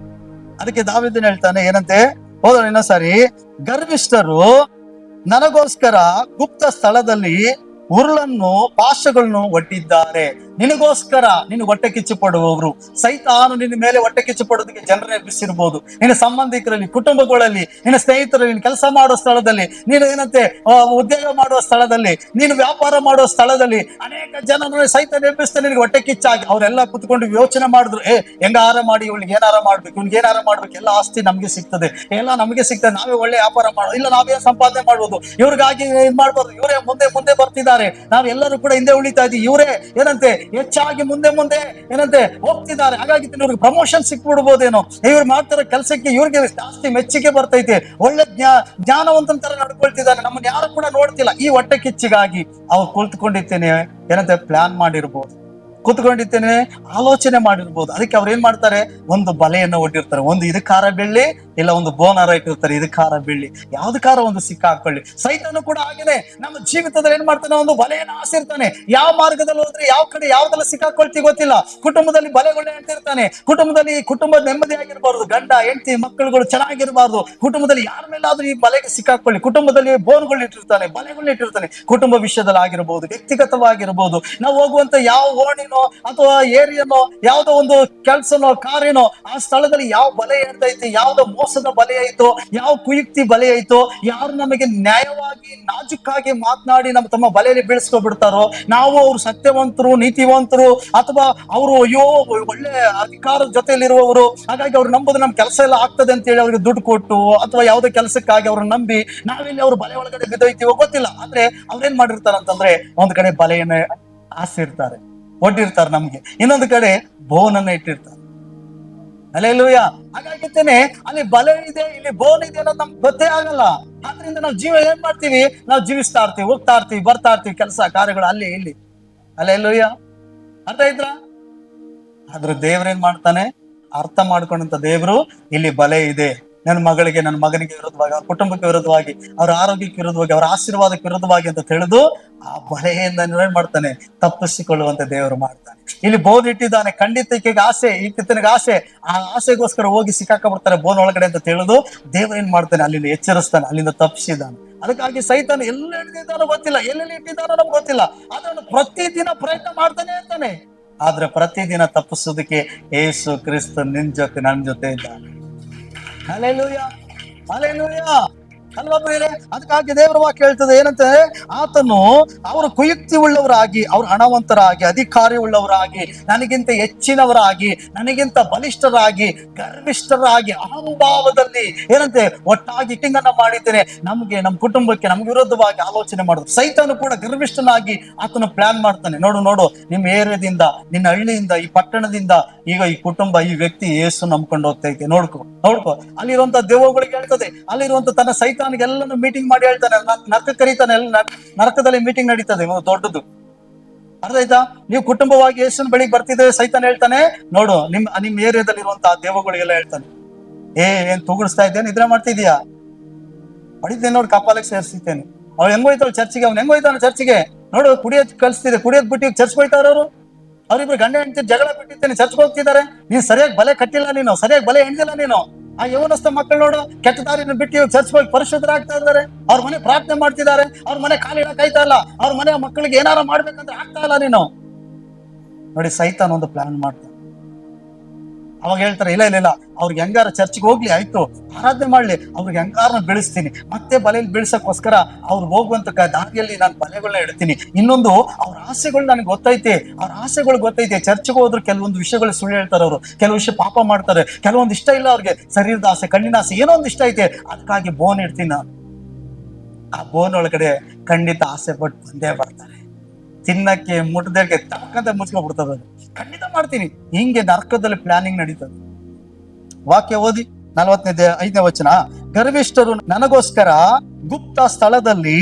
ಅದಕ್ಕೆ ದಾವೀದನು ಹೇಳ್ತಾನೆ ಏನಂತೆ, ಹೋದ ಇನ್ನೊಂದ್ಸಾರಿ, ಗರ್ವಿಷ್ಠರು ನನಗೋಸ್ಕರ ಗುಪ್ತ ಸ್ಥಳದಲ್ಲಿ ಉರುಳನ್ನು ಪಾಶಗಳನ್ನು ಒಡ್ಡಿದ್ದಾರೆ. ನಿನಗೋಸ್ಕರ ನೀನು ಹೊಟ್ಟೆ ಕಿಚ್ಚು ಪಡುವವರು, ಸೈತಾನು ನಿನ್ನ ಮೇಲೆ ಹೊಟ್ಟೆ ಕಿಚ್ಚು ಪಡೋದಕ್ಕೆ ಜನರೇ ಎಬ್ಬಿಸಿರ್ಬೋದು. ನಿನ್ನ ಸಂಬಂಧಿಕರಲ್ಲಿ, ಕುಟುಂಬಗಳಲ್ಲಿ, ನಿನ್ನ ಸ್ನೇಹಿತರಲ್ಲಿ, ನೀನು ಕೆಲಸ ಮಾಡುವ ಸ್ಥಳದಲ್ಲಿ, ನೀನು ಏನಂತೆ ಉದ್ಯೋಗ ಮಾಡುವ ಸ್ಥಳದಲ್ಲಿ, ನೀನು ವ್ಯಾಪಾರ ಮಾಡುವ ಸ್ಥಳದಲ್ಲಿ ಅನೇಕ ಜನ ಸೈತಾನ ಎಬ್ಬಿಸ್ತಾನೆ ನಿನಗೆ ಹೊಟ್ಟೆ ಕಿಚ್ಚಾಗಿ. ಅವರೆಲ್ಲ ಕುತ್ಕೊಂಡು ಯೋಚನೆ ಮಾಡಿದ್ರು, ಹೆಂಗಾರ ಮಾಡಿ ಇವ್ನಿಗೆ ಏನಾರ ಮಾಡ್ಬೇಕು, ಇವ್ನಿಗೆ ಏನಾರ ಮಾಡ್ಬೇಕು, ಎಲ್ಲ ಆಸ್ತಿ ನಮ್ಗೆ ಸಿಗ್ತದೆ, ಎಲ್ಲ ನಮಗೆ ಸಿಗ್ತದೆ, ನಾವೇ ಒಳ್ಳೆ ವ್ಯಾಪಾರ ಮಾಡೋದು, ಇಲ್ಲ ನಾವೇ ಸಂಪಾದನೆ ಮಾಡ್ಬೋದು, ಇವ್ರಿಗಾಗಿ ಇದ್ ಮಾಡ್ಬಾರ್ದು, ಇವರೇ ಮುಂದೆ ಬರ್ತಿದ್ದಾರೆ, ನಾವೆಲ್ಲರೂ ಕೂಡ ಹಿಂದೆ ಉಳಿತಾ ಇದ್ದೀವಿ, ಇವರೇ ಏನಂತೆ ಹೆಚ್ಚಾಗಿ ಮುಂದೆ ಏನಂತೆ ಹೋಗ್ತಿದ್ದಾರೆ, ಹಾಗಾಗಿ ಇವ್ರಿಗೆ ಪ್ರಮೋಷನ್ ಸಿಕ್ಬಿಡ್ಬೋದೇನೋ, ಇವ್ರು ಮಾಡ್ತಾರ ಕೆಲಸಕ್ಕೆ ಇವ್ರಿಗೆ ಜಾಸ್ತಿ ಮೆಚ್ಚುಗೆ ಬರ್ತೈತೆ, ಒಳ್ಳೆ ಜ್ಞಾನವಂತನ ತರ ನಡ್ಕೊಳ್ತಿದ್ದಾರೆ, ನಮ್ಮನ್ನ ಯಾರು ಕೂಡ ನೋಡ್ತಿಲ್ಲ. ಈ ಹೊಟ್ಟೆ ಕಿಚ್ಚಿಗಾಗಿ ಅವ್ರು ಕುಳಿತುಕೊಂಡಿರ್ತೇನೆ ಏನಂತೆ ಪ್ಲಾನ್ ಮಾಡಿರ್ಬೋದು, ಕೂತ್ಕೊಂಡಿದ್ದೇನೆ ಆಲೋಚನೆ ಮಾಡಿರ್ಬೋದು. ಅದಕ್ಕೆ ಅವ್ರು ಏನ್ ಮಾಡ್ತಾರೆ, ಒಂದು ಬಲೆಯನ್ನು ಒಡ್ಡಿರ್ತಾರೆ, ಒಂದು ಇದಕ್ಕಾರ ಬೆಳ್ಳಿ, ಇಲ್ಲ ಒಂದು ಬೋನರ ಇಟ್ಟಿರ್ತಾರೆ, ಇದಕ್ಕಾರ ಬೆಳ್ಳಿ, ಯಾವ್ದಕ್ಕಾರ ಒಂದು ಸಿಕ್ಕಾಕೊಳ್ಳಿ. ಸೈತಾನು ಕೂಡ ಹಾಗೇನೆ ನಮ್ಮ ಜೀವಿತದಲ್ಲಿ ಏನ್ ಮಾಡ್ತಾನೆ, ಒಂದು ಬಲೆಯನ್ನು ಹಾಸಿರ್ತಾನೆ. ಯಾವ ಮಾರ್ಗದಲ್ಲಿ ಹೋದ್ರೆ ಯಾವ ಕಡೆ ಯಾವ್ದೆಲ್ಲ ಸಿಕ್ಕಾಕೊಳ್ತಿ ಗೊತ್ತಿಲ್ಲ. ಕುಟುಂಬದಲ್ಲಿ ಬಲೆಗಳನ್ನ ಹೇಳ್ತಿರ್ತಾನೆ, ಕುಟುಂಬ ನೆಮ್ಮದಿ ಆಗಿರ್ಬಾರ್ದು, ಗಂಡ ಹೆಂಡತಿ ಮಕ್ಕಳುಗಳು ಚೆನ್ನಾಗಿರ್ಬಾರ್ದು, ಕುಟುಂಬದಲ್ಲಿ ಯಾರ ಮೇಲಾದ್ರೂ ಈ ಬಲೆಗೆ ಸಿಕ್ಕಾಕೊಳ್ಳಿ. ಕುಟುಂಬದಲ್ಲಿ ಬೋನ್ಗಳನ್ನ ಇಟ್ಟಿರ್ತಾನೆ, ಬಲೆಗಳನ್ನ ಇಟ್ಟಿರ್ತಾನೆ. ಕುಟುಂಬ ವಿಷಯದಲ್ಲಿ ಆಗಿರ್ಬೋದು, ವ್ಯಕ್ತಿಗತವಾಗಿರ್ಬೋದು, ನಾವು ಹೋಗುವಂತ ಯಾವ ಓಣಿ ಗಾಡಿನೋ ಅಥವಾ ಏರಿಯನೋ ಯಾವ್ದೋ ಒಂದು ಕೆಲ್ಸನೋ ಕಾರೇನೋ ಆ ಸ್ಥಳದಲ್ಲಿ ಯಾವ ಬಲೆ ಇರ್ತೈತಿ, ಯಾವ್ದೋ ಮೋಸದ ಬಲೆ ಐತೋ, ಯಾವ ಕುಯುಕ್ತಿ ಬಲೆ ಐತೋ, ಯಾರು ನಮಗೆ ನ್ಯಾಯವಾಗಿ ನಾಜುಕಾಗಿ ಮಾತನಾಡಿ ತಮ್ಮ ಬಲೆಯಲ್ಲಿ ಬೀಳಿಸ್ಕೊಬಿಡ್ತಾರೋ, ನಾವು ಅವ್ರು ಸತ್ಯವಂತರು ನೀತಿವಂತರು ಅಥವಾ ಅವರು ಅಯ್ಯೋ ಒಳ್ಳೆ ಅಧಿಕಾರದ ಜೊತೆಯಲ್ಲಿರುವವರು ಹಾಗಾಗಿ ಅವ್ರು ನಂಬೋದು ನಮ್ ಕೆಲಸ ಎಲ್ಲ ಆಗ್ತದೆ ಅಂತ ಹೇಳಿ ಅವ್ರಿಗೆ ದುಡ್ಡು ಕೊಟ್ಟು ಅಥವಾ ಯಾವುದೇ ಕೆಲಸಕ್ಕಾಗಿ ಅವ್ರನ್ನ ನಂಬಿ ನಾವಿಲ್ಲಿ ಅವ್ರ ಬಲೆ ಒಳಗಡೆ ಬಿದ್ದೋಯ್ತೀವೋ ಗೊತ್ತಿಲ್ಲ. ಆದ್ರೆ ಅವ್ರೇನ್ ಮಾಡಿರ್ತಾರ ಅಂತಂದ್ರೆ ಒಂದ್ ಕಡೆ ಬಲೆಯನ್ನ ಹಾಸಿರ್ತಾರೆ, ಒಡ್ಡಿರ್ತಾರೆ ನಮ್ಗೆ, ಇನ್ನೊಂದು ಕಡೆ ಬೋನನ್ನ ಇಟ್ಟಿರ್ತಾರೆ. ಹಲ್ಲೆಲೂಯ. ಹಾಗಾಗಿತ್ತೇನೆ ಅಲ್ಲಿ ಬಲೆ ಇದೆ, ಇಲ್ಲಿ ಬೋನ್ ಇದೆ ಅನ್ನೋದು ನಮ್ಗೆ ಗೊತ್ತೇ ಆಗಲ್ಲ. ಆದ್ರಿಂದ ನಾವು ಜೀವ ಏನ್ ಮಾಡ್ತೀವಿ, ನಾವು ಜೀವಿಸ್ತಾ ಇರ್ತೀವಿ, ಹೋಗ್ತಾ ಇರ್ತೀವಿ, ಬರ್ತಾ ಇರ್ತೀವಿ, ಕೆಲಸ ಕಾರ್ಯಗಳು ಅಲ್ಲಿ ಇಲ್ಲಿ. ಹಲ್ಲೆಲೂಯ. ಅರ್ಥ ಆಯ್ತಾ? ಆದ್ರೆ ದೇವ್ರೇನ್ ಮಾಡ್ತಾನೆ, ಅರ್ಥ ಮಾಡ್ಕೊಂಡಂತ ದೇವ್ರು ಇಲ್ಲಿ ಬಲೆ ಇದೆ, ನನ್ನ ಮಗಳಿಗೆ ನನ್ನ ಮಗನಿಗೆ ವಿರುದ್ಧವಾಗಿ, ಅವ್ರ ಕುಟುಂಬಕ್ಕೆ ವಿರುದ್ಧವಾಗಿ, ಅವ್ರ ಆರೋಗ್ಯಕ್ಕೆ ವಿರುದ್ಧವಾಗಿ, ಅವ್ರ ಆಶೀರ್ವಾದಕ್ಕೆ ವಿರುದ್ಧವಾಗಿ ಅಂತ ತಿಳಿದು ಆ ಬಲೆಯಿಂದ ಏನ್ ಮಾಡ್ತಾನೆ, ತಪ್ಪಿಸಿಕೊಳ್ಳುವಂತ ದೇವರು ಮಾಡ್ತಾನೆ. ಇಲ್ಲಿ ಬೋನ್ ಇಟ್ಟಿದ್ದಾನೆ, ಖಂಡಿತ ಈಕೆಗೆ ಆಸೆ, ಈ ಕಿತ್ತನಿಗೆ ಆಸೆ, ಆ ಆಸೆಗೋಸ್ಕರ ಹೋಗಿ ಸಿಕ್ಕಾಕೊಂಡ್ಬಿಡ್ತಾರೆ ಬೋನ್ ಒಳಗಡೆ ಅಂತ ತಿಳಿದು ದೇವ್ರು ಏನ್ ಮಾಡ್ತಾನೆ, ಅಲ್ಲಿಂದ ಎಚ್ಚರಿಸ್ತಾನೆ, ಅಲ್ಲಿಂದ ತಪ್ಪಿಸಿದ್ದಾನೆ. ಅದಕ್ಕಾಗಿ ಸೈತಾನ ಎಲ್ಲ ಹಿಡಿದಿದ್ದಾನೋ ಗೊತ್ತಿಲ್ಲ, ಎಲ್ಲೆಲ್ಲಿ ಇಟ್ಟಿದ್ದಾನೋ ನಮ್ಗೆ ಗೊತ್ತಿಲ್ಲ, ಅದನ್ನು ಪ್ರತಿದಿನ ಪ್ರಯತ್ನ ಮಾಡ್ತಾನೆ ಇರ್ತಾನೆ. ಆದ್ರೆ ಪ್ರತಿದಿನ ತಪ್ಪಿಸೋದಕ್ಕೆ ಯೇಸು ಕ್ರಿಸ್ತ ನಿನ್ ಜೊತೆ ನನ್ ಜೊತೆ ಇದ್ದಾನೆ. Hallelujah, hallelujah. ಅಲ್ವಾ ಬೇರೆ? ಅದಕ್ಕಾಗಿ ದೇವರ ವಾಕ್ಯ ಹೇಳ್ತದೆ ಏನಂತ, ಆತನು ಅವರು ಕುಯುಕ್ತಿ ಉಳ್ಳವರಾಗಿ, ಅವ್ರ ಹಣವಂತರಾಗಿ, ಅಧಿಕಾರಿ ಉಳ್ಳವರಾಗಿ, ನನಗಿಂತ ಹೆಚ್ಚಿನವರಾಗಿ, ನನಗಿಂತ ಬಲಿಷ್ಠರಾಗಿ, ಗರ್ವಿಷ್ಠರಾಗಿ, ಅಹಂಭಾವದಲ್ಲಿ ಏನಂತೆ ಒಟ್ಟಾಗಿ ಕಿಂಗನ್ನ ಮಾಡಿದ್ದೇನೆ, ನಮ್ಗೆ ನಮ್ಮ ಕುಟುಂಬಕ್ಕೆ ನಮ್ಗೆ ವಿರುದ್ಧವಾಗಿ ಆಲೋಚನೆ ಮಾಡಿದ್ರು. ಸೈತಾನು ಕೂಡ ಗರ್ವಿಷ್ಠನಾಗಿ ಆತನು ಪ್ಲಾನ್ ಮಾಡ್ತಾನೆ. ನೋಡು ನಿಮ್ಮ ಏರಿಯಾದಿಂದ, ನಿನ್ನ ಹಳ್ಳಿಯಿಂದ, ಈ ಪಟ್ಟಣದಿಂದ ಈಗ ಈ ಕುಟುಂಬ, ಈ ವ್ಯಕ್ತಿ ಯೇಸು ನಂಬ್ಕೊಂಡು ಹೋಗ್ತೈತೆ, ನೋಡ್ಕೊ ಅಲ್ಲಿರುವಂತ ದೇವಗಳಿಗೆ ಹೇಳ್ತದೆ, ಅಲ್ಲಿರುವಂತ ತನ್ನ ಸೈತಾನಿಗೆಲ್ಲನು ಮೀಟಿಂಗ್ ಮಾಡಿ ಹೇಳ್ತಾನೆ, ನರಕ ಕರೀತಾನೆ, ಎಲ್ಲ ನರಕದಲ್ಲಿ ಮೀಟಿಂಗ್ ನಡೀತದೆ ದೊಡ್ಡದು. ಅರ್ಥ ಆಯ್ತಾ? ನೀವು ಕುಟುಂಬವಾಗಿ ಯೇಸುವಿನ ಬಳಿಗೆ ಬರ್ತಿದ್ದೇವೆ, ಸೈತಾನ ಹೇಳ್ತಾನೆ, ನೋಡು ನಿಮ್ ಏರಿಯಾದಲ್ಲಿ ಇರುವಂತಹ ದೇವಗಳಿಗೆಲ್ಲ ಹೇಳ್ತಾನೆ, ಏನ್ ತೂಗಿಸ್ತಾ ಇದ್ದೇನೆ, ನಿದ್ರೆ ಮಾಡ್ತಿದ್ಯಾ, ಹೊಡಿತೇನೆ ನೋಡಿ, ಕಪಾಲಕ್ಕೆ ಸೇರಿಸ್ತೇನೆ. ಅವ್ರು ಹೆಂಗೋಯ್ತಾಳು ಚರ್ಚಿಗೆ, ಅವ್ನು ಹೆಂಗೋಯ್ತಾನೆ ಚರ್ಚಿಗೆ, ನೋಡು ಕುಡಿಯೋದ್ ಕಲಿಸ್ತಿದೆ, ಕುಡಿಯೋದ್ ಬಿಟ್ಟು ಚರ್ಚ್ ಹೋಯ್ತಾರ ಅವ್ರಿಬ್ರು ಗಂಡ ಹೆಂಡತಿ ಜಗಳ ಬಿಟ್ಟಿದ್ದೇನೆ, ಚರ್ಚ್ ಹೋಗ್ತಿದ್ದಾರೆ, ನೀನ್ ಸರಿಯಾಗಿ ಬಲೆ ಕಟ್ಟಿಲ್ಲ, ನೀನು ಸರಿಯಾಗಿ ಬಲೆ ಹೆಣ್ದಿಲ್ಲ ನೀನು. ಆ ಯವನಸ್ಥ ಮಕ್ಕಳು ನೋಡು ಕೆಟ್ಟ ದಾರಿನ ಬಿಟ್ಟು ಚರ್ಚ್ ಹೋಗಿ ಪರಿಶುದ್ಧರಾಗ್ತಾ ಇದ್ದಾರೆ, ಅವ್ರ ಮನೆ ಪ್ರಾರ್ಥನೆ ಮಾಡ್ತಿದ್ದಾರೆ, ಅವ್ರ ಮನೆ ಕಾಲಿಡಕ್ ಆಯ್ತಾ ಇಲ್ಲ, ಅವ್ರ ಮನೆ ಮಕ್ಕಳಿಗೆ ಏನಾರ ಮಾಡ್ಬೇಕಂದ್ರೆ ಆಗ್ತಾ ಇಲ್ಲ ನೀನು. ನೋಡಿ ಸೈತಾನ್ ಒಂದು ಪ್ಲಾನ್ ಮಾಡ್ತಾನೆ. ಅವಾಗ ಹೇಳ್ತಾರೆ, ಇಲ್ಲ ಅವ್ರಿಗೆ ಹೆಂಗಾರ ಚರ್ಚ್ಗೆ ಹೋಗ್ಲಿ, ಆಯ್ತು ಆರಾಧನೆ ಮಾಡ್ಲಿ, ಅವ್ರಿಗೆ ಹೆಂಗಾರ ಬೆಳೆಸ್ತೀನಿ, ಮತ್ತೆ ಬಲೆಯಲ್ಲಿ ಬೀಳ್ಸಕ್ಕೋಸ್ಕರ ಅವ್ರು ಹೋಗುವಂತ ದಾರಿಯಲ್ಲಿ ನಾನು ಬಲೆಗಳನ್ನ ಇಡ್ತೀನಿ. ಇನ್ನೊಂದು, ಅವ್ರ ಆಸೆಗಳು ನನಗೆ ಗೊತ್ತೈತೆ, ಅವ್ರ ಆಸೆಗಳು ಗೊತ್ತೈತೆ. ಚರ್ಚ್ಗೆ ಹೋದ್ರು ಕೆಲವೊಂದು ವಿಷಯಗಳು ಸುಳ್ಳು ಹೇಳ್ತಾರೆ, ಅವರು ಕೆಲವು ವಿಷಯ ಪಾಪ ಮಾಡ್ತಾರೆ, ಕೆಲವೊಂದು ಇಷ್ಟ ಇಲ್ಲ ಅವ್ರಿಗೆ, ಶರೀರದ ಆಸೆ, ಕಣ್ಣಿನ ಆಸೆ, ಏನೋ ಒಂದು ಇಷ್ಟ ಐತೆ, ಅದಕ್ಕಾಗಿ ಬೋನ್ ಇಡ್ತೀನಿ ನಾನು. ಆ ಬೋನ್ ಒಳಗಡೆ ಖಂಡಿತ ಆಸೆ ಪಟ್ಟು ಬಂದೇ ಬರ್ತಾರೆ, ತಿನ್ನಕ್ಕೆ ಮುಟ್ಟದಕ್ಕೆ ತಕ್ಕಂತ ಮುಚ್ಕೊಂಡ್ಬಿಡ್ತದೆ. ಖಂಡಿತ ಮಾಡ್ತೀನಿ. ಹಿಂಗೆ ನರಕದಲ್ಲಿ ಪ್ಲಾನಿಂಗ್ ನಡೀತದೆ. ವಾಕ್ಯ ಓದಿ 45ನೇ ವಚನ, ಗರ್ವಿಷ್ಠರು ನನಗೋಸ್ಕರ ಗುಪ್ತ ಸ್ಥಳದಲ್ಲಿ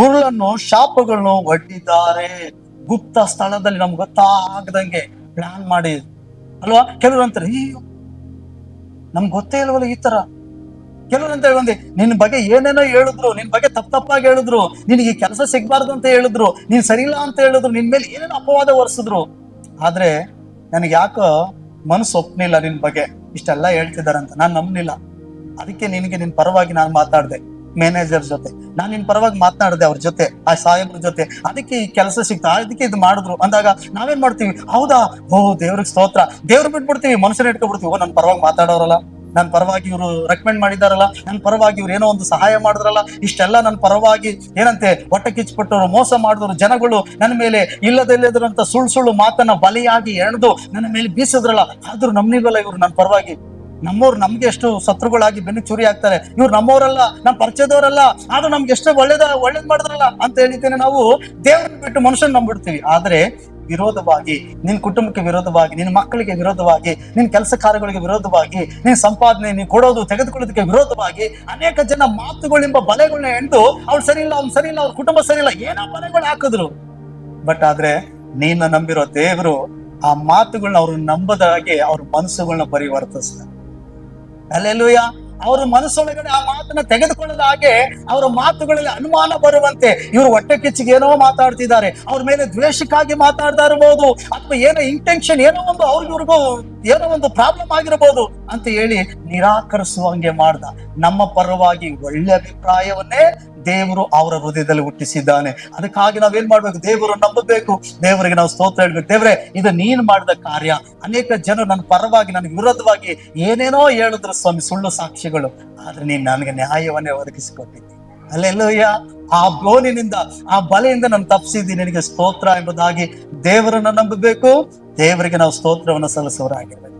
ಉರುಳನ್ನು ಶಾಪಗಳನ್ನು ಒಡ್ಡಿದ್ದಾರೆ. ಗುಪ್ತ ಸ್ಥಳದಲ್ಲಿ ನಮ್ಗೆ ಗೊತ್ತಾಗದಂಗೆ ಪ್ಲಾನ್ ಮಾಡಿ ಅಲ್ವಾ. ಕೆಲವರು ಅಂತಾರೆ, ನಮ್ಗೆ ಗೊತ್ತೇ ಇಲ್ವಲ್ಲ ಈ ತರ. ಕೆಲವರು ಅಂತ ಹೇಳಿ ನಿನ್ ಬಗ್ಗೆ ಏನೇನೋ ಹೇಳಿದ್ರು, ನಿನ್ ಬಗ್ಗೆ ತಪ್ಪಾಗಿ ಹೇಳಿದ್ರು, ನಿನಗೆ ಈ ಕೆಲಸ ಸಿಗ್ಬಾರ್ದು ಅಂತ ಹೇಳಿದ್ರು, ನೀನ್ ಸರಿಯಿಲ್ಲ ಅಂತ ಹೇಳಿದ್ರು, ನಿನ್ ಮೇಲೆ ಏನೇನೋ ಅಪವಾದ ಹೊರಿಸಿದ್ರು. ಆದ್ರೆ ನನಗೆ ಯಾಕೋ ಮನಸ್ಸು ಒಪ್ಪನಿಲ್ಲ, ನಿನ್ ಬಗ್ಗೆ ಇಷ್ಟೆಲ್ಲ ಹೇಳ್ತಿದಾರಂತ ನಾನು ನಂಬಲಿಲ್ಲ. ಅದಕ್ಕೆ ನಿನ್ ಪರವಾಗಿ ನಾನು ಮಾತಾಡ್ದೆ, ಮ್ಯಾನೇಜರ್ ಜೊತೆ ನಾನು ನಿನ್ ಪರವಾಗಿ ಮಾತನಾಡಿದೆ, ಅವ್ರ ಜೊತೆ, ಆ ಸಾಹೇಬ್ರ ಜೊತೆ, ಅದಕ್ಕೆ ಈ ಕೆಲಸ ಸಿಗ್ತಾ, ಅದಕ್ಕೆ ಇದು ಮಾಡಿದ್ರು ಅಂದಾಗ ನಾವೇನ್ ಮಾಡ್ತೀವಿ, ಹೌದಾ, ದೇವ್ರಿಗೆ ಸ್ತೋತ್ರ, ದೇವ್ರು ಬಿಟ್ಬಿಡ್ತೀವಿ, ಮನುಷ್ಯನ ಇಟ್ಕೊಬಿಡ್ತೀವಿ. ನನ್ನ ಪರವಾಗಿ ಮಾತಾಡೋರಲ್ಲ, ನನ್ನ ಪರವಾಗಿ ಇವರು ರೆಕಮೆಂಡ್ ಮಾಡಿದಾರಲ್ಲ, ನನ್ನ ಪರವಾಗಿ ಇವ್ರು ಏನೋ ಒಂದು ಸಹಾಯ ಮಾಡಿದ್ರಲ್ಲ, ಇಷ್ಟೆಲ್ಲ ನನ್ನ ಪರವಾಗಿ ಏನಂತೆ ಹೊಟ್ಟೆ ಕಿಚ್ಚಿಪಟ್ಟವರು, ಮೋಸ ಮಾಡಿದವರು, ಜನಗಳು ನನ್ನ ಮೇಲೆ ಇಲ್ಲದೆಲ್ಲದ್ರಂತ ಸುಳ್ಳು ಮಾತನ್ನ ಬಲಿಯಾಗಿ ಎಣೆದು ನನ್ನ ಮೇಲೆ ಬೀಸಿದ್ರಲ್ಲ, ಆದ್ರೂ ನಮ್ನಿಗಲ್ಲ ಇವ್ರು ನನ್ನ ಪರವಾಗಿ, ನಮ್ಮವ್ರು ನಮ್ಗೆ ಎಷ್ಟು ಶತ್ರುಗಳಾಗಿ ಬೆನ್ನು ಚೂರಿ ಆಗ್ತಾರೆ, ಇವ್ರು ನಮ್ಮವರಲ್ಲ, ನಮ್ಮ ಪರಿಚಯದವರಲ್ಲ, ಆದ್ರೂ ನಮ್ಗೆ ಎಷ್ಟೇ ಒಳ್ಳೇದ್ ಮಾಡಿದ್ರಲ್ಲ ಅಂತ ಹೇಳಿದ್ದೇನೆ. ನಾವು ದೇವ್ರನ್ನ ಬಿಟ್ಟು ಮನುಷ್ಯನ್ ನಂಬಿಡ್ತೀವಿ. ಆದ್ರೆ ವಿರೋಧವಾಗಿ, ನಿನ್ ಕುಟುಂಬಕ್ಕೆ ವಿರೋಧವಾಗಿ, ನಿನ್ನ ಮಕ್ಕಳಿಗೆ ವಿರೋಧವಾಗಿ, ನಿನ್ ಕೆಲಸ ಕಾರ್ಯಗಳಿಗೆ ವಿರೋಧವಾಗಿ, ನಿನ್ ಸಂಪಾದನೆ ನೀನ್ ಕೊಡೋದು ತೆಗೆದುಕೊಳ್ಳೋದಕ್ಕೆ ವಿರೋಧವಾಗಿ ಅನೇಕ ಜನ ಮಾತುಗಳೆಂಬ ಬಲೆಗಳನ್ನ ಎಣ್ದು, ಅವ್ರು ಸರಿ ಇಲ್ಲ, ಅವ್ನು ಸರಿ ಇಲ್ಲ, ಅವ್ರ ಕುಟುಂಬ ಸರಿ ಇಲ್ಲ, ಏನೋ ಬಲೆಗಳು ಹಾಕಿದ್ರು. ಬಟ್ ಆದ್ರೆ ನೀನ ನಂಬಿರೋ ದೇವರು ಆ ಮಾತುಗಳನ್ನ ಅವ್ರು ನಂಬದಾಗೆ ಅವ್ರ ಮನಸ್ಸುಗಳನ್ನ ಪರಿವರ್ತಿಸ್ತಾರೆ. ಹಲ್ಲೆಲೂಯಾ. ಅವ್ರ ಮನಸ್ಸೊಳಗಡೆ ಆ ಮಾತನ್ನ ತೆಗೆದುಕೊಳ್ಳದ ಹಾಗೆ ಅವರ ಮಾತುಗಳಲ್ಲಿ ಅನುಮಾನ ಬರುವಂತೆ, ಇವರು ಹೊಟ್ಟೆ ಕಿಚ್ಚಿಗೆ ಏನೋ ಮಾತಾಡ್ತಿದ್ದಾರೆ, ಅವ್ರ ಮೇಲೆ ದ್ವೇಷಕ್ಕಾಗಿ ಮಾತಾಡ್ತಾ ಇರಬಹುದು, ಅಥವಾ ಏನೋ ಇಂಟೆನ್ಷನ್, ಏನೋ ಒಂದು ಅವ್ರಿಗೂ ಏನೋ ಒಂದು ಪ್ರಾಬ್ಲಮ್ ಆಗಿರಬಹುದು ಅಂತ ಹೇಳಿ ನಿರಾಕರಿಸುವಂಗೆ ಮಾಡ್ದ. ನಮ್ಮ ಪರವಾಗಿ ಒಳ್ಳೆ ಅಭಿಪ್ರಾಯವನ್ನೇ ದೇವರು ಅವರ ಹೃದಯದಲ್ಲಿ ಹುಟ್ಟಿಸಿದ್ದಾನೆ. ಅದಕ್ಕಾಗಿ ನಾವೇನ್ ಮಾಡ್ಬೇಕು? ದೇವರು ನಂಬಬೇಕು, ದೇವರಿಗೆ ನಾವು ಸ್ತೋತ್ರ ಹೇಳ್ಬೇಕು. ದೇವ್ರೆ, ಇದು ನೀನ್ ಮಾಡಿದ ಕಾರ್ಯ. ಅನೇಕ ಜನ ನನ್ನ ಪರವಾಗಿ ನನಗೆ ವಿರೋಧವಾಗಿ ಏನೇನೋ ಹೇಳಿದ್ರು ಸ್ವಾಮಿ, ಸುಳ್ಳು ಸಾಕ್ಷಿಗಳು, ಆದ್ರೆ ನೀನ್ ನನಗೆ ನ್ಯಾಯವನ್ನೇ ಒದಗಿಸಿಕೊಟ್ಟಿದ್ದಿ. ಅಲ್ಲೆಲ್ಲೂಯ್ಯ. ಆ ಬೋನಿನಿಂದ, ಆ ಬಲೆಯಿಂದ ನಾನು ತಪ್ಪಿಸಿದ್ದೀನಿ, ನಿನಗೆ ಸ್ತೋತ್ರ ಎಂಬುದಾಗಿ ದೇವರನ್ನ ನಂಬಬೇಕು. ದೇವರಿಗೆ ನಾವು ಸ್ತೋತ್ರವನ್ನು ಸಲ್ಲಿಸುವರಾಗಿರ್ಬೇಕು,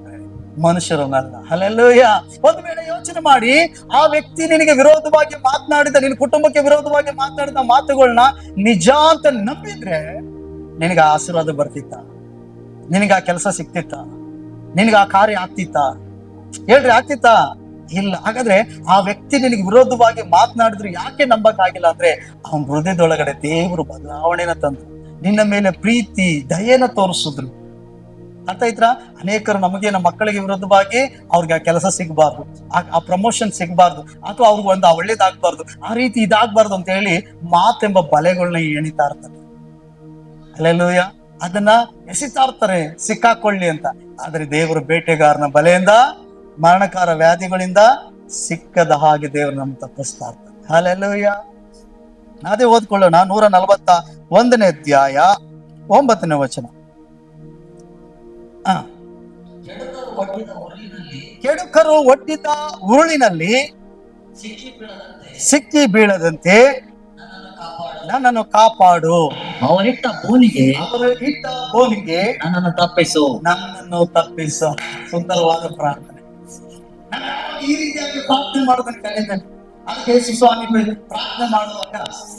ಮನುಷ್ಯರನ್ನಲ್ಲ. ಅಲ್ಲೆಲ್ಲೂಯ್ಯ. ಒಂದು ವೇಳೆ ಯೋಚನೆ ಮಾಡಿ, ಆ ವ್ಯಕ್ತಿ ನಿನಗೆ ವಿರೋಧವಾಗಿ ಮಾತನಾಡಿದ, ನಿನ್ನ ಕುಟುಂಬಕ್ಕೆ ವಿರೋಧವಾಗಿ ಮಾತನಾಡಿದ ಮಾತುಗಳನ್ನ ನಿಜ ಅಂತ ನಂಬಿದ್ರೆ ನಿನಗೆ ಆ ಆಶೀರ್ವಾದ ಬರ್ತಿತ್ತ? ನಿನಗೆ ಆ ಕೆಲಸ ಸಿಕ್ತಿತ್ತ? ನಿನಗೆ ಆ ಕಾರ್ಯ ಆಗ್ತಿತ್ತ? ಹೇಳ್ರಿ, ಆಗ್ತಿತ್ತ? ಇಲ್ಲ. ಹಾಗಾದ್ರೆ ಆ ವ್ಯಕ್ತಿ ನಿನಗೆ ವಿರೋಧವಾಗಿ ಮಾತನಾಡಿದ್ರು ಯಾಕೆ ನಂಬಕ್ಕಾಗಿಲ್ಲ ಅಂದ್ರೆ, ಅವನ ಹೃದಯದೊಳಗಡೆ ದೇವರು ಬದಲಾವಣೆನ ತಂದ್ರು, ನಿನ್ನ ಮೇಲೆ ಪ್ರೀತಿ ದಯೆನ ತೋರಿಸಿದ್ರು. ಅರ್ಥ ಆಯ್ತಾ? ಅನೇಕರು ನಮಗೆ, ನಮ್ಮ ಮಕ್ಕಳಿಗೆ ವಿರೋಧವಾಗಿ ಅವ್ರಿಗೆ ಆ ಕೆಲಸ ಸಿಗಬಾರ್ದು, ಆ ಪ್ರಮೋಷನ್ ಸಿಗಬಾರ್ದು, ಅಥವಾ ಅವ್ರಿಗೆ ಒಂದು ಒಳ್ಳೇದಾಗ್ಬಾರ್ದು, ಆ ರೀತಿ ಇದಾಗ್ಬಾರ್ದು ಅಂತ ಹೇಳಿ ಮಾತೆಂಬ ಬಲೆಗಳನ್ನ ಎಣಿತಾ ಇರ್ತಾರೆ. ಅಲ್ಲೆಲ್ಲೂಯ್ಯ. ಅದನ್ನ ಎಸಿತಾ ಇರ್ತಾರೆ ಸಿಕ್ಕಾಕೊಳ್ಳಿ ಅಂತ. ಆದ್ರೆ ದೇವರು ಬೇಟೆಗಾರನ ಬಲೆಯಿಂದ, ಮರಣಕಾರ ವ್ಯಾಧಿಗಳಿಂದ ಸಿಕ್ಕದ ಹಾಗೆ ದೇವರು ನಮ್ ತಪ್ಪಿಸ್ತಾ ಇರ್ತಾರೆ. ಅಲ್ಲೆಲ್ಲೂಯ್ಯ. ಅದೇ ಓದ್ಕೊಳ್ಳೋಣ, 141ನೇ ಅಧ್ಯಾಯ 9ನೇ ವಚನ. ಕೆಡುಕರು ಒಡ್ಡಿದ ಉರುಳಿನಲ್ಲಿ ಸಿಕ್ಕಿ ಬೀಳದಂತೆ ನನ್ನನ್ನು ಕಾಪಾಡು. ಅವರಿಟ್ಟ ಬೋನಿಗೆ ನನ್ನನ್ನು ತಪ್ಪಿಸು. ಸುಂದರವಾದ ಪ್ರಾರ್ಥನೆ. ಈ ರೀತಿಯಾಗಿ ಪ್ರಾರ್ಥನೆ ಮಾಡೋದನ್ನ ಕಲಿತೇನೆ. ಅದಕ್ಕೆ ಸ್ವಾಮಿ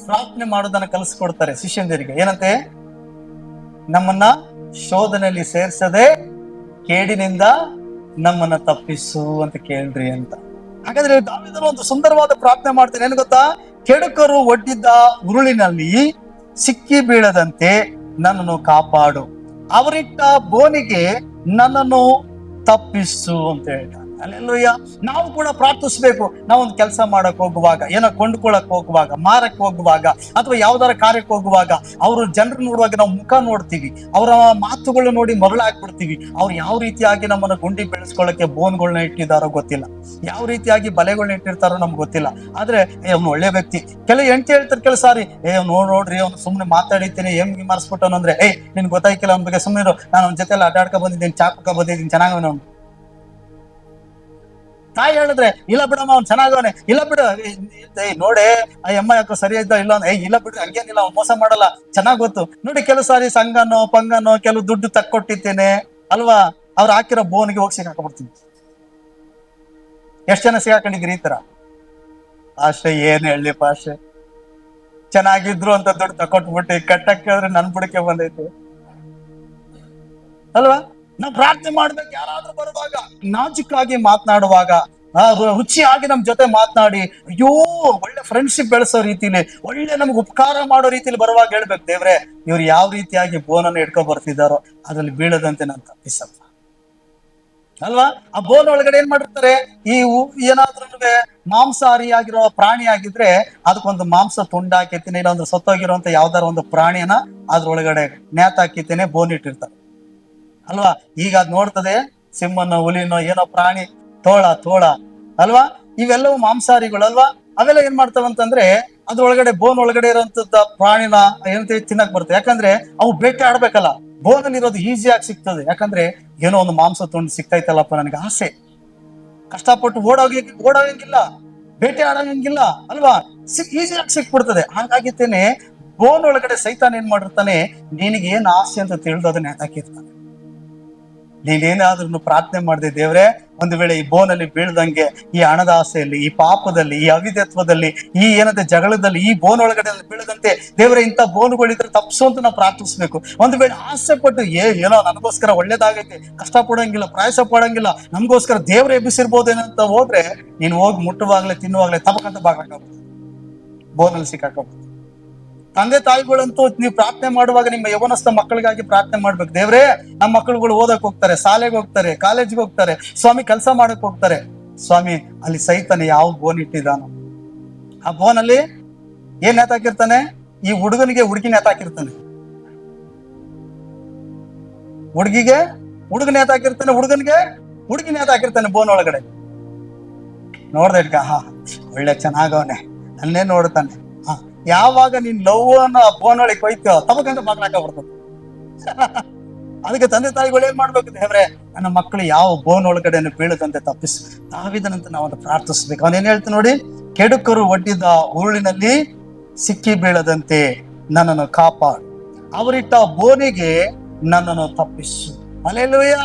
ಪ್ರಾರ್ಥನೆ ಮಾಡೋದನ್ನ ಕಲಿಸ್ಕೊಡ್ತಾರೆ ಶಿಷ್ಯಂದಿರಿಗೆ. ಏನಂತೆ? ನಮ್ಮನ್ನ ಶೋಧನೆಯಲ್ಲಿ ಸೇರ್ಸದೆ ಕೇಡಿನಿಂದ ನಮ್ಮನ್ನ ತಪ್ಪಿಸು ಅಂತ ಕೇಳ್ರಿ ಅಂತ. ಹಾಗಾದ್ರೆ ದಾವೀದನು ಒಂದು ಸುಂದರವಾದ ಪ್ರಾರ್ಥನೆ ಮಾಡ್ತಾನೆ. ಏನು ಗೊತ್ತಾ? ಕೆಡುಕರು ಒಡ್ಡಿದ್ದ ಉರುಳಿನಲ್ಲಿ ಸಿಕ್ಕಿ ಬೀಳದಂತೆ ನನ್ನನ್ನು ಕಾಪಾಡು, ಅವರಿಟ್ಟ ಬೋನಿಗೆ ನನ್ನನ್ನು ತಪ್ಪಿಸು ಅಂತ ಹೇಳ್ತಾನೆ. ಅಲ್ಲೆಲ್ಲೂಯ್ಯ. ನಾವು ಕೂಡ ಪ್ರಾರ್ಥಿಸ್ಬೇಕು. ನಾವೊಂದು ಕೆಲಸ ಮಾಡಕ್ ಹೋಗುವಾಗ, ಏನೋ ಕೊಂಡ್ಕೊಳಕ್ ಹೋಗುವಾಗ, ಮಾರಕ್ ಹೋಗುವಾಗ, ಅಥವಾ ಯಾವ್ದಾರ ಕಾರ್ಯಕ್ಕೆ ಹೋಗುವಾಗ, ಅವರು ಜನರು ನೋಡುವಾಗ ನಾವು ಮುಖ ನೋಡ್ತೀವಿ, ಅವರ ಮಾತುಗಳು ನೋಡಿ ಮರಳಾಗ್ಬಿಡ್ತೀವಿ. ಅವ್ರು ಯಾವ ರೀತಿಯಾಗಿ ನಮ್ಮನ್ನ ಗುಂಡಿ ಬೆಳೆಸ್ಕೊಳ್ಳಕ್ಕೆ ಬೋನ್ಗಳನ್ನ ಇಟ್ಟಿದಾರೋ ಗೊತ್ತಿಲ್ಲ, ಯಾವ ರೀತಿಯಾಗಿ ಬಲೆಗಳನ್ನ ಇಟ್ಟಿರ್ತಾರೋ ನಮ್ಗೆ ಗೊತ್ತಿಲ್ಲ. ಆದ್ರೆ ಅವ್ನು ಒಳ್ಳೆ ವ್ಯಕ್ತಿ. ಕೆಲವು ಎಂಟಿ ಹೇಳ್ತಾರೆ, ಕೆಲವು ಸಾರಿ ನೋಡ್ರಿ ಅವ್ನು ಸುಮ್ನೆ ಮಾತಾಡಿತೀನಿ ಹೆಂಗ್ ವಿಮರ್ಸ್ಬಿಟ್ಟವನು ಅಂದ್ರೆ, ನಿನ್ ಗೊತ್ತಾಯ್ಕಿಲ್ಲ ಅವ್ನ ಬಗ್ಗೆ, ಸುಮ್ಮನೆ ನಾನು ಅವ್ನ ಜೊತೆ ಅಡ್ಡಾಡ್ಕೊ ಬಂದಿದ್ದೀನಿ, ಚಾಪಕ ಬಂದಿದ್ದೀನಿ, ಚೆನ್ನಾಗವನು. ತಾಯಿ ಹೇಳಿದ್ರೆ, ಇಲ್ಲ ಬಿಡಮ್ಮ ಅವ್ನು ಚೆನ್ನಾಗವನೆ, ಇಲ್ಲ ಬಿಡು, ನೋಡೆ ಆ ಅಮ್ಮ ಯಾಕೋ ಸರಿ ಇದ್ದ, ಇಲ್ಲ ಇಲ್ಲ ಬಿಡ್ರಿ, ಹಂಗೇನಿಲ್ಲ, ಅವ್ನು ಮೋಸ ಮಾಡಲ್ಲ, ಚೆನ್ನಾಗ್ ಗೊತ್ತು. ನೋಡಿ, ಕೆಲವು ಸಾರಿ ಸಂಘನೋ ಪಂಗನೋ ಕೆಲವು ದುಡ್ಡು ತಕ್ಕೊಟ್ಟಿದ್ದೇನೆ ಅಲ್ವಾ, ಅವ್ರು ಹಾಕಿರೋ ಬೋನ್ಗೆ ಹೋಗಿ ಸಿಗಾಕೊಂಡ್ಬಿಡ್ತೀನಿ. ಎಷ್ಟ್ ಜನ ಸಿಗಾಕೊಂಡಿದ್ರಿ ಈ ತರ? ಅಷ್ಟೇ, ಏನ್ ಹೇಳಿ ಪಾಶೆ, ಚೆನ್ನಾಗಿದ್ರು ಅಂತ ದುಡ್ಡು ತಕೊಟ್ಬಿಟ್ಟು ಕಟ್ಟಕ್ಕೆ ಹೇಳಿದ್ರೆ ನನ್ ಬುಡಕ್ಕೆ ಬಂದೈತಿ ಅಲ್ವಾ? ನಾವು ಪ್ರಾರ್ಥನೆ ಮಾಡ್ಬೇಕು. ಯಾರಾದ್ರೂ ಬರುವಾಗ ನಾಜುಕಾಗಿ ಮಾತನಾಡುವಾಗ, ರುಚಿಯಾಗಿ ನಮ್ ಜೊತೆ ಮಾತನಾಡಿ, ಅಯ್ಯೋ ಒಳ್ಳೆ ಫ್ರೆಂಡ್ಶಿಪ್ ಬೆಳೆಸೋ ರೀತಿಲಿ, ಒಳ್ಳೆ ನಮ್ಗೆ ಉಪಕಾರ ಮಾಡೋ ರೀತಿಲಿ ಬರುವಾಗ ಹೇಳ್ಬೇಕು, ದೇವ್ರೆ ಇವ್ರು ಯಾವ ರೀತಿಯಾಗಿ ಬೋನನ್ನು ಇಟ್ಕೊ ಬರ್ತಿದಾರೋ ಅದ್ರಲ್ಲಿ ಬೀಳದಂತೆ ನಾನು ತಪ್ಪಿಸಪ್ಪ ಅಲ್ವಾ? ಆ ಬೋನ್ ಒಳಗಡೆ ಏನ್ ಮಾಡಿರ್ತಾರೆ, ಈ ಏನಾದ್ರೂ ಮಾಂಸಾಹಾರಿ ಆಗಿರೋ ಪ್ರಾಣಿ ಆಗಿದ್ರೆ ಅದಕ್ಕೊಂದು ಮಾಂಸ ತುಂಡಾಕಿತೀನಿ, ಇಲ್ಲ ಒಂದು ಸತ್ತೋಗಿರುವಂತ ಯಾವ್ದಾರ ಒಂದು ಪ್ರಾಣಿಯನ್ನ ಅದ್ರೊಳಗಡೆ ನೇತಾಕಿತೇನೆ ಬೋನ್ ಇಟ್ಟಿರ್ತಾರೆ ಅಲ್ವಾ? ಈಗ ಅದ್ ನೋಡ್ತದೆ, ಸಿಂಹನೋ ಹುಲಿನೋ ಏನೋ ಪ್ರಾಣಿ, ತೋಳ ಅಲ್ವಾ, ಇವೆಲ್ಲವೂ ಮಾಂಸಾಹಾರಿಗಳು ಅಲ್ವಾ. ಅವೆಲ್ಲ ಏನ್ ಮಾಡ್ತಾವಂತಂದ್ರೆ ಅದ್ರೊಳಗಡೆ ಬೋನ್ ಒಳಗಡೆ ಇರೋಂಥದ್ದ ಪ್ರಾಣಿನ ಏನಂತ ತಿನ್ನಕ್ ಬರ್ತದೆ. ಯಾಕಂದ್ರೆ ಅವು ಬೇಟೆ ಆಡ್ಬೇಕಲ್ಲ, ಬೋನಲ್ಲಿ ಇರೋದು ಈಸಿಯಾಗಿ ಸಿಗ್ತದೆ. ಯಾಕಂದ್ರೆ ಏನೋ ಒಂದು ಮಾಂಸ ತುಂಡು ಸಿಗ್ತೈತಲ್ಲಪ್ಪ, ನನಗೆ ಆಸೆ, ಕಷ್ಟಪಟ್ಟು ಓಡೋಗಂಗಿಲ್ಲ, ಬೇಟೆ ಆಡೋಂಗಿಲ್ಲ ಅಲ್ವಾ, ಈಸಿಯಾಗಿ ಸಿಕ್ಬಿಡ್ತದೆ. ಹಾಗಾಗಿತ್ತೇನೆ ಬೋನ್ ಒಳಗಡೆ ಸೈತಾನ್ ಏನ್ ಮಾಡಿರ್ತಾನೆ, ನಿನಗೆ ಏನ್ ಆಸೆ ಅಂತ ತಿಳಿದು ಅದನ್ನ ಹಾಕಿರ್ತಾನೆ. ನೀನೇನಾದ್ರೂ ಪ್ರಾರ್ಥನೆ ಮಾಡಿದೆ, ದೇವ್ರೆ ಒಂದು ವೇಳೆ ಈ ಬೋನಲ್ಲಿ ಬೀಳ್ದಂಗೆ, ಈ ಹಣದ ಆಸೆಯಲ್ಲಿ, ಈ ಪಾಪದಲ್ಲಿ, ಈ ಅವಿಧತ್ವದಲ್ಲಿ, ಈ ಏನಂತೆ ಜಗಳದಲ್ಲಿ, ಈ ಬೋನ್ ಒಳಗಡೆ ಬೀಳದಂತೆ ದೇವ್ರೆ ಇಂಥ ಬೋನುಗಳಿದ್ರೆ ತಪ್ಸು ಅಂತ ನಾವು ಪ್ರಾರ್ಥಿಸ್ಬೇಕು. ಒಂದು ವೇಳೆ ಆಸೆ ಪಟ್ಟು ಏನೋ ನನಗೋಸ್ಕರ ಒಳ್ಳೇದಾಗೈತೆ, ಕಷ್ಟ ಪಡೋಂಗಿಲ್ಲ, ಪ್ರಯಾಸ ಪಡೋಂಗಿಲ್ಲ, ನಮಗೋಸ್ಕರ ದೇವ್ರೆ ಎಬ್ಬಿಸಿರ್ಬೋದೇನಂತ ಹೋದ್ರೆ, ನೀನು ಹೋಗಿ ಮುಟ್ಟುವಾಗ್ಲೇ ತಿನ್ನುವಾಗ್ಲೇ ತಪಕಂತ ಬಾಗಾಕಬಹುದು, ಬೋನಲ್ಲಿ ಸಿಕ್ಕಾಕಬಹುದು. ತಂದೆ ತಾಯಿಗಳಂತೂ ನೀವು ಪ್ರಾರ್ಥನೆ ಮಾಡುವಾಗ ನಿಮ್ಮ ಯವನಸ್ಥ ಮಕ್ಕಳಿಗಾಗಿ ಪ್ರಾರ್ಥನೆ ಮಾಡ್ಬೇಕು. ದೇವ್ರೆ ನಮ್ಮ ಮಕ್ಕಳುಗಳು ಓದಕ್ ಹೋಗ್ತಾರೆ, ಶಾಲೆಗೆ ಹೋಗ್ತಾರೆ, ಕಾಲೇಜ್ಗೆ ಹೋಗ್ತಾರೆ, ಸ್ವಾಮಿ ಕೆಲಸ ಮಾಡಕ್ ಹೋಗ್ತಾರೆ, ಸ್ವಾಮಿ ಅಲ್ಲಿ ಸೈತಾನೆ ಯಾವ ಬೋನ್ ಇಟ್ಟಿದ್ದಾನೋ ಆ ಬೋನಲ್ಲಿ ಏನ್ ನೇತಾಕಿರ್ತಾನೆ, ಈ ಹುಡುಗನಿಗೆ ಹುಡುಗಿ ನೇತಾಕಿರ್ತಾನೆ, ಹುಡುಗಿಗೆ ಹುಡುಗ ನೇತಾಕಿರ್ತಾನೆ ಹುಡುಗನ್ಗೆ, ಹುಡುಗಿ ನೇತಾಕಿರ್ತಾನೆ ಬೋನ್ ಒಳಗಡೆ. ನೋಡ್ದೆ ಒಳ್ಳೆ ಚೆನ್ನಾಗವನೆ, ನನ್ನೇ ನೋಡ್ತಾನೆ. ಯಾವಾಗ ನೀನ್ ಲವ್ ಅನ್ನೋ ಬೋನ್ ಒಳಗೆ ಹೋಯ್ತೋ ತಮಕಂತ ಬಾಗ್ಲಾಕ ಬರ್ತದೆ. ಅದಕ್ಕೆ ತಂದೆ ತಾಯಿಗಳು ಏನ್ ಮಾಡ್ಬೇಕು, ದೇವ್ರೆ ನನ್ನ ಮಕ್ಕಳು ಯಾವ ಬೋನ್ ಒಳಗಡೆ ಬೀಳದಂತೆ ತಪ್ಪಿಸು. ತಾವಿದನಂತ ನಾವು ಪ್ರಾರ್ಥಿಸ್ಬೇಕು. ಅವನೇನ್ ಹೇಳ್ತಾನೆ ನೋಡಿ, ಕೆಡುಕರು ಒಡ್ಡಿದ ಉರುಳಿನಲ್ಲಿ ಸಿಕ್ಕಿ ಬೀಳದಂತೆ ನನ್ನನ್ನು ಕಾಪಾಡು, ಅವರಿಟ್ಟ ಬೋನಿಗೆ ನನ್ನನ್ನು ತಪ್ಪಿಸು. ಹಲ್ಲೆಲೂಯ.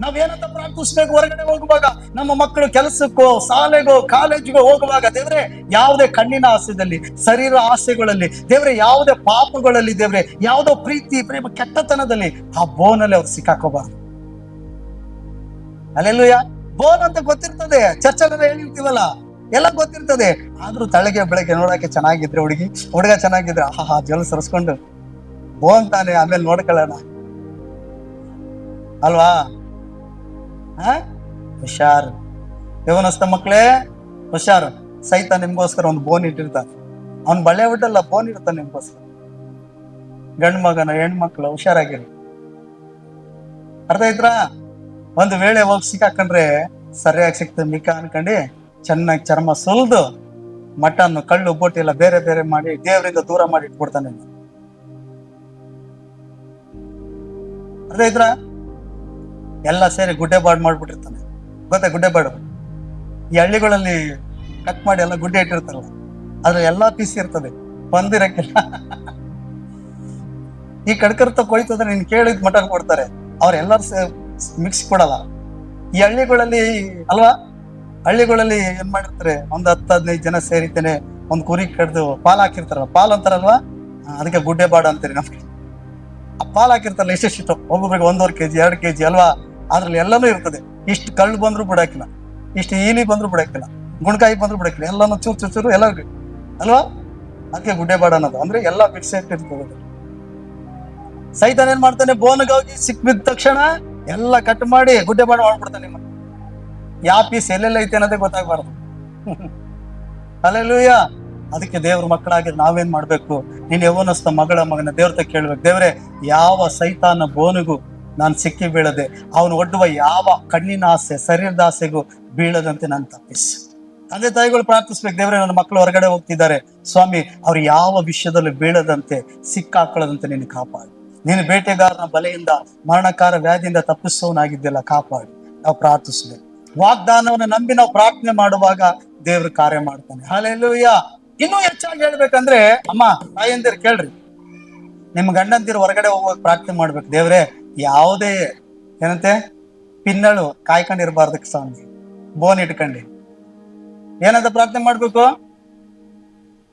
ನಾವೇನಂತ ಪ್ರಾರ್ಥಿಸ್ಬೇಕು? ಹೊರಗಡೆ ಹೋಗುವಾಗ, ನಮ್ಮ ಮಕ್ಕಳು ಕೆಲಸಕ್ಕೋ ಶಾಲೆಗೋ ಕಾಲೇಜಿಗೋ ಹೋಗುವಾಗ, ದೇವ್ರೆ ಯಾವುದೇ ಕಣ್ಣಿನ ಆಸೆದಲ್ಲಿ, ಶರೀರ ಆಸೆಗಳಲ್ಲಿ, ದೇವ್ರೆ ಯಾವುದೇ ಪಾಪಗಳಲ್ಲಿ, ದೇವ್ರೆ ಯಾವುದೋ ಪ್ರೀತಿ ಪ್ರೇಮ ಕೆಟ್ಟತನದಲ್ಲಿ ಆ ಬೋನಲ್ಲಿ ಅವ್ರು ಸಿಕ್ಕಾಕೋಬಾರ್ದು. ಹಲ್ಲೆಲೂಯ. ಬೋನ್ ಅಂತ ಗೊತ್ತಿರ್ತದೆ, ಚರ್ಚೆಲ್ಲ ಹೇಳಿರ್ತೀವಲ್ಲ, ಎಲ್ಲ ಗೊತ್ತಿರ್ತದೆ. ಆದ್ರೂ ತಳಗೆ ಬೆಳಗ್ಗೆ ನೋಡಕ್ಕೆ ಚೆನ್ನಾಗಿದ್ರೆ ಹುಡುಗ ಚೆನ್ನಾಗಿದ್ರೆ ಜಲ ಸರಿಸ್ಕೊಂಡು ಬೋನ್ ತಾನೆ, ಆಮೇಲೆ ನೋಡ್ಕೊಳ್ಳೋಣ ಅಲ್ವಾ? ಹುಷಾರು ಯವನಸ್ಥ ಮಕ್ಕಳೇ, ಹುಷಾರು. ಸೈತ ನಿಮ್ಗೋಸ್ಕರ ಒಂದು ಬೋನ್ ಇಟ್ಟಿರ್ತಾನೆ. ಅವ್ನ್ ಬಳೆ ಬಿಟ್ಟಲ್ಲ, ಬೋನ್ ಇರ್ತಾನೆ ನಿಮ್ಗೋಸ್ಕರ. ಗಂಡು ಮಗನ ಹೆಣ್ಮಕ್ಳು ಹುಷಾರಾಗಿರಿ. ಅರ್ಥ ಆಯ್ತಾ? ಒಂದು ವೇಳೆ ಹೋಗಿ ಸಿಕ್ಕಾಕೊಂಡ್ರೆ ಸರಿಯಾಗಿ ಸಿಕ್ತದೆ ಮಿಕ್ಕ ಅನ್ಕೊಂಡು ಚೆನ್ನಾಗಿ ಚರ್ಮ ಸುಲ್ದು ಮಟನ್ ಕಳ್ಳು ಬೋಟಿ ಎಲ್ಲ ಬೇರೆ ಬೇರೆ ಮಾಡಿ ದೇವರಿಂದ ದೂರ ಮಾಡಿ ಇಟ್ಬಿಡ್ತಾನೆ. ಅರ್ಥ ಆಯ್ತಾ? ಎಲ್ಲ ಸೇರಿ ಗುಡ್ಡೆಬಾಡು ಮಾಡ್ಬಿಟ್ಟಿರ್ತಾನೆ. ಗೊತ್ತಾ ಗುಡ್ಡೆಬಾಡು? ಈ ಹಳ್ಳಿಗಳಲ್ಲಿ ಕಟ್ ಮಾಡಿ ಎಲ್ಲ ಗುಡ್ಡೆ ಇಟ್ಟಿರ್ತಾರಲ್ಲ, ಅದ್ರ ಎಲ್ಲಾ ಪೀಸ್ ಇರ್ತದೆ, ಬಂದಿರಕ್ಕಿಲ್ಲ. ಈ ಕಡ್ಕರ್ತ ಕೊಯ್ತಂದ್ರೆ ನೀನ್ ಕೇಳಿದ್ ಮಟನ್ ಕೊಡ್ತಾರೆ, ಅವ್ರೆಲ್ಲರೂ ಮಿಕ್ಸ್ ಕೊಡಲ್ಲ. ಈ ಹಳ್ಳಿಗಳಲ್ಲಿ ಅಲ್ವಾ, ಹಳ್ಳಿಗಳಲ್ಲಿ ಏನ್ ಮಾಡಿರ್ತಾರೆ, ಒಂದ್ 10-15 ಜನ ಸೇರಿತೇನೆ ಒಂದ್ ಕುರಿ ಕಡ್ದು ಪಾಲ್ ಹಾಕಿರ್ತಾರಲ್ಲ, ಪಾಲ್ ಅಂತಾರಲ್ವಾ, ಅದಕ್ಕೆ ಗುಡ್ಡೆಬಾಡು ಅಂತೀರಿ ನಮ್ಗೆ. ಆ ಪಾಲ್ ಹಾಕಿರ್ತಾರಲ್ಲ, ಎಷ್ಟೆಷ್ಟು ಒಬ್ಬೊಬ್ರಿಗೆ 1.5 kg 2 kg ಅಲ್ವಾ, ಅದ್ರಲ್ಲಿ ಎಲ್ಲಾನು ಇರ್ತದೆ. ಇಷ್ಟು ಕಳ್ಳು ಬಂದ್ರು ಬಿಡಾಕಿಲ್ಲ, ಇಷ್ಟು ಈಲಿ ಬಂದ್ರು ಬಿಡಾಕಿಲ್ಲ, ಗುಣಕಾಯಿ ಬಂದ್ರು ಬಿಡಾಕಿಲ್ಲ, ಎಲ್ಲಾನು ಚೂರು ಚೂರು ಎಲ್ಲ ಅಲ್ವಾ. ಅದಕ್ಕೆ ಗುಡ್ಡೆಬಾಡು ಅನ್ನೋದು, ಅಂದ್ರೆ ಎಲ್ಲ ಮಿಕ್ಸ್ ಇರ್ತದೆ. ಸೈತಾನ ಏನ್ ಮಾಡ್ತಾನೆ, ಬೋನ್ಗೋಗಿ ಸಿಕ್ಬಿದ್ದ ತಕ್ಷಣ ಎಲ್ಲ ಕಟ್ ಮಾಡಿ ಗುಡ್ಡೆಬಾಡು ಮಾಡ್ಬಿಡ್ತಾನೆ. ಯಾವ ಪೀಸ್ ಎಲ್ಲೆಲ್ಲ ಐತೆ ಅನ್ನೋದೇ ಗೊತ್ತಾಗ್ಬಾರ್ದು. ಹಲ್ಲೆಲೂಯ. ಅದಕ್ಕೆ ದೇವ್ರ ಮಕ್ಕಳಾಗಿ ನಾವೇನ್ ಮಾಡ್ಬೇಕು, ನೀನ್ ಯವನಸ್ಥ ಮಗನ ದೇವ್ರ ಕೇಳ್ಬೇಕು, ದೇವ್ರೆ ಯಾವ ಸೈತಾನ ಬೋನಿಗೂ ನಾನು ಸಿಕ್ಕಿ ಬೀಳದೆ, ಅವನು ಒಡ್ಡುವ ಯಾವ ಕಣ್ಣಿನ ಆಸೆ ಶರೀರದ ಆಸೆಗೂ ಬೀಳದಂತೆ ನಾನು ತಪ್ಪಿಸು. ತಂದೆ ತಾಯಿಗಳು ಪ್ರಾರ್ಥಿಸ್ಬೇಕು, ದೇವ್ರೆ ನನ್ನ ಮಕ್ಕಳು ಹೊರಗಡೆ ಹೋಗ್ತಿದ್ದಾರೆ ಸ್ವಾಮಿ, ಅವ್ರು ಯಾವ ವಿಷಯದಲ್ಲಿ ಬೀಳದಂತೆ ಸಿಕ್ಕಾಕೊಳ್ಳದಂತೆ ನೀನು ಕಾಪಾಡು. ನೀನು ಬೇಟೆಗಾರನ ಬಲೆಯಿಂದ ಮರಣಕಾರ ವ್ಯಾಧಿಯಿಂದ ತಪ್ಪಿಸೋನಾಗಿದ್ದೆಲ್ಲ ಕಾಪಾಡು. ನಾವು ಪ್ರಾರ್ಥಿಸ್ಬೇಕು. ವಾಗ್ದಾನವನ್ನು ನಂಬಿ ನಾವು ಪ್ರಾರ್ಥನೆ ಮಾಡುವಾಗ ದೇವ್ರ ಕಾರ್ಯ ಮಾಡ್ತಾನೆ. ಹಲ್ಲೆಲೂಯ. ಇನ್ನೂ ಹೆಚ್ಚಾಗಿ ಹೇಳ್ಬೇಕಂದ್ರೆ, ಅಮ್ಮ ತಾಯಂದಿರು ಕೇಳ್ರಿ, ನಿಮ್ ಗಂಡಂದಿರು ಹೊರಗಡೆ ಹೋಗುವಾಗ ಪ್ರಾರ್ಥನೆ ಮಾಡ್ಬೇಕು, ದೇವ್ರೆ ಯಾವುದೇ ಏನಂತೆ ಪಿನ್ನಳು ಕಾಯ್ಕೊಂಡಿರ್ಬಾರ್ದಕ್ಕೆ ಸ್ವಾಮಿ, ಬೋನ್ ಇಟ್ಕೊಂಡು ಏನಂತ ಪ್ರಾರ್ಥನೆ ಮಾಡ್ಬೇಕು.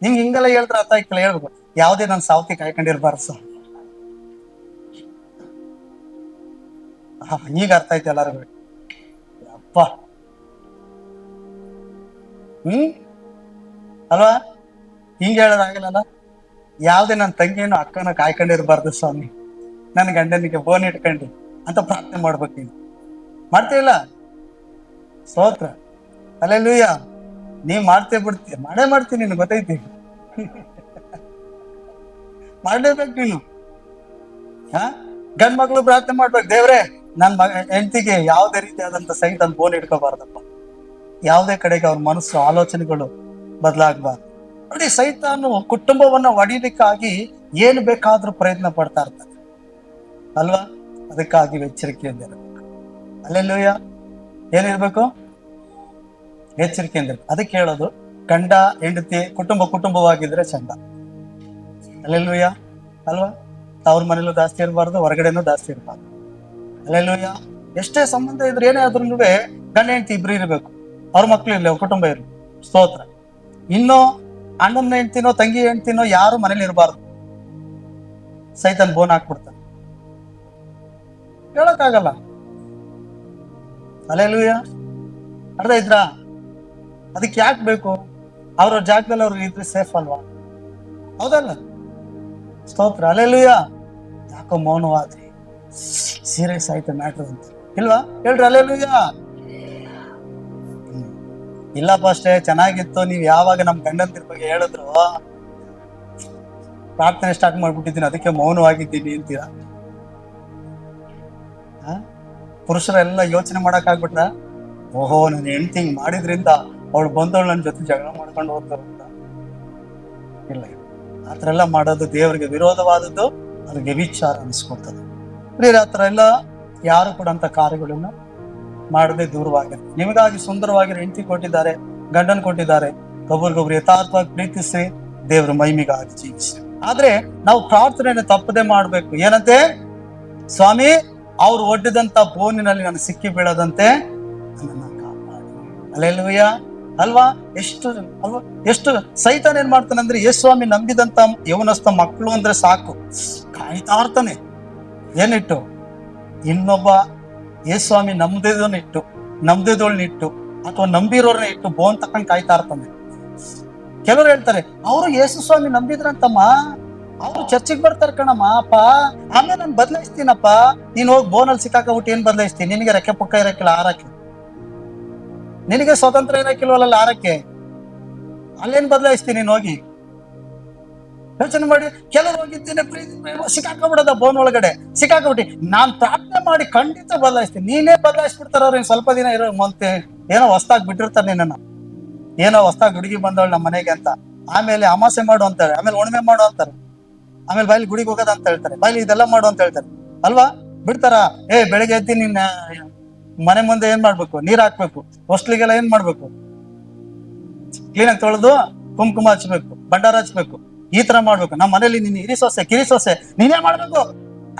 ನಿಮ್ಗೆ ಹಿಂಗೆಲ್ಲ ಹೇಳ್ತಾರೆ ಅರ್ಥ ಆಯ್ತಲ್ಲ, ಹೇಳ್ಬೇಕು ಯಾವುದೇ ನನ್ನ ಸಾವತಿ ಕಾಯ್ಕೊಂಡಿರ್ಬಾರ್ದು ಸ್ವಾಮಿ. ಈಗ ಅರ್ಥ ಆಯ್ತು ಎಲ್ಲರಿಗೂ. ಅಪ್ಪ ಅಲ್ವಾ, ಹಿಂಗೆ ಹೇಳೋದಾಗಲ್ಲ. ಯಾವುದೇ ನನ್ನ ತಂಗಿಯನ್ನು ಅಕ್ಕನ ಕಾಯ್ಕೊಂಡಿರ್ಬಾರ್ದು ಸ್ವಾಮಿ, ನನ್ನ ಗಂಡನಿಗೆ ಬೋನ್ ಇಟ್ಕೊಂಡು ಅಂತ ಪ್ರಾರ್ಥನೆ ಮಾಡ್ಬೇಕು. ನೀನು ಮಾಡ್ತೀವಿಲ್ಲ, ಸ್ತೋತ್ರ. ಹಲ್ಲೆಲೂಯ. ನೀವ್ ಮಾಡ್ತೇ ಬಿಡ್ತೀಯ, ಮಾಡೇ ಮಾಡ್ತೀನಿ, ನೀನು ಗೊತ್ತೈತಿ. ಮಾಡ್ಲೇಬೇಕು ನೀನು. ಗಂಡ್ ಮಕ್ಳು ಪ್ರಾರ್ಥನೆ ಮಾಡ್ಬೇಕು, ದೇವ್ರೆ ನನ್ನ ಹೆಂಡತಿಗೆ ಯಾವುದೇ ರೀತಿಯಾದಂತ ಸೈತಾನ ಬೋನ್ ಇಟ್ಕೋಬಾರ್ದಪ್ಪ, ಯಾವುದೇ ಕಡೆಗೆ ಅವ್ರ ಮನಸ್ಸು ಆಲೋಚನೆಗಳು ಬದಲಾಗಬಾರ್ದು. ನೋಡಿ, ಸೈತಾನು ಕುಟುಂಬವನ್ನ ಒಡಿಲಿಕ್ಕಾಗಿ ಏನು ಬೇಕಾದ್ರೂ ಪ್ರಯತ್ನ ಪಡ್ತಾ ಇರ್ತಾನೆ ಅಲ್ವಾ. ಅದಕ್ಕಾಗಿ ಎಚ್ಚರಿಕೆಯಿಂದ ಇರಬೇಕು. ಹಲ್ಲೆಲೂಯ. ಏನಿರ್ಬೇಕು? ಎಚ್ಚರಿಕೆಯಿಂದ ಇರ್ಬೇಕು. ಅದಕ್ಕೆ ಹೇಳೋದು, ಗಂಡ ಹೆಂಡತಿ ಕುಟುಂಬವಾಗಿದ್ರೆ ಚಂದ. ಹಲ್ಲೆಲೂಯ ಅಲ್ವಾ. ಅವ್ರ ಮನೇಲೂ ಜಾಸ್ತಿ ಇರಬಾರ್ದು, ಹೊರಗಡೆನೂ ಜಾಸ್ತಿ ಇರಬಾರ್ದು. ಹಲ್ಲೆಲೂಯ. ಎಷ್ಟೇ ಸಂಬಂಧ ಇದ್ರೆ ಏನೇ ಆದ್ರೂ ಗಂಡ ಹೆಂಡತಿ ಇಬ್ರು ಇರಬೇಕು, ಅವ್ರ ಮಕ್ಳು ಇರ್ಲಿ, ಅವ್ರ ಕುಟುಂಬ ಇರ್ಲಿ. ಸ್ತೋತ್ರ. ಇನ್ನು ಅಣ್ಣನ ಹೆಂಡ್ತಿನೋ ತಂಗಿ ಹೆಂಡ್ತಿನೋ ಯಾರು ಮನೇಲಿ ಇರಬಾರ್ದು, ಸೈತಾನ್ ಬೋನ್ ಹಾಕ್ಬಿಡ್ತಾನೆ, ಹೇಳಕ್ಕಾಗಲ್ಲ. ಹಲ್ಲೆಲೂಯ. ಅರ್ಥ ಇದ್ರಾ? ಅದಕ್ಕೆ ಯಾಕೆ ಬೇಕು? ಅವ್ರ ಜಾಗದಲ್ಲಿ ಅವ್ರು ಇದ್ರೆ ಸೇಫ್ ಅಲ್ವಾ? ಹೌದಲ್ಲ? ಸ್ತೋತ್ರ. ಹಲ್ಲೆಲೂಯ. ಯಾಕೋ ಮೌನವಾದ್ರಿ, ಸೀರಿಯಸ್ ಆಯ್ತು ಮ್ಯಾಟ್ರ್ ಅಂತ ಇಲ್ವಾ? ಹೇಳ್ರಿ ಹಲ್ಲೆಲೂಯ. ಇಲ್ಲಪ್ಪ ಅಷ್ಟೇ ಚೆನ್ನಾಗಿತ್ತು, ನೀವ್ ಯಾವಾಗ ನಮ್ ಗಂಡಂತಿರ್ ಬಗ್ಗೆ ಹೇಳಿದ್ರು ಪ್ರಾರ್ಥನೆ ಸ್ಟಾರ್ಟ್ ಮಾಡ್ಬಿಟ್ಟಿದ್ದೀನಿ, ಅದಕ್ಕೆ ಮೌನವಾಗಿದ್ದೀನಿ ಅಂತೀರಾ? ಪುರುಷರೆಲ್ಲ ಯೋಚನೆ ಮಾಡಕ್ ಆಗ್ಬಿಟ್ರ, ಓಹೋ ನನ್ನ ಹೆಂಡತಿ ಹಿಂಗ್ ಮಾಡಿದ್ರಿಂದ ಅವಳು ಬಂದವಳು ನನ್ನ ಜೊತೆ ಜಗಳ ಮಾಡ್ಕೊಂಡು ಹೋಗ್ತಾರ ಅಂತ. ಇಲ್ಲ, ಆತರ ಎಲ್ಲ ಮಾಡೋದು ದೇವರಿಗೆ ವಿರೋಧವಾದದ್ದು, ಅದು ವ್ಯಭಿಚಾರ ಅನಿಸ್ಕೊಳ್ತದೆ. ಪ್ರಿಯರೇ, ಆ ಥರ ಎಲ್ಲ ಯಾರು ಕೂಡ ಅಂತ ಕಾರ್ಯಗಳನ್ನು ಮಾಡದೆ ದೂರವಾಗಿರಿ. ನಿಮಗಾಗಿ ಸುಂದರವಾಗಿರೋ ಹೆಂಡತಿ ಕೊಟ್ಟಿದ್ದಾರೆ, ಗಂಡನ್ ಕೊಟ್ಟಿದ್ದಾರೆ. ಒಬ್ರಿಗೊಬ್ರು ಯಥಾರ್ಥವಾಗಿ ಪ್ರೀತಿಸಿ ದೇವರ ಮಹಿಮೆಗಾಗಿ ಜೀವಿಸಿ. ಆದ್ರೆ ನಾವು ಪ್ರಾರ್ಥನೆಯನ್ನು ತಪ್ಪದೆ ಮಾಡ್ಬೇಕು. ಏನಂತೆ? ಸ್ವಾಮಿ, ಅವ್ರು ಒಡ್ಡಿದಂತ ಬೋನಿನಲ್ಲಿ ನಾನು ಸಿಕ್ಕಿ ಬೀಳದಂತೆ ನನ್ನನ್ನು ಕಾಪಾಡಿ. ಹಲ್ಲೆಲೂಯಾ. ಅಲ್ವಾ? ಎಷ್ಟು ಸೈತಾನ ಏನ್ ಮಾಡ್ತಾನಂದ್ರೆ, ಯೇಸ್ವಾಮಿ ನಂಬಿದಂತ ಯೌವನಸ್ಥ ಮಕ್ಕಳು ಅಂದ್ರೆ ಸಾಕು, ಕಾಯ್ತಾ ಇರ್ತಾನೆ. ಏನಿಟ್ಟು? ಇನ್ನೊಬ್ಬ ಯೇಸ್ವಾಮಿ ನಂಬದಿದೋಳ್ನ ಇಟ್ಟು ಅಥವಾ ನಂಬಿರೋರ್ನ ಇಟ್ಟು ಬೋನ್ ತಕೊಂಡ್ ಕಾಯ್ತಾ ಇರ್ತಾನೆ. ಕೆಲವ್ರು ಹೇಳ್ತಾರೆ, ಅವರು ಯೇಸು ಸ್ವಾಮಿ ನಂಬಿದ್ರಂತಮ್ಮ, ಅವ್ರು ಚರ್ಚಿಗೆ ಬರ್ತಾರೆ ಕಣಮ್ಮ ಅಪ್ಪ, ಆಮೇಲೆ ನಾನು ಬದಲಾಯಿಸ್ತೀನಪ್ಪ. ನೀನ್ ಹೋಗಿ ಬೋನಲ್ಲಿ ಸಿಕ್ಕಾಕಬಿಟ್ಟು ಏನ್ ಬದಲಾಯಿಸ್ತೀನಿ? ನಿನಗೆ ರೆಕ್ಕೆ ಪುಕ್ಕ ಇರಕ್ಕಿಲ್ಲ ಹಾರಕ್ಕೆ, ನಿನಗೆ ಸ್ವತಂತ್ರ ಇರಕ್ಕಿಲ್ವಲ್ಲ ಹಾರಕ್ಕೆ, ಅಲ್ಲೇನ್ ಬದಲಾಯಿಸ್ತೀನಿ ನೀನ್ ಹೋಗಿ? ಯೋಚನೆ ಮಾಡಿ. ಕೆಲವ್ರು ಹೋಗಿದ್ದೀನಿ ಸಿಕ್ಕಾಕೊಂಡ್ಬಿಡೋದ ಬೋನ್ ಒಳಗಡೆ ಸಿಕ್ಕಾಕೊಂಡ್ಬಿಟ್ಟು, ನಾನ್ ಪ್ರಾರ್ಥನೆ ಮಾಡಿ ಖಂಡಿತ ಬದಲಾಯಿಸ್ತೀನಿ. ನೀನೇ ಬದಲಾಯಿಸ್ಬಿಡ್ತಾರ ಅವ್ರು. ಸ್ವಲ್ಪ ದಿನ ಇರೋ ಮತ್ತೆ ಏನೋ ಹೊಸ್ತಾಗಿ ಬಿಟ್ಟಿರ್ತಾರೆ ನಿನ್ನ, ಏನೋ ಹೊಸ್ತಾಗಿ ಹುಡುಗಿ ಬಂದವಳು ನಮ್ಮ ಮನೆಗೆ ಅಂತ. ಆಮೇಲೆ ಅಮಾಸೆ ಮಾಡು ಅಂತಾರೆ, ಆಮೇಲೆ ಉಣ್ಮೆ ಮಾಡು ಅಂತಾರೆ, ಆಮೇಲೆ ಬಾಯಿಲಿ ಗುಡಿಗೆ ಹೋಗೋದ ಅಂತ ಹೇಳ್ತಾರೆ, ಬಾಯಿಲಿ ಇದೆಲ್ಲ ಮಾಡು ಅಂತ ಹೇಳ್ತಾರೆ ಅಲ್ವಾ? ಬಿಡ್ತಾರ? ಬೆಳಿಗ್ಗೆ ಎದ್ದು ನಿನ್ನ ಮನೆ ಮುಂದೆ ಏನ್ ಮಾಡ್ಬೇಕು? ನೀರ್ ಹಾಕ್ಬೇಕು. ಹೊಸ್ಲಿಗೆಲ್ಲ ಏನ್ ಮಾಡ್ಬೇಕು? ಕ್ಲೀನಾಗಿ ತೊಳೆದು ಕುಂಕುಮ ಹಚ್ಬೇಕು, ಭಂಡಾರ ಹಚ್ಬೇಕು, ಈ ತರ ಮಾಡ್ಬೇಕು. ನಮ್ಮ ಮನೇಲಿ ನೀನ್ ಹಿರಿಸೋಸೆ ಕಿರಿಸೋಸೆ ನೀನೇ ಮಾಡ್ಬೇಕು.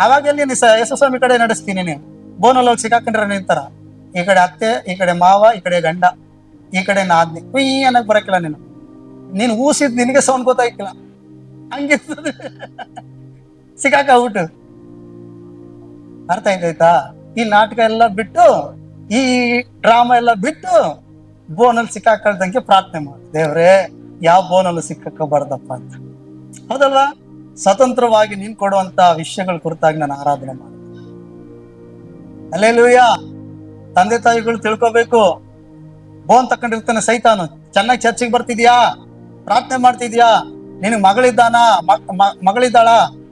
ಅವಾಗ ಎಲ್ಲಿ ಯೇಸುಸ್ವಾಮಿ ಕಡೆ ನಡೆಸ್ತೀನಿ. ನೀನು ಬೋನಲ್ಲಿ ಹೋಗಿ ಸಿಕ್ಕಾಕೊಂಡ್ರೆ ನಿಂತಾರ, ಈ ಕಡೆ ಅತ್ತೆ, ಈ ಕಡೆ ಮಾವ, ಈ ಕಡೆ ಗಂಡ, ಈ ಕಡೆ ನಾದ್ನಿ, ಕುಯ್ ಅನ್ನಕ್ ಬರಕಿಲ್ಲ. ನೀನು ಊಸಿದ್ ನಿನಗೆ ಸೌಂಡ್ ಗೊತ್ತಾಯ್ಕಿಲ್ಲ, ಹಂಗಿರ್ತದೆ. ಸಿಕ್ಕಾಕ ಅರ್ಥ ಆಯ್ತಾಯ್ತಾ? ಈ ನಾಟಕ ಎಲ್ಲ ಬಿಟ್ಟು, ಈ ಡ್ರಾಮಾ ಎಲ್ಲ ಬಿಟ್ಟು ಬೋನಲ್ಲಿ ಸಿಕ್ಕಾಕಳ್ದಂಗೆ ಪ್ರಾರ್ಥನೆ ಮಾಡಿ, ದೇವ್ರೇ ಯಾವ ಬೋನಲ್ಲೂ ಸಿಕ್ಕಾಕಬಾರ್ದಪ್ಪ ಅಂತ. ಹೌದಲ್ವಾ? ಸ್ವತಂತ್ರವಾಗಿ ನೀನ್ ಕೊಡುವಂತ ವಿಷಯಗಳ ಕುರಿತಾಗಿ ನಾನು ಆರಾಧನೆ ಮಾಡಿ. ಹಲ್ಲೆಲೂಯಾ. ತಂದೆ ತಾಯಿಗಳು ತಿಳ್ಕೋಬೇಕು. ಬೋನ್ ತಕೊಂಡಿರ್ತಾನೆ ಸೈತಾನು. ಚೆನ್ನಾಗಿ ಚರ್ಚಿಗೆ ಬರ್ತಿದ್ಯಾ? ಪ್ರಾರ್ಥನೆ ಮಾಡ್ತಿದ್ಯಾ? ನಿನಗ್ ಮಗಳಿದ್ದಾಳ?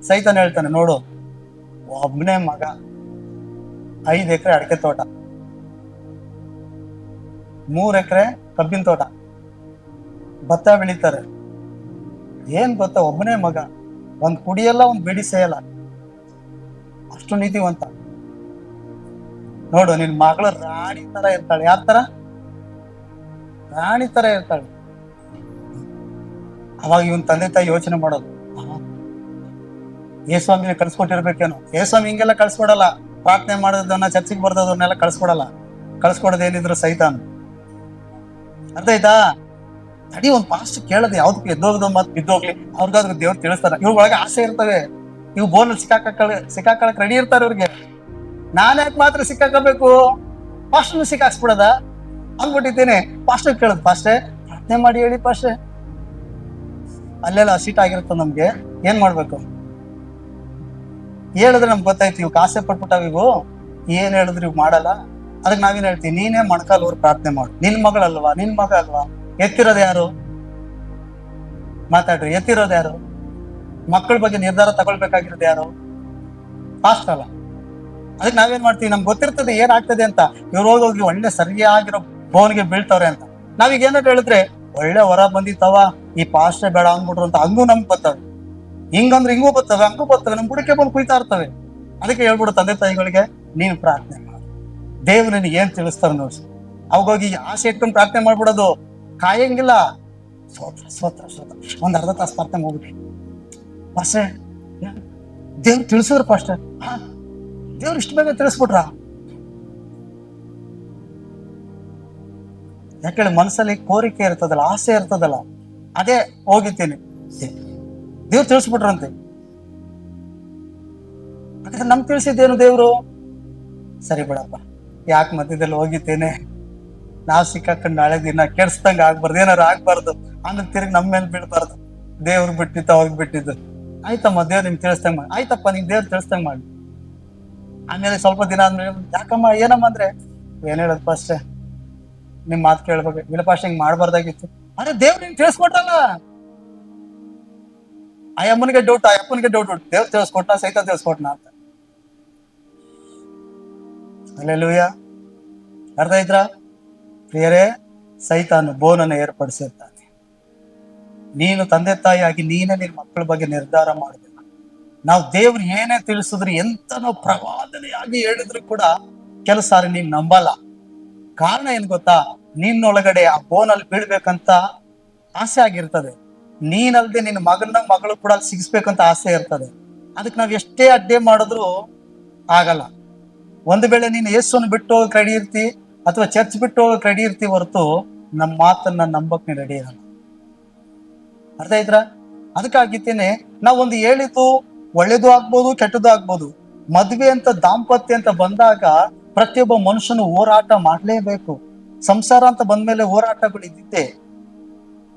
ಸೈತಾನ್ ಹೇಳ್ತಾನೆ, ನೋಡು, ಒಬ್ಬನೇ ಮಗ, 5 ಎಕರೆ ಅಡಿಕೆ ತೋಟ, 3 ಎಕರೆ ಕಬ್ಬಿನ ತೋಟ, ಭತ್ತ ಬೆಳೀತಾರೆ. ಏನ್ ಗೊತ್ತಾ? ಒಬ್ಬನೇ ಮಗ, ಒಂದ್ ಕುಡಿಯಲ್ಲ, ಒಂದ್ ಬಿಡಿ ಸೇಯಲ್ಲ, ಅಷ್ಟು ನೀತಿವಂತ. ನೋಡು, ನಿನ್ ಮಗಳು ರಾಣಿ ತರ ಇರ್ತಾಳೆ. ಯಾರ ತರ? ರಾಣಿ ತರ ಇರ್ತಾಳೆ. ಅವಾಗ ಇವನ್ ತಂದೆ ತಾಯಿ ಯೋಚನೆ ಮಾಡೋದು, ಯೇಸ್ವಾಮಿನ ಕಳ್ಸ್ಕೊಟ್ಟಿರ್ಬೇಕೇನೋ. ಯೇಸ್ವಾಮಿ ಹಿಂಗೆಲ್ಲ ಕಳ್ಸ್ಕೊಡಲ್ಲ. ಪ್ರಾರ್ಥನೆ ಮಾಡೋದನ್ನ, ಚರ್ಚಿಗೆ ಬರ್ದವ್ರನ್ನೆಲ್ಲ ಕಳ್ಸ್ಕೊಡಲ್ಲ. ಕಳ್ಸ್ಕೊಡೋದು ಏನಿದ್ರು ಸೈತಾನ್. ಅರ್ಥ ಆಯ್ತಾ? ಅಡಿ ಒಂದ್ ಪಾಸ್ಟ್ ಕೇಳೋದು, ಯಾವ್ದಕ್ಕೆ ಎದ್ದೋಗದ ಮತ್ ಬಿದ್ದೋಗ್ಲಿ, ಅವ್ರಿಗಾದ್ರು ದೇವ್ರು ತಿಳಿಸ್ತಾರ. ಇವ್ರ ಒಳಗೆ ಆಸೆ ಇರ್ತವೆ, ಇವ್ ಬೋನಲ್ಲಿ ಸಿಕ್ಕಾಕಳಕ್ ರೆಡಿ ಇರ್ತಾರೆ ಇವ್ರಿಗೆ. ನಾನ್ ಯಾಕೆ ಮಾತ್ರ ಸಿಕ್ಕಾಕಬೇಕು? ಪಾಸ್ಟರ್ನು ಸಿಕ್ಕಾಕ್ಸ್ಬಿಡದ ಅಂದ್ಬಿಟ್ಟಿದ್ದೇನೆ. ಪಾಸ್ಟರ್ ಕೇಳೋದು, ಪಾಸ್ಟೇ ಪ್ರಾರ್ಥನೆ ಮಾಡಿ ಹೇಳಿ ಪಾಸ್ಟೇ. ಅಲ್ಲೆಲ್ಲ ಸೀಟ್ ಆಗಿರುತ್ತೆ ನಮ್ಗೆ. ಏನ್ ಮಾಡ್ಬೇಕು? ಹೇಳಿದ್ರೆ ನಮ್ಗೆ ಗೊತ್ತಾಯ್ತು ಇವ್ ಆಸೆ ಪಟ್ಬಿಟ್ಟಾವ, ಇವು ಏನ್ ಹೇಳಿದ್ರು ಇವ್ ಮಾಡಲ್ಲ. ಅದಕ್ಕೆ ನಾವೇನ್ ಹೇಳ್ತೀವಿ? ನೀನೇ ಮೊಣಕಾಲ್ ಊರ್ ಪ್ರಾರ್ಥನೆ ಮಾಡು. ನಿನ್ ಮಗಳಲ್ವಾ? ನಿನ್ ಮಗ ಅಲ್ವಾ? ಎತ್ತಿರೋದು ಯಾರು? ಮಾತಾಡ್ರಿ, ಎತ್ತಿರೋದು ಯಾರು? ಮಕ್ಕಳ ಬಗ್ಗೆ ನಿರ್ಧಾರ ತಗೊಳ್ಬೇಕಾಗಿರೋದು ಯಾರು? ಪಾಸ್ಟ್ ಅಲ್ಲ. ಅದಕ್ಕೆ ನಾವೇನ್ ಮಾಡ್ತೀವಿ? ನಮ್ಗೆ ಗೊತ್ತಿರ್ತದೆ ಏನಾಗ್ತದೆ ಅಂತ. ಇವ್ರು ಹೋಗಿ ಒಳ್ಳೆ ಸರಿಯಾಗಿರೋ ಬೋನ್ಗೆ ಬೀಳ್ತವ್ರೆ ಅಂತ ನಾವೀಗ ಏನಾದ್ರು ಹೇಳಿದ್ರೆ, ಒಳ್ಳೆ ಹೊರ ಬಂದಿತ್ತವ, ಈ ಪಾಸ್ಟೇ ಬೇಡ ಅಂದ್ಬಿಟ್ರು ಅಂತ ಹಂಗೂ ನಮ್ಗೆ ಬರ್ತವೆ. ಹಿಂಗಂದ್ರೆ ಹಿಂಗೂ ಬರ್ತವೆ, ಹಂಗೂ ಬರ್ತವೆ, ನಮ್ ಬುಡಕ್ಕೆ ಬಂದು ಕುಯ್ತಾ ಇರ್ತವೆ. ಅದಕ್ಕೆ ಹೇಳ್ಬಿಡು ತಂದೆ ತಾಯಿಗಳಿಗೆ, ನೀನು ಪ್ರಾರ್ಥನೆ ಮಾಡು, ದೇವ್ರು ನಿನಗೆ ಏನ್ ತಿಳಿಸ್ತಾರ ನೋಡ್ಸಿ. ಅವಾಗೋಗಿ ಆಸೆ ಇಟ್ಕೊಂಡು ಪ್ರಾರ್ಥನೆ ಮಾಡ್ಬಿಡೋದು, ಕಾಯಂಗಿಲ್ಲ. ಸ್ವತ್ರ ಒಂದ್ ಅರ್ಧ ತಾಸು ಪ್ರಾರ್ಥನೆ ಹೋಗ್ಬಿಟ್ರಿ, ಪಾಸ್ಟೇ ದೇವ್ರು ತಿಳಿಸಿದ್ರು. ಪಾಸ್ಟೇ ದೇವ್ರು ಇಷ್ಟು ಬೇಗ ತಿಳಿಸ್ಬಿಟ್ರ? ಯಾಕೇಳಿ ಮನಸ್ಸಲ್ಲಿ ಕೋರಿಕೆ ಇರ್ತದಲ್ಲ, ಆಸೆ ಇರ್ತದಲ್ಲ, ಅದೇ ಹೋಗಿದ್ದೀನಿ, ದೇವ್ರು ತಿಳಿಸ್ಬಿಟ್ರಂತೆ. ಹಾಗಾದ್ರೆ ನಮ್ಗೆ ತಿಳಿಸಿದ್ದೇನು ದೇವ್ರು? ಸರಿ ಬಿಡಪ್ಪ, ಯಾಕೆ ಮಧ್ಯದಲ್ಲಿ ಹೋಗಿದ್ದೇನೆ, ನಾವ್ ಸಿಕ್ಕಾಕೊಂಡು ನಾಳೆ ದಿನ ಕೆಡ್ಸ್ದಂಗ ಆಗ್ಬಾರ್ದು, ಏನಾರು ಆಗ್ಬಾರ್ದು, ಆಮೇಲೆ ತಿರುಗಿ ನಮ್ಮ ಮೇಲೆ ಬೀಳ್ಬಾರ್ದು. ದೇವ್ರು ಬಿಟ್ಟಿತ್ತು, ಅವಾಗ ಬಿಟ್ಟಿದ್ದು. ಆಯ್ತಮ್ಮ, ದೇವ್ರು ನಿಮ್ಗೆ ತಿಳಿಸ್ದಂಗ ಮಾಡಿ. ಆಯ್ತಪ್ಪ, ನಿಂಗೆ ದೇವ್ರು ತಿಳಿಸ್ದಂಗ ಮಾಡಿ. ಆಮೇಲೆ ಸ್ವಲ್ಪ ದಿನ ಆದ್ಮೇಲೆ, ಯಾಕಮ್ಮ ಏನಮ್ಮ ಅಂದ್ರೆ, ಏನ್ ಹೇಳದ್ ಪಾಸ್ಟೇ, ನಿಮ್ ಮಾತು ಕೇಳ್ಬೇಕು, ಇಲ್ಲ ಪಾಸ್ಟೇ ಹಿಂಗ್ ಮಾಡ್ಬಾರ್ದಾಗಿತ್ತು. ಅರೆ ದೇವ್ರು ನಿಂಗೆ ತಿಳಿಸ್ಕೊಟ್ಟಲ್ಲ. ಆ ಅಮ್ಮನಿಗೆ ಡೌಟ್, ದೇವ್ರು ತಿಳಿಸ್ಕೊಟ್ಟ, ಸೈತ ತಿಳಿಸ್ಕೊಟ್ನ ಅಂತ. ಅಲ್ಲೆಲ್ಲೂಯ್ಯ. ಅರ್ಥ ಆಯ್ತಾ ಪ್ರಿಯರೇ? ಸೈತಾನು ಬೋನನ್ನು ಏರ್ಪಡಿಸಿರ್ತಾನೆ. ನೀನು ತಂದೆ ತಾಯಿಯಾಗಿ ನೀನೇ ನಿನ್ನ ಮಕ್ಕಳ ಬಗ್ಗೆ ನಿರ್ಧಾರ ಮಾಡಬೇಕು. ನಾವು ದೇವ್ರು ಏನೇ ತಿಳಿಸಿದ್ರು, ಎಂತ ನಾವು ಪ್ರವಾದನೆಯಾಗಿ ಹೇಳಿದ್ರು ಕೂಡ ಕೆಲವು ಸಾರಿ ನೀನ್ ನಂಬಲ್ಲ. ಕಾರಣ ಏನ್ ಗೊತ್ತಾ? ನಿನ್ನೊಳಗಡೆ ಆ ಬೋನಲ್ಲಿ ಬೀಳ್ಬೇಕಂತ ಆಸೆ ಆಗಿರ್ತದೆ. ನೀನಲ್ದೆ ನಿನ್ನ ಮಗಳು ಕೂಡ ಅಲ್ಲಿ ಸಿಗಿಸ್ಬೇಕಂತ ಆಸೆ ಇರ್ತದೆ. ಅದಕ್ಕೆ ನಾವ್ ಎಷ್ಟೇ ಅಡ್ಡೆ ಮಾಡಿದ್ರು ಆಗಲ್ಲ. ಒಂದು ವೇಳೆ ನೀನು ಯೇಸುವನ್ನು ಬಿಟ್ಟು ಹೋಗಕ್ ರೆಡಿ ಇರ್ತಿ ಅಥವಾ ಚರ್ಚ್ ಬಿಟ್ಟು ಹೋಗಕ್ ರೆಡಿ ಇರ್ತಿ ಹೊರತು ನಮ್ಮ ಮಾತನ್ನ ನಂಬಕ್ ನೀ ರೆಡಿ ಇರಲ್ಲ. ಅರ್ಥ ಆಯ್ತಾ? ಅದಕ್ಕಾಗಿತ್ತೇನೆ ನಾವೊಂದು ಹೇಳಿದ್ದು ಒಳ್ಳೇದು ಆಗ್ಬೋದು, ಕೆಟ್ಟದ್ದು ಆಗ್ಬೋದು. ಮದ್ವೆ ಅಂತ, ದಾಂಪತ್ಯ ಅಂತ ಬಂದಾಗ ಪ್ರತಿಯೊಬ್ಬ ಮನುಷ್ಯನು ಹೋರಾಟ ಮಾಡ್ಲೇಬೇಕು. ಸಂಸಾರ ಅಂತ ಬಂದ್ಮೇಲೆ ಹೋರಾಟಗಳು ಇದ್ದಿದ್ದೆ.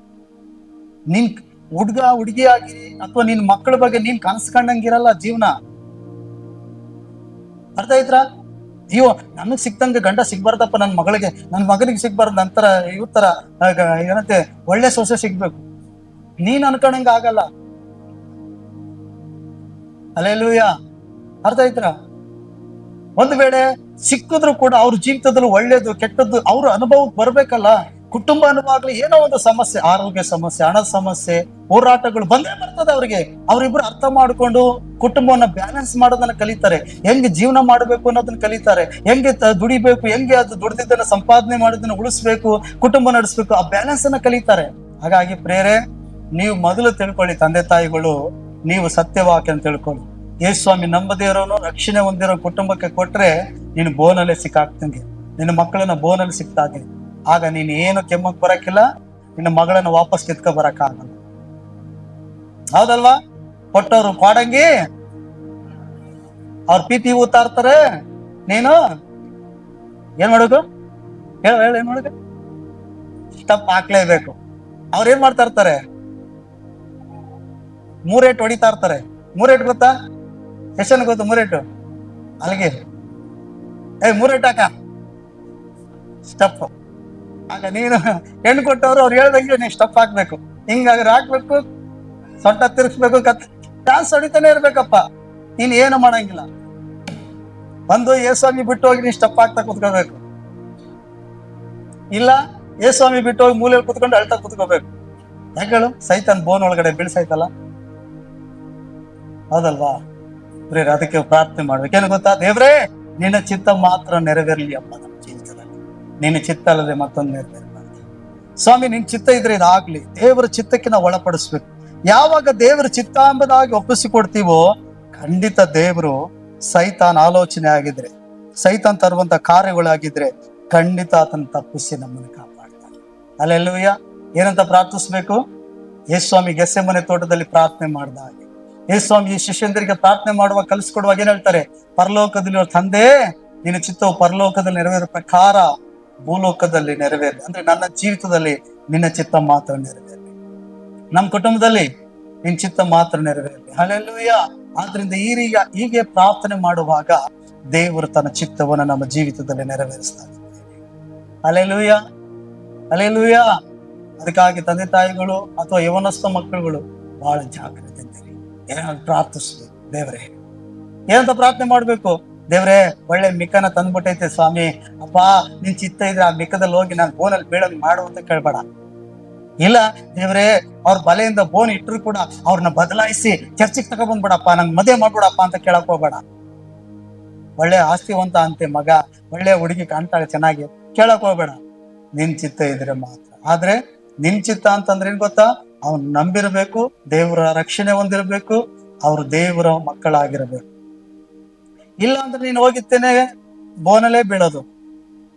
ನೀನ್ ಹುಡುಗಿ ಆಗಿ ಅಥವಾ ನಿನ್ ಮಕ್ಕಳ ಬಗ್ಗೆ ನೀನ್ ಕನಸ್ಕೊಂಡಂಗಿರಲ್ಲ ಜೀವನ. ಅರ್ಥ ಆಯ್ತಾ? ಅಯ್ಯೋ ನನಗ್ ಸಿಕ್ತಂಗೆ ಗಂಡ ಸಿಗ್ಬಾರ್ದಪ್ಪ, ನನ್ನ ಮಗನಿಗೆ ಸಿಗ್ಬಾರ್ದು, ನಂತರ ಇವ್ರ ತರ ಏನಂತೆ ಒಳ್ಳೆ ಸೊಸೆ ಸಿಗ್ಬೇಕು ನೀನ್ ಅನ್ಕೊಂಡಂಗ ಆಗಲ್ಲ. ಅಲ್ಲೆಲ್ಲೂಯ್ಯ. ಅರ್ಥ ಆಯ್ತಾ? ಒಂದು ವೇಳೆ ಸಿಕ್ಕಿದ್ರು ಕೂಡ ಅವ್ರ ಜೀವಿತದಲ್ಲಿ ಒಳ್ಳೇದು ಕೆಟ್ಟದ್ದು ಅವ್ರ ಅನುಭವಕ್ಕೆ ಬರ್ಬೇಕಲ್ಲ. ಕುಟುಂಬ ಅನುಭವ ಆಗ್ಲಿ, ಏನೋ ಒಂದು ಸಮಸ್ಯೆ, ಆರೋಗ್ಯ ಸಮಸ್ಯೆ, ಹಣದ ಸಮಸ್ಯೆ, ಹೋರಾಟಗಳು ಬಂದೇ ಬರ್ತದೆ ಅವ್ರಿಗೆ. ಅವ್ರಿಬ್ರು ಅರ್ಥ ಮಾಡ್ಕೊಂಡು ಕುಟುಂಬವನ್ನ ಬ್ಯಾಲೆನ್ಸ್ ಮಾಡೋದನ್ನ ಕಲಿತಾರೆ. ಹೆಂಗೆ ಜೀವನ ಮಾಡ್ಬೇಕು ಅನ್ನೋದನ್ನ ಕಲಿತಾರೆ. ಹೆಂಗೆ ದುಡಿಬೇಕು, ಹೆಂಗೆ ಅದು ದುಡ್ದಿದ್ದನ್ನ ಸಂಪಾದನೆ ಮಾಡೋದನ್ನ ಉಳಿಸ್ಬೇಕು, ಕುಟುಂಬ ನಡೆಸ್ಬೇಕು, ಆ ಬ್ಯಾಲೆನ್ಸ್ ಅನ್ನ ಕಲಿತಾರೆ. ಹಾಗಾಗಿ ಪ್ರೇರೆ, ನೀವು ಮೊದಲು ತಿಳ್ಕೊಳ್ಳಿ, ತಂದೆ ತಾಯಿಗಳು, ನೀವು ಸತ್ಯವಾಕ್ಯ ಅಂತ ತಿಳ್ಕೊಳ್ಳಿ. ಯೇಸು ಸ್ವಾಮಿ ನಂಬದೇ ಇರೋನು, ರಕ್ಷಣೆ ಹೊಂದಿರೋ ಕುಟುಂಬಕ್ಕೆ ಕೊಟ್ರೆ ನೀನು ಬೋನಲ್ಲೇ ಸಿಕ್ಕಾಕ್ತಂಗೆ, ನಿನ್ನ ಮಕ್ಕಳನ್ನ ಬೋನಲ್ಲಿ ಸಿಕ್ತಾಗೆ. ಆಗ ನೀನ್ ಏನು ಕೆಮ್ಮಕ್ ಬರಕ್ಕಿಲ್ಲ, ನಿನ್ನ ಮಗಳನ್ನ ವಾಪಸ್ ಕಿತ್ಕೊ ಬರಕ್ ಆಗಲ್ಲ. ಹೌದಲ್ವಾ? ಕೊಟ್ಟವ್ರು ಪಾಡಂಗಿ ಅವ್ರ ಪಿ ಊತಾ ಇರ್ತಾರೆ. ನೀನು ಏನ್ ಮಾಡೋದು? ಏನ್ ಮಾಡೋದು? ಸ್ಟಪ್ ಹಾಕ್ಲೇಬೇಕು. ಅವ್ರ ಏನ್ ಮಾಡ್ತಾ ಇರ್ತಾರೆ? 3 ಏಟು ಹೊಡಿತಾ ಇರ್ತಾರೆ. 3 ಏಟು ಗೊತ್ತಾ? ಎಷ್ಟನ್ ಗೊತ್ತು? 3 ಏಟು ಅಲ್ಲಿಗೆ 3 ಏಟು ಹಾಕ ಸ್ಟಪ್. ಆಗ ನೀನು ಹೆಣ್ಣು ಕೊಟ್ಟವ್ರು ಅವ್ರು ಹೇಳ್ದಂಗೆ ನೀನ್ ಸ್ಟಪ್ ಹಾಕ್ಬೇಕು. ಹಿಂಗಾದ್ರೆ ಹಾಕ್ಬೇಕು, ಸೊಂಟ ತಿರ್ಸ್ಬೇಕು, ಡ್ಯಾನ್ಸ್ ಹೊಡಿತಾನೆ ಇರ್ಬೇಕಪ್ಪ. ನೀನ್ ಏನು ಮಾಡಂಗಿಲ್ಲ. ಬಂದು ಯೇಸ್ವಾಮಿ ಬಿಟ್ಟು ಹೋಗಿ ನೀನ್ ಸ್ಟಪ್ ಹಾಕ್ತಾ ಕುತ್ಕೋಬೇಕು. ಇಲ್ಲ ಯೇಸ್ವಾಮಿ ಬಿಟ್ಟು ಹೋಗಿ ಮೂಲೆಯಲ್ಲಿ ಕುತ್ಕೊಂಡು ಅಳ್ತಾ ಕುತ್ಕೋಬೇಕು. ಯಾಕೆ ಹೇಳು? ಸೈತಾನ್ ಬೋನ್ ಒಳಗಡೆ ಬೀಳ್ಸೈತಲ್ಲ. ಹೌದಲ್ವಾ? ಅದಕ್ಕೆ ಪ್ರಾರ್ಥನೆ ಮಾಡ್ಬೇಕು. ಏನು ಗೊತ್ತಾ? ದೇವ್ರೇ, ನಿನ್ನ ಚಿತ್ತ ಮಾತ್ರ ನೆರವೇರ್ಲಿ ಅಪ್ಪ ನಮ್ಮ ಜೀವಿತದಲ್ಲಿ. ನಿನ್ನ ಚಿತ್ತ ಅಲ್ಲದೆ ಮತ್ತೊಂದು ನೆರವೇರಬಾರ್ದು. ಸ್ವಾಮಿ, ನಿನ್ ಚಿತ್ತ ಇದ್ರೆ ಇದಾಗ್ಲಿ. ದೇವರ ಚಿತ್ತಕ್ಕೆ ನಾವು ಒಳಪಡಿಸ್ಬೇಕು. ಯಾವಾಗ ದೇವರ ಚಿತ್ತ ಎಂಬುದಾಗಿ ಒಪ್ಪಿಸಿಕೊಡ್ತೀವೋ, ಖಂಡಿತ ದೇವರು ಸೈತಾನ್ ಆಲೋಚನೆ ಆಗಿದ್ರೆ, ಸೈತಾನ್ ತರುವಂತ ಕಾರ್ಯಗಳಾಗಿದ್ರೆ ಖಂಡಿತ ಆತನ ತಪ್ಪಿಸಿ ನಮ್ಮನ್ನು ಕಾಪಾಡ್ತಾನೆ. ಅಲ್ಲೆಲ್ಲೂಯ್ಯ. ಏನಂತ ಪ್ರಾರ್ಥಿಸ್ಬೇಕು? ಯೇಸ್ವಾಮಿ ಗೆಸೆಮನೆ ತೋಟದಲ್ಲಿ ಪ್ರಾರ್ಥನೆ ಮಾಡಿದ ಹಾಗೆ ಯೇಸ್ವಾಮಿ ಈ ಶಿಷ್ಯಂದರಿಗೆ ಪ್ರಾರ್ಥನೆ ಮಾಡುವಾಗ, ಕಲಿಸ್ಕೊಡುವಾಗ ಏನ್ ಹೇಳ್ತಾರೆ? ಪರಲೋಕದಲ್ಲಿ ತಂದೆ, ನಿನ್ನ ಚಿತ್ತವು ಪರಲೋಕದಲ್ಲಿ ನೆರವೇರೋ ಪ್ರಕಾರ ಭೂಲೋಕದಲ್ಲಿ ನೆರವೇರಲಿ. ಅಂದ್ರೆ ನನ್ನ ಜೀವಿತದಲ್ಲಿ ನಿನ್ನ ಚಿತ್ತ ಮಾತ್ರ ನೆರವೇರಲಿ, ನಮ್ಮ ಕುಟುಂಬದಲ್ಲಿ ನಿನ್ನ ಚಿತ್ತ ಮಾತ್ರ ನೆರವೇರಲಿ. ಹಲ್ಲೆಲೂಯ. ಆದ್ರಿಂದ ಹೀಗೆ ಪ್ರಾರ್ಥನೆ ಮಾಡುವಾಗ ದೇವರು ತನ್ನ ಚಿತ್ತವನ್ನು ನಮ್ಮ ಜೀವಿತದಲ್ಲಿ ನೆರವೇರಿಸ್ತಾ ಇದ್ದಾರೆ. Hallelujah, hallelujah. ಅದಕ್ಕಾಗಿ ತಂದೆ ತಾಯಿಗಳು ಅಥವಾ ಯವನಸ್ಥ ಮಕ್ಕಳುಗಳು ಬಹಳ ಜಾಗ್ರತೆ ಏನಾದ್ರು ಪ್ರಾರ್ಥಿಸ್ಬೇಕು. ದೇವ್ರೆ, ಏನಂತ ಪ್ರಾರ್ಥನೆ ಮಾಡ್ಬೇಕು? ದೇವ್ರೆ, ಒಳ್ಳೆ ಮಿಕ್ಕನ ತಂದ್ಬಿಟ್ಟೈತೆ ಸ್ವಾಮಿ, ಅಪ್ಪ ನಿನ್ ಚಿತ್ತ ಇದ್ರೆ ಆ ಮಿಕ್ಕದಲ್ಲಿ ಹೋಗಿ ನಾನು ಬೋನಲ್ಲಿ ಬೀಳಂಗ್ ಮಾಡು ಅಂತ ಕೇಳ್ಬೇಡ. ಇಲ್ಲ ದೇವ್ರೆ, ಅವ್ರ ಬಲೆಯಿಂದ ಬೋನ್ ಇಟ್ಟರು ಕೂಡ ಅವ್ರನ್ನ ಬದಲಾಯಿಸಿ ಚರ್ಚಿಗೆ ತಗೊಬಂದ್ಬಿಡಪ್ಪ, ನಂಗೆ ಮದುವೆ ಮಾಡ್ಬಿಡಪ್ಪ ಅಂತ ಕೇಳಕ್ ಹೋಗ್ಬೇಡ. ಒಳ್ಳೆ ಆಸ್ತಿವಂತ ಅಂತೆ ಮಗ, ಒಳ್ಳೆ ಹುಡುಗಿ ಕಾಣ್ತಾಳೆ ಚೆನ್ನಾಗಿ, ಕೇಳಕ್ ಹೋಗ್ಬೇಡ. ನಿನ್ ಚಿತ್ತ ಇದ್ರೆ ಮಾತ್ರ. ಆದ್ರೆ ನಿನ್ ಚಿತ್ತ ಅಂತಂದ್ರೆ ಏನ್ ಗೊತ್ತಾ? ಅವ್ನು ನಂಬಿರ್ಬೇಕು, ದೇವರ ರಕ್ಷಣೆ ಹೊಂದಿರ್ಬೇಕು, ಅವ್ರು ದೇವರ ಮಕ್ಕಳಾಗಿರ್ಬೇಕು. ಇಲ್ಲ ಅಂದ್ರೆ ನೀನು ಹೋಗಿತ್ತೇನೆ ಬೋನಲ್ಲೇ ಬೀಳೋದು.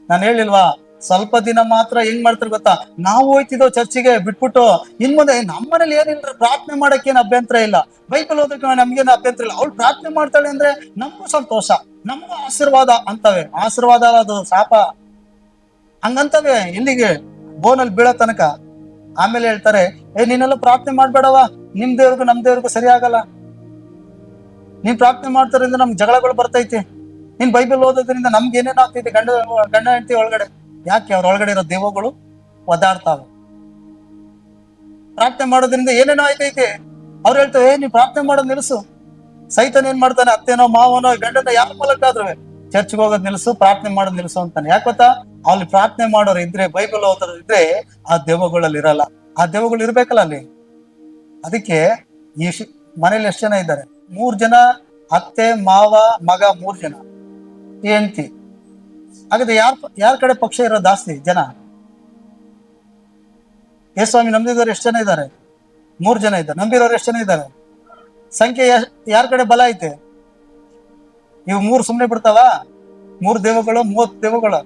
ನಾನು ಹೇಳಿಲ್ವಾ, ಸ್ವಲ್ಪ ದಿನ ಮಾತ್ರ ಹೆಂಗ್ ಮಾಡ್ತಾರೆ ಗೊತ್ತಾ? ನಾವು ಹೋಯ್ತಿದ್ದೋ ಚರ್ಚಿಗೆ ಬಿಟ್ಬಿಟ್ಟು ಇನ್ ಮುಂದೆ ನಮ್ಮನೇಲಿ ಏನಿಲ್ಲ, ಪ್ರಾರ್ಥನೆ ಮಾಡಕ್ಕೆ ಏನು ಅಭ್ಯಂತರ ಇಲ್ಲ, ಬೈಬಲ್ ಓದಕ್ಕೆ ನಮ್ಗೇನು ಅಭ್ಯಂತರ ಇಲ್ಲ, ಅವ್ಳು ಪ್ರಾರ್ಥನೆ ಮಾಡ್ತಾಳೆ ಅಂದ್ರೆ ನಮಗೂ ಸಂತೋಷ, ನಮಗೂ ಆಶೀರ್ವಾದ ಅಂತವೆ. ಆಶೀರ್ವಾದ ಅದು ಶಾಪ ಹಂಗಂತವೆ. ಇಲ್ಲಿಗೆ ಬೋನಲ್ಲಿ ಬೀಳೋ ತನಕ. ಆಮೇಲೆ ಹೇಳ್ತಾರೆ, ನೀನೆಲ್ಲ ಪ್ರಾರ್ಥನೆ ಮಾಡ್ಬೇಡವಾ, ನಿಮ್ ದೇವ್ರಿಗೂ ನಮ್ ದೇವ್ರಿಗೂ ಸರಿ ಆಗಲ್ಲ, ನೀನ್ ಪ್ರಾರ್ಥನೆ ಮಾಡ್ತಾರಿಂದ ನಮ್ಗೆ ಜಗಳಗಳು ಬರ್ತೈತಿ, ನೀನ್ ಬೈಬಲ್ ಓದೋದ್ರಿಂದ ನಮ್ಗೆ ಏನೇನು ಆಗ್ತೈತಿ ಗಂಡ ಹೆಂಡತಿ ಒಳಗಡೆ. ಯಾಕೆ? ಅವ್ರ ಒಳಗಡೆ ಇರೋ ದೇವಗಳು ಒದಾಡ್ತಾವೆ. ಪ್ರಾರ್ಥನೆ ಮಾಡೋದ್ರಿಂದ ಏನೇನೋ ಆಯ್ತೈತಿ. ಅವ್ರು ಹೇಳ್ತೇವೆ, ನೀನ್ ಪ್ರಾರ್ಥನೆ ಮಾಡೋದ್ ನಿಲ್ಸು. ಸೈತನ್ ಏನ್ ಮಾಡ್ತಾನೆ? ಅತ್ತೇನೋ ಮಾವನೋ ಗಂಡನ ಯಾರ ಮೂಲಕ ಆದ್ರೂ ಚರ್ಚ್ಗೆ ಹೋಗೋದ್ ನಿಲ್ಸು, ಪ್ರಾರ್ಥನೆ ಮಾಡೋದ್ ನಿಲ್ಸು ಅಂತಾನೆ. ಯಾಕೆ ಗೊತ್ತಾ? ಅಲ್ಲಿ ಪ್ರಾರ್ಥನೆ ಮಾಡೋರು ಇದ್ರೆ, ಬೈಬಲ್ ಓದೋರು ಇದ್ರೆ ಆ ದೆವ್ವಗಳಲ್ಲಿ ಇರಲ್ಲ. ಆ ದೆವ್ವಗಳು ಇರ್ಬೇಕಲ್ಲ ಅಲ್ಲಿ. ಅದಕ್ಕೆ ಈ ಮನೇಲಿ ಎಷ್ಟು ಜನ ಇದ್ದಾರೆ? 3 ಜನ, ಅತ್ತೆ, ಮಾವ, ಮಗ, 3 ಜನ, ಹೆಂಡತಿ. ಹಾಗಾದ್ರೆ ಯಾರ ಕಡೆ ಪಕ್ಷ ಇರೋ ಜಾಸ್ತಿ ಜನ? ಯೇಸ್ವಾಮಿ ನಂಬಿದವರು ಎಷ್ಟು ಜನ ಇದ್ದಾರೆ? 3 ಜನ ಇದ್ದಾರೆ. ನಂಬಿರೋರು ಎಷ್ಟು ಜನ ಇದ್ದಾರೆ? ಸಂಖ್ಯೆ ಯಾರ ಕಡೆ ಬಲ ಐತೆ? ಇವು 3 ಸುಮ್ನೆ ಬಿಡ್ತಾವ? 3 ದೇವಗಳು, 30 ದೇವಗಳು.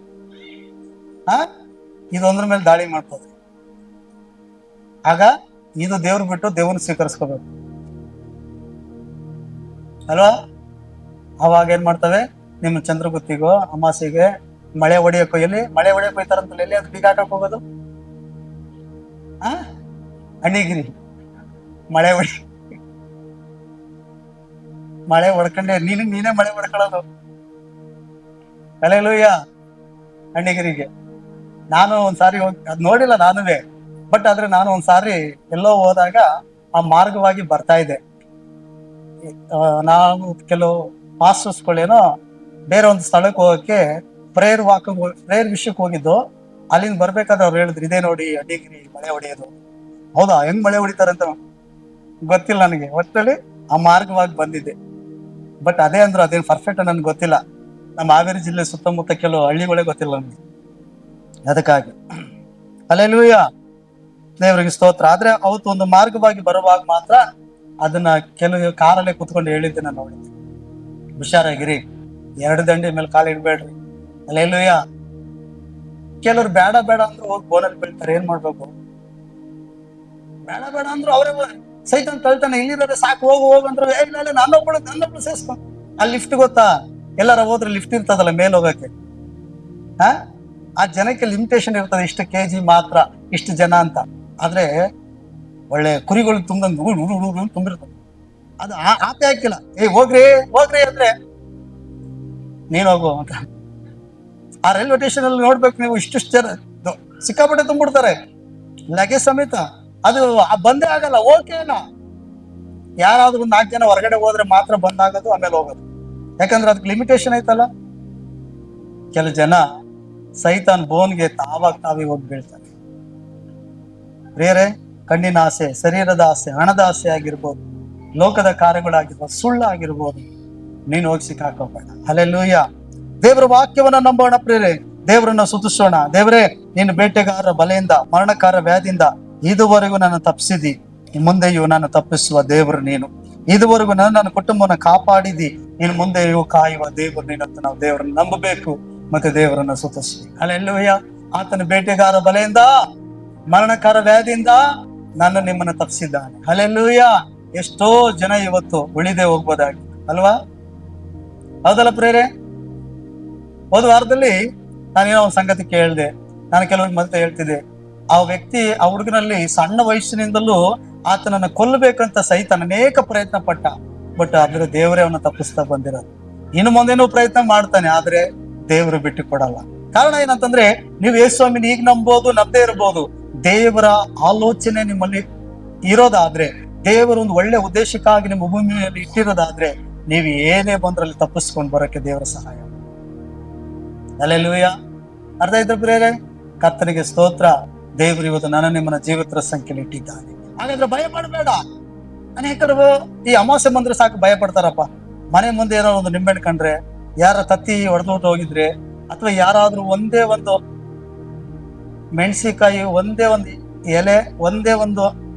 ಇದೊಂದ್ರ ಮೇಲೆ ದಾಳಿ ಮಾಡ್ತದೆ. ಆಗ ಇದು ದೇವ್ರು ಬಿಟ್ಟು ದೇವ್ರನ್ನ ಸ್ವೀಕರಿಸ್ಕೋಬೇಕು ಅಲ್ವಾ? ಅವಾಗ ಏನ್ ಮಾಡ್ತವೆ? ನಿಮ್ಮ ಚಂದ್ರಗುತ್ತಿಗೋ ಅಮಾಸೆಗೆ ಮಳೆ ಹೊಡಿಯಕ್ಕೋ, ಎಲ್ಲಿ ಮಳೆ ಹೊಡಿಯಕ್ ಹೋಯ್ತಾರಂತಲ್ಲ, ಎಲ್ಲಿ ಅದು ಬೀಗ ಹಾಕಕ್ ಹೋಗೋದು? ಅಣಿಗಿರಿ ಮಳೆ ಹೊಡ್ಕೊಂಡೆ ನೀನೇ ಮಳೆ ಹೊಡ್ಕೊಳ್ಳೋದು. ಹಲ್ಲೆಲೂಯಾ. ಅಣ್ಣಿಗಿರಿಗೆ ನಾನು ಒಂದ್ಸಾರಿ ಅದ್ ನೋಡಿಲ್ಲ ನಾನುವೇ, ಬಟ್ ಆದ್ರೆ ನಾನು ಒಂದ್ಸಾರಿ ಎಲ್ಲೋ ಹೋದಾಗ ಆ ಮಾರ್ಗವಾಗಿ ಬರ್ತಾ ಇದ್ದೆ. ನಾವು ಕೆಲವು ಮಾಸ್ಟರ್ಸ್ಗಳೇನೋ ಬೇರೆ ಒಂದು ಸ್ಥಳಕ್ಕೆ ಹೋಗಕ್ಕೆ ಪ್ರೇಯರ್ ವಿಷಯಕ್ಕೆ ಹೋಗಿದ್ದು. ಅಲ್ಲಿಂದ ಬರ್ಬೇಕಾದ್ರೆ ಅವ್ರು ಹೇಳಿದ್ರು, ಇದೇ ನೋಡಿ ಅಡ್ಡಿಗಿರಿ ಮಳೆ ಹೊಡೆಯೋದು. ಹೌದಾ? ಹೆಂಗ್ ಮಳೆ ಹೊಡಿತಾರಂತ ಗೊತ್ತಿಲ್ಲ ನನಗೆ. ಒಟ್ಟಲ್ಲಿ ಆ ಮಾರ್ಗವಾಗಿ ಬಂದಿದ್ದೆ. ಬಟ್ ಅದೇ ಅಂದ್ರು, ಅದೇನು ಪರ್ಫೆಕ್ಟ್ ನನ್ಗೆ ಗೊತ್ತಿಲ್ಲ. ನಮ್ಮ ಹಾವೇರಿ ಜಿಲ್ಲೆ ಸುತ್ತಮುತ್ತ ಕೆಲವು ಹಳ್ಳಿಗಳೇ ಗೊತ್ತಿಲ್ಲ ನನ್ಗೆ. ಅದಕ್ಕಾಗಿ ಹಲ್ಲೆಲೂಯಾ, ದೇವರಿಗೆ ಸ್ತೋತ್ರ. ಆದ್ರೆ ಅವತ್ತು ಒಂದು ಮಾರ್ಗವಾಗಿ ಬರುವಾಗ ಮಾತ್ರ ಅದನ್ನ ಕೆಲವು ಕಾರಲ್ಲೇ ಕುತ್ಕೊಂಡು ಹೇಳಿದ್ದೆ ನಾನು ನೋಡಿದ್ದೆ. ಹುಷಾರಾಗಿರಿ, 2 ದಂಡಿ ಮೇಲೆ ಕಾಲು ಇಡ್ಬೇಡ್ರಿ. ಹಲ್ಲೆಲೂಯಾ. ಕೆಲವ್ರು ಬೇಡ ಅಂದ್ರು ಹೋಗಿ ಬೋನಲ್ಲಿ ಬೀಳ್ತಾರೆ. ಏನ್ ಮಾಡ್ಬೇಕು? ಬೇಡ ಅಂದ್ರು ಅವರೇ ಸೈತನ್ ತಳ್ತಾನೆ. ಇಲ್ಲಿರೋದೇ ಸಾಕು, ಹೋಗು ಅಂದ್ರೆ ನನ್ನೊಬ್ಬಳು ಸೇರ್ಸ್ಕೊ. ಅಲ್ಲಿ ಲಿಫ್ಟ್ ಗೊತ್ತಾ? ಎಲ್ಲಾರ ಹೋದ್ರೆ ಲಿಫ್ಟ್ ಇರ್ತದಲ್ಲ ಮೇಲ್ ಹೋಗಕ್ಕೆ. ಆ ಜನಕ್ಕೆ ಲಿಮಿಟೇಷನ್ ಇರ್ತದೆ, ಇಷ್ಟು ಕೆಜಿ ಮಾತ್ರ, ಇಷ್ಟು ಜನ ಅಂತ. ಆದ್ರೆ ಒಳ್ಳೆ ಕುರಿಗಳು ತುಂಬಿರ್ತದೆ. ಅದು ಆಪೆ ಹಾಕಿಲ್ಲ. ಹೋಗ್ರಿ ಅಂದ್ರೆ ನೀನ್ ಹೋಗು ಅಂತ. ಆ ರೈಲ್ವೆ ಸ್ಟೇಷನ್ ಅಲ್ಲಿ ನೋಡ್ಬೇಕು ನೀವು, ಇಷ್ಟಿಷ್ಟು ಜನ ಸಿಕ್ಕಾಪಟ್ಟೆ ತುಂಬಿಡ್ತಾರೆ ಲಗೇಜ್ ಸಮೇತ. ಅದು ಬಂದೇ ಆಗಲ್ಲ. ಓಕೆನಾ, ಯಾರಾದ್ರೂ 4 ಜನ ಹೊರಗಡೆ ಹೋದ್ರೆ ಮಾತ್ರ ಬಂದಾಗೋದು, ಆಮೇಲೆ ಹೋಗೋದು. ಯಾಕಂದ್ರೆ ಅದಕ್ಕೆ ಲಿಮಿಟೇಷನ್ ಐತಲ್ಲ. ಕೆಲವು ಜನ ಸೈತಾನ್ ಬೋನ್ಗೆ ತಾವೇ ಹೋಗಿ ಬೀಳ್ತಾರೆ. ಬೇರೆ ಕಣ್ಣಿನ ಆಸೆ, ಶರೀರದ ಆಸೆ, ಹಣದ ಆಸೆ ಆಗಿರ್ಬೋದು, ಲೋಕದ ಕಾರ್ಯಗಳಾಗಿರ್ಬೋದು, ಸುಳ್ಳಾಗಿರ್ಬೋದು, ನೀನು ಹೋಗಿ ಸಿಕ್ಕಾಕೋಬೇಡ. ಹಲ್ಲೆಲೂಯಾ. ದೇವರ ವಾಕ್ಯವನ್ನ ನಂಬೋಣ ಪ್ರಿಯರೇ, ದೇವರನ್ನ ಸ್ತುತಿಸೋಣ. ದೇವರೇ, ನೀನು ಬೇಟೆಗಾರರ ಬಲೆಯಿಂದ, ಮರಣಕಾರ ವ್ಯಾಧಿಯಿಂದ ಇದುವರೆಗೂ ನನ್ನ ತಪ್ಪಿಸಿದಿ, ಮುಂದೆಯೂ ನಾನು ತಪ್ಪಿಸುವ ದೇವರು ನೀನು. ಇದುವರೆಗೂ ನನ್ನ ಕುಟುಂಬನ ಕಾಪಾಡಿದಿ, ಇನ್ನು ಮುಂದೆಯೂ ಕಾಯುವ ದೇವರು ನೀನಂತ ನಾವು ದೇವರನ್ನ ನಂಬಬೇಕು ಮತ್ತೆ ದೇವರನ್ನ ಸ್ತುತಿಸಬೇಕು. ಹಲ್ಲೆಲೂಯಾ. ಆತನ ಬೇಟೆಗಾರ ಬಲೆಯಿಂದ, ಮರಣಕಾರ ವ್ಯಾಧಿಯಿಂದ ನಿಮ್ಮನ್ನ ತಪ್ಪಿಸಿದ್ದಾನೆ. ಹಲ್ಲೆಲೂಯಾ. ಎಷ್ಟೋ ಜನ ಇವತ್ತು ಉಳಿದೇ ಹೋಗ್ಬೋದಾಗಿ ಅಲ್ವಾ? ಹೌದಲ್ಲ ಪ್ರೇರೆ? ಹೋದ ವಾರದಲ್ಲಿ ನಾನೇನೋ ಒಂದು ಸಂಗತಿ ಕೇಳಿದೆ. ನಾನು ಕೆಲವ್ರಿಗೆ ಮತ್ತೆ ಹೇಳ್ತಿದ್ದೆ, ಆ ವ್ಯಕ್ತಿ, ಆ ಹುಡುಗನಲ್ಲಿ ಸಣ್ಣ ವಯಸ್ಸಿನಿಂದಲೂ ಆತನನ್ನ ಕೊಲ್ಲಬೇಕಂತ ಸೈತಾನ ಅನೇಕ ಪ್ರಯತ್ನ ಪಟ್ಟ. ಬಟ್ ಆದ್ರೆ ದೇವರೇ ಅವನ್ನ ತಪ್ಪಿಸ್ತಾ ಬಂದಿರೋದು. ಇನ್ನು ಮುಂದೇನೂ ಪ್ರಯತ್ನ ಮಾಡ್ತಾನೆ, ಆದ್ರೆ ದೇವರು ಬಿಟ್ಟು ಕೊಡಲ್ಲ. ಕಾರಣ ಏನಂತಂದ್ರೆ, ನೀವು ಯೇಸುಸ್ವಾಮಿನ ಈಗ ನಂಬೋದು, ನಂಬದೇ ಇರಬಹುದು. ದೇವರ ಆಲೋಚನೆ ನಿಮ್ಮಲ್ಲಿ ಇರೋದಾದ್ರೆ, ದೇವರು ಒಂದು ಒಳ್ಳೆ ಉದ್ದೇಶಕ್ಕಾಗಿ ನಿಮ್ಮ ಭೂಮಿಯಲ್ಲಿ ಇಟ್ಟಿರೋದಾದ್ರೆ, ನೀವು ಏನೇ ಬಂದ್ರಲ್ಲಿ ತಪ್ಪಿಸ್ಕೊಂಡು ಬರೋಕೆ ದೇವರ ಸಹಾಯ. ಹಲ್ಲೆಲೂಯಾ. ಅರ್ಥ ಆಯ್ತು ಪ್ರಿಯರೇ? ಕರ್ತನಿಗೆ ಸ್ತೋತ್ರ. ದೇವರು ಇವತ್ತು ನಿಮ್ಮನ್ನ ಜೀವಿತರ ಸಂಖ್ಯೆಯಲ್ಲಿ ಇಟ್ಟಿದ್ದಾನೆ. ಹಾಗಾದ್ರೆ ಭಯ ಪಡಬೇಡ. ಅನೇಕರು ಈ ಅಮಾವಾಸ್ಯೆ ಬಂದ್ರೆ ಸಾಕು ಭಯ ಪಡ್ತಾರಪ್ಪ. ಮನೆ ಮುಂದೆ ಏನೋ ಒಂದು ನಿಂಬೆಹಣ್ಣು ಕಂಡ್ರೆ, ಯಾರ ತತ್ತಿ ಹೊಡೆದು ಹೋಗಿದ್ರೆ, ಅಥವಾ ಯಾರಾದ್ರೂ ಒಂದೇ ಒಂದು ಮೆಣಸಿಕಾಯಿ, ಒಂದೇ ಒಂದು ಎಲೆ, ಒಂದೇ ಒಂದು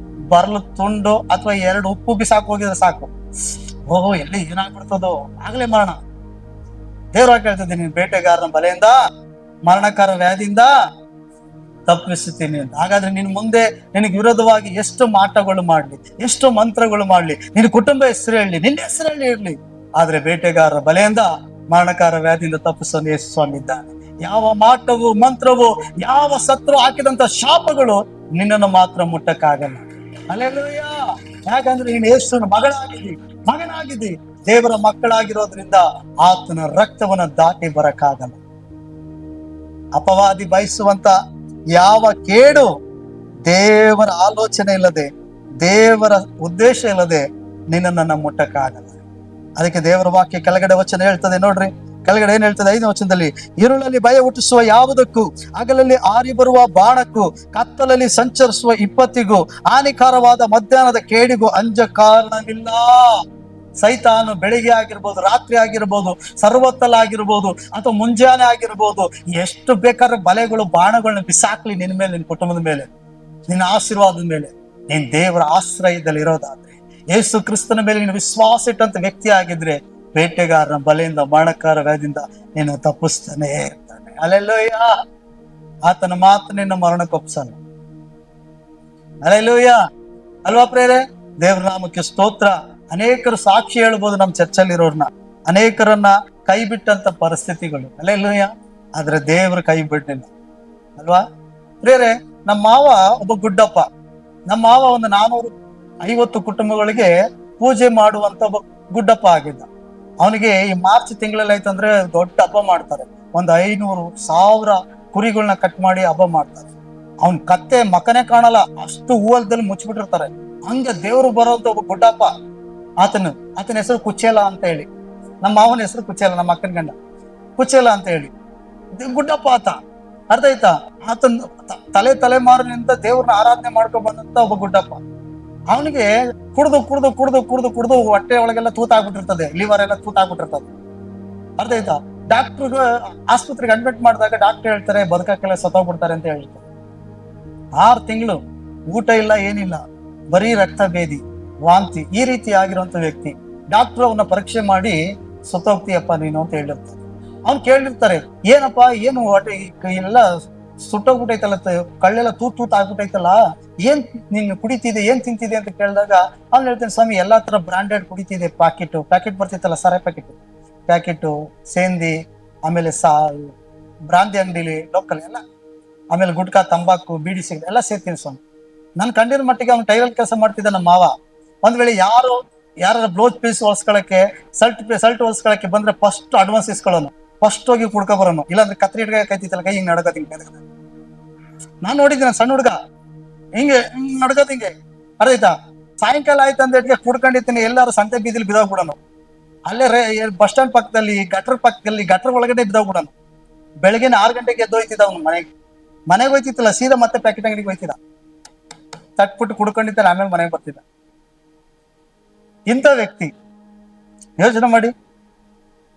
ಬರ್ಲು ತುಂಡು, ಅಥವಾ 2 ಉಪ್ಪು ಬಿಸಾಕ್ ಹೋಗಿದ್ರೆ ಸಾಕು, ಓಹೋ ಎಲ್ಲಿ ಏನಾಗ್ಬಿಡ್ತದೋ, ಆಗ್ಲೇ ಮರಣ. ದೇವ್ರಾಗ ಹೇಳ್ತಿದ್ದೀನಿ, ನೀನ್ ಬೇಟೆಗಾರನ ಬಲೆಯಿಂದ, ಮರಣಕಾರ ವ್ಯಾಧಿಯಿಂದ ತಪ್ಪಿಸುತ್ತೀನಿ ಅಂತ. ಹಾಗಾದ್ರೆ ನಿನ್ ಮುಂದೆ ನಿನಗೆ ವಿರೋಧವಾಗಿ ಎಷ್ಟು ಮಾಟಗಳು ಮಾಡ್ಲಿ, ಎಷ್ಟು ಮಂತ್ರಗಳು ಮಾಡ್ಲಿ, ನಿನ್ನ ಕುಟುಂಬ ಹೆಸರು ಹೇಳಿ, ನಿನ್ನ ಹೆಸರು ಇರ್ಲಿ, ಆದ್ರೆ ಬೇಟೆಗಾರರ ಬಲೆಯಿಂದ, ಮರಣಕಾರ ವ್ಯಾಧಿಯಿಂದ ತಪ್ಪಿಸೋನು ಯೇಸು ಸ್ವಾಮಿ ಇದ್ದಾನೆ. ಯಾವ ಮಾಟವು, ಮಂತ್ರವು, ಯಾವ ಸತ್ರು ಹಾಕಿದಂತ ಶಾಪಗಳು ನಿನ್ನನ್ನು ಮಾತ್ರ ಮುಟ್ಟಕ್ಕಾಗಲ್ಲ. ಹಲ್ಲೆಲೂಯಾ. ಯಾಕಂದ್ರೆ ನೀನು ಯೇಸುವಿನ ಮಗನಾಗಿದ್ದಿ. ದೇವರ ಮಕ್ಕಳಾಗಿರೋದ್ರಿಂದ ಆತನ ರಕ್ತವನ್ನ ದಾಟಿ ಬರಕ್ಕಾಗಲ್ಲ. ಅಪವಾದಿ ಬಯಸುವಂತ ಯಾವ ಕೇಡು, ದೇವರ ಆಲೋಚನೆ ಇಲ್ಲದೆ, ದೇವರ ಉದ್ದೇಶ ಇಲ್ಲದೆ ನಿನ್ನನ್ನ ಮುಟ್ಟಕ್ಕಾಗಲ್ಲ. ಅದಕ್ಕೆ ದೇವರ ವಾಕ್ಯ ಕೆಳಗಡೆ ವಚನ ಹೇಳ್ತದೆ ನೋಡ್ರಿ, ಕೆಳಗಡೆ ಏನ್ ಹೇಳ್ತದೆ 5ನೇ ವಚನದಲ್ಲಿ, ഇരുಳಲ್ಲಿ ಭಯ ಹುಟ್ಟಿಸುವ ಯಾವುದಕ್ಕೂ, ಹಗಲಲ್ಲಿ ಆರಿ ಬರುವ ಬಾಣಕ್ಕೂ, ಕತ್ತಲಲ್ಲಿ ಸಂಚರಿಸುವ ವಿಪತ್ತಿಗೂ, ಹಾನಿಕಾರವಾದ ಮಧ್ಯಾಹ್ನದ ಕೇಡಿಗೂ ಅಂಜ ಕಾರಣವಿಲ್ಲ. ಸೈತಾನು ಬೆಳಿಗ್ಗೆ ಆಗಿರ್ಬೋದು, ರಾತ್ರಿ ಆಗಿರ್ಬೋದು, ಸರ್ವತ್ತಲಾಗಿರ್ಬೋದು, ಅಥವಾ ಮುಂಜಾನೆ ಆಗಿರ್ಬೋದು, ಎಷ್ಟು ಬೇಕಾದ್ರೆ ಬಲೆಗಳು ಬಾಣಗಳನ್ನ ಬಿಸಾಕ್ಲಿ ನಿನ್ ಮೇಲೆ, ನಿನ್ ಕುಟುಂಬದ ಮೇಲೆ, ನಿನ್ನ ಆಶೀರ್ವಾದದ ಮೇಲೆ, ನೀನ್ ದೇವರ ಆಶ್ರಯದಲ್ಲಿ ಇರೋದಾದ್ರೆ, ಯೇಸು ಕ್ರಿಸ್ತನ ಮೇಲೆ ನೀನು ವಿಶ್ವಾಸ ಇಟ್ಟಂತ ವ್ಯಕ್ತಿ ಆಗಿದ್ರೆ, ಬೇಟೆಗಾರನ ಬಲೆಯಿಂದ, ಬಾಣಕಾರ ವ್ಯಾಧಿಯಿಂದ ನೀನು ತಪ್ಪಿಸ್ತಾನೆ ಇರ್ತಾನೆ. ಅಲ್ಲೆಲ್ಲೂಯ್ಯ. ಆತನ ಮಾತು ನಿನ್ನ ಮರಣಕ್ಕೊಪ್ಸಲ್ಲ. ಅಲ್ಲೆಲ್ಲೂಯ್ಯ. ಅಲ್ವಾ ಪ್ರೇರೆ? ದೇವ್ರ ನಾಮಕ್ಕೆ ಸ್ತೋತ್ರ. ಅನೇಕರು ಸಾಕ್ಷಿ ಹೇಳ್ಬೋದು ನಮ್ಮ ಚರ್ಚಲ್ಲಿರೋರ್ನ, ಅನೇಕರನ್ನ ಕೈ ಬಿಟ್ಟಂತ ಪರಿಸ್ಥಿತಿಗಳು. ಅಲ್ಲೆಲ್ಲೂಯ್ಯ. ಆದ್ರೆ ದೇವ್ರ ಕೈ ಬಿಡ್ಲಿಲ್ಲ ಅಲ್ವಾ ಪ್ರೇರೆ? ನಮ್ಮ ಮಾವ ಒಬ್ಬ ಗುಡ್ಡಪ್ಪ. ನಮ್ಮ ಮಾವ ಒಂದು 450 ಕುಟುಂಬಗಳಿಗೆ ಪೂಜೆ ಮಾಡುವಂತ ಒಬ್ಬ ಗುಡ್ಡಪ್ಪ ಆಗಿದ್ದ. ಅವನಿಗೆ ಈ ಮಾರ್ಚ್ ತಿಂಗಳಲ್ಲಿ ಆಯ್ತಂದ್ರೆ ದೊಡ್ಡ ಹಬ್ಬ ಮಾಡ್ತಾರೆ. ಒಂದು 500,000 ಕುರಿಗಳನ್ನ ಕಟ್ ಮಾಡಿ ಹಬ್ಬ ಮಾಡ್ತಾರೆ. ಅವನ್ ಕತ್ತೆ ಮಕನೇ ಕಾಣಲ್ಲ, ಅಷ್ಟು ಹೂವಲ್ದಲ್ಲಿ ಮುಚ್ಚಿಬಿಟ್ಟಿರ್ತಾರೆ. ಹಂಗ ದೇವ್ರು ಬರೋಂತ ಒಬ್ಬ ಗುಡ್ಡಪ್ಪ. ಆತನ ಹೆಸರು ಕುಚೇಲ ಅಂತ ಹೇಳಿ. ನಮ್ಮ ಮಾವನ ಹೆಸರು ಕುಚೇಲ, ನಮ್ಮ ಅಕ್ಕನ ಗಂಡ ಕುಚೇಲ ಅಂತ ಹೇಳಿ ಗುಡ್ಡಪ್ಪ ಆತ. ಅರ್ಥ ಆಯ್ತಾ? ಆತನ ತಲೆಮಾರಿನಿಂದ ದೇವ್ರನ್ನ ಆರಾಧನೆ ಮಾಡ್ಕೊಂಡ್ ಬಂದಂತ ಒಬ್ಬ ಗುಡ್ಡಪ್ಪ. ಅವನಿಗೆ ಕುಡ್ದು ಹೊಟ್ಟೆ ಒಳಗೆಲ್ಲ ತೂತಾಗ್ಬಿಟ್ಟಿರ್ತದೆ, ಲಿವರ್ ಎಲ್ಲ ತೂತಾಗ್ಬಿಟ್ಟಿರ್ತದೆ. ಅರ್ಥ ಆಯ್ತಾ? ಡಾಕ್ಟರ್ ಆಸ್ಪತ್ರೆಗೆ ಅಡ್ಮಿಟ್ ಮಾಡಿದಾಗ ಡಾಕ್ಟರ್ ಹೇಳ್ತಾರೆ ಬದುಕಕ್ಕೆಲ್ಲ ಸತ್ತೋಗ್ಬಿಡ್ತಾರೆ ಅಂತ ಹೇಳ್ತಾರೆ. 6 ತಿಂಗಳು ಊಟ ಇಲ್ಲ, ಏನಿಲ್ಲ, ಬರೀ ರಕ್ತ ಭೇದಿ, ವಾಂತಿ, ಈ ರೀತಿ ಆಗಿರುವಂತ ವ್ಯಕ್ತಿ. ಡಾಕ್ಟರ್ ಅವನ್ನ ಪರೀಕ್ಷೆ ಮಾಡಿ ಸತ್ತೋಗ್ತೀಯಪ್ಪ ನೀನು ಅಂತ ಹೇಳಿರ್ತಾರೆ. ಅವ್ನು ಕೇಳಿರ್ತಾರೆ, ಏನಪ್ಪಾ ಏನು ಹೊಟ್ಟೆ ಎಲ್ಲ ಸುಟ್ಟೋಗ್ಬಿಟ್ಟೈತಲ್ಲ, ಕಳ್ಳೆಲ್ಲ ತೂತ್ ಆಗ್ಬಿಟ್ಟೈತಲ್ಲ, ಏನ್ ನೀನು ಕುಡಿತಿದೆ, ಏನ್ ತಿಂತಿದೆ ಅಂತ ಕೇಳಿದಾಗ ಅವ್ನು ಹೇಳ್ತೇನೆ, ಸ್ವಾಮಿ ಎಲ್ಲಾ ತರ ಬ್ರಾಂಡೆಡ್ ಕುಡಿತಿದೆ, ಪ್ಯಾಕೆಟ್ ಬರ್ತಿತ್ತಲ್ಲ, ಸಾರೆ ಪ್ಯಾಕೆಟು, ಸೇಂದಿ, ಆಮೇಲೆ ಬ್ರಾಂದಿ ಅಂಗಡಿಲಿ ಲೋಕಲ್ ಎಲ್ಲ, ಆಮೇಲೆ ಗುಟ್ಕಾ, ತಂಬಾಕು, ಬೀಡಿ ಸಿಗರೇಟ್ ಎಲ್ಲ ಸೇರ್ತೀನಿ ಸ್ವಾಮಿ. ನನ್ ಕಂಡಿರೋ ಮಟ್ಟಿಗೆ ಅವ್ನು ಟೈಲರ್ ಕೆಲಸ ಮಾಡ್ತಿದ್ದ ನಮ್ಮ ಮಾವ. ಒಂದ್ ವೇಳೆ ಯಾರ ಬ್ಲೌಸ್ ಪೀಸ್ ಹೊಲ್ಸ್ಕೊಳಕ್ಕೆ, ಶರ್ಟ್ ಹೊಲ್ಸ್ಕೊಳಕ್ಕೆ ಬಂದ್ರೆ ಫಸ್ಟ್ ಅಡ್ವಾನ್ಸ್ ಇಸ್ಕೊಳ್ಳೋನು, ಫಸ್ಟ್ ಹೋಗಿ ಕುಡ್ಕೊ ಬರೋನು. ಇಲ್ಲಾಂದ್ರೆ ಕತ್ರಿ ಹಿಡ್ಕ ಕೈತಿತ್ತಲ್ಲ, ಕೈ ಹಿಂಗ್ ನಡ್ಕೋತೀನಿ. ನಾನ್ ನೋಡಿದ್ದೀನಿ ಸಣ್ಣ ಹುಡುಗ ಹಿಂಗೆ ನಡ್ಕೋತ ಹಿಂಗೆ. ಅರ್ಧೈತಾ? ಸಾಯಂಕಾಲ ಆಯ್ತು ಅಂದೇಟ್ಗೆ ಕುಡ್ಕೊಂಡಿರ್ತೀನಿ, ಎಲ್ಲಾರು ಸಂತೆ ಬೀದಿಲಿ ಬಿದೋಗ್ಬಿಡೋನು. ಅಲ್ಲೇ ಬಸ್ ಸ್ಟ್ಯಾಂಡ್ ಪಕ್ಕದಲ್ಲಿ ಗಟ್ರ ಒಳಗಡೆ ಬಿದೋಗ್ಬಿಡೋನು. ಬೆಳಗ್ಗೆ 6 ಗಂಟೆಗೆ ಎದ್ದೋಯ್ತಿದ್ದ ಅವ್ನು ಮನೆಗೆ ಹೋಯ್ತಿತ್ತಲ್ಲ, ಸೀದಾ ಮತ್ತೆ ಪ್ಯಾಕೆಟ್ ಅಂಗಡಿಗೆ ಹೋಯ್ತಿದ್ದ, ತಟ್ಬಿಟ್ಟು ಕುಡ್ಕೊಂಡಿದ್ದಾನೆ, ಆಮೇಲೆ ಮನೆಗೆ ಬರ್ತಿದ್ದ. ಇಂಥ ವ್ಯಕ್ತಿ ಯೋಚನೆ ಮಾಡಿ.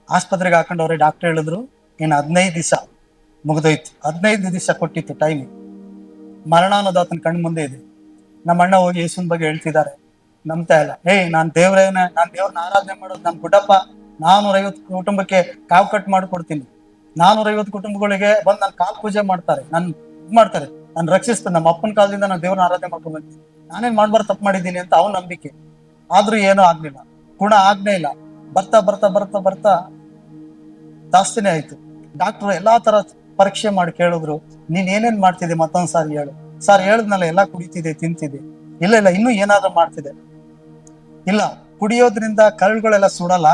ಆಸ್ಪತ್ರೆಗೆ ಹಾಕೊಂಡವ್ರೆ, ಡಾಕ್ಟರ್ ಹೇಳಿದ್ರು ಇನ್ನು 15 ದಿವಸ ಮುಗಿದೋಯ್ತು. 15 ದಿವಸ ಕೊಟ್ಟಿತ್ತು ಟೈಮ್. ಮರಣ ಅನ್ನೋದು ಆತನ ಕಣ್ಣು ಮುಂದೆ ಇದೆ. ನಮ್ಮ ಅಣ್ಣ ಹೋಗಿ ಯೇಸುನ್ ಬಗ್ಗೆ ಹೇಳ್ತಿದ್ದಾರೆ, ನಂಬ್ತಾ ಇಲ್ಲ. ನಾನ್ ದೇವ್ರನ್ನ ಆರಾಧನೆ ಮಾಡೋದು, ನಮ್ ಗುಡ್ಡಪ್ಪ 450 ಕುಟುಂಬಕ್ಕೆ ಕಾವು ಕಟ್ ಮಾಡ್ಕೊಡ್ತೀನಿ, 450 ಕುಟುಂಬಗಳಿಗೆ ಬಂದು ನಾನು ಕಾಲ್ ಪೂಜೆ ಮಾಡ್ತಾರೆ, ನಾನು ರಕ್ಷಿಸ್ತಾನೆ, ನಮ್ಮ ಅಪ್ಪನ ಕಾಲದಿಂದ ನಾನು ದೇವ್ರನ್ನ ಆರಾಧನೆ ಮಾಡ್ಕೊಂಡ್ ಬಂತೀನಿ, ನಾನೇನ್ ಮಾಡ್ಬಾರ್ದು ತಪ್ಪು ಮಾಡಿದ್ದೀನಿ ಅಂತ ಅವನ ನಂಬಿಕೆ. ಆದ್ರೂ ಏನೂ ಆಗ್ಲಿಲ್ಲ, ಗುಣ ಆಗ್ನೇ ಇಲ್ಲ. ಬರ್ತಾ ಜಾಸ್ತಿನೇ ಆಯ್ತು. ಡಾಕ್ಟರ್ ಎಲ್ಲಾ ತರ ಪರೀಕ್ಷೆ ಮಾಡಿ ಕೇಳಿದ್ರು, ನೀನ್ ಏನೇನ್ ಮಾಡ್ತಿದ್ದೆ ಮತ್ತೊಂದ್ ಸಾರಿ ಹೇಳು. ಸರ್ ಹೇಳಿದ್ನಲ್ಲ, ಎಲ್ಲಾ ಕುಡಿತಿದೆ, ತಿಂತಿದೆ. ಇಲ್ಲ ಇನ್ನೂ ಏನಾದ್ರೂ ಮಾಡ್ತಿದೆ. ಇಲ್ಲ, ಕುಡಿಯೋದ್ರಿಂದ ಕರಳುಗಳೆಲ್ಲ ಸುಡಲ್ಲ,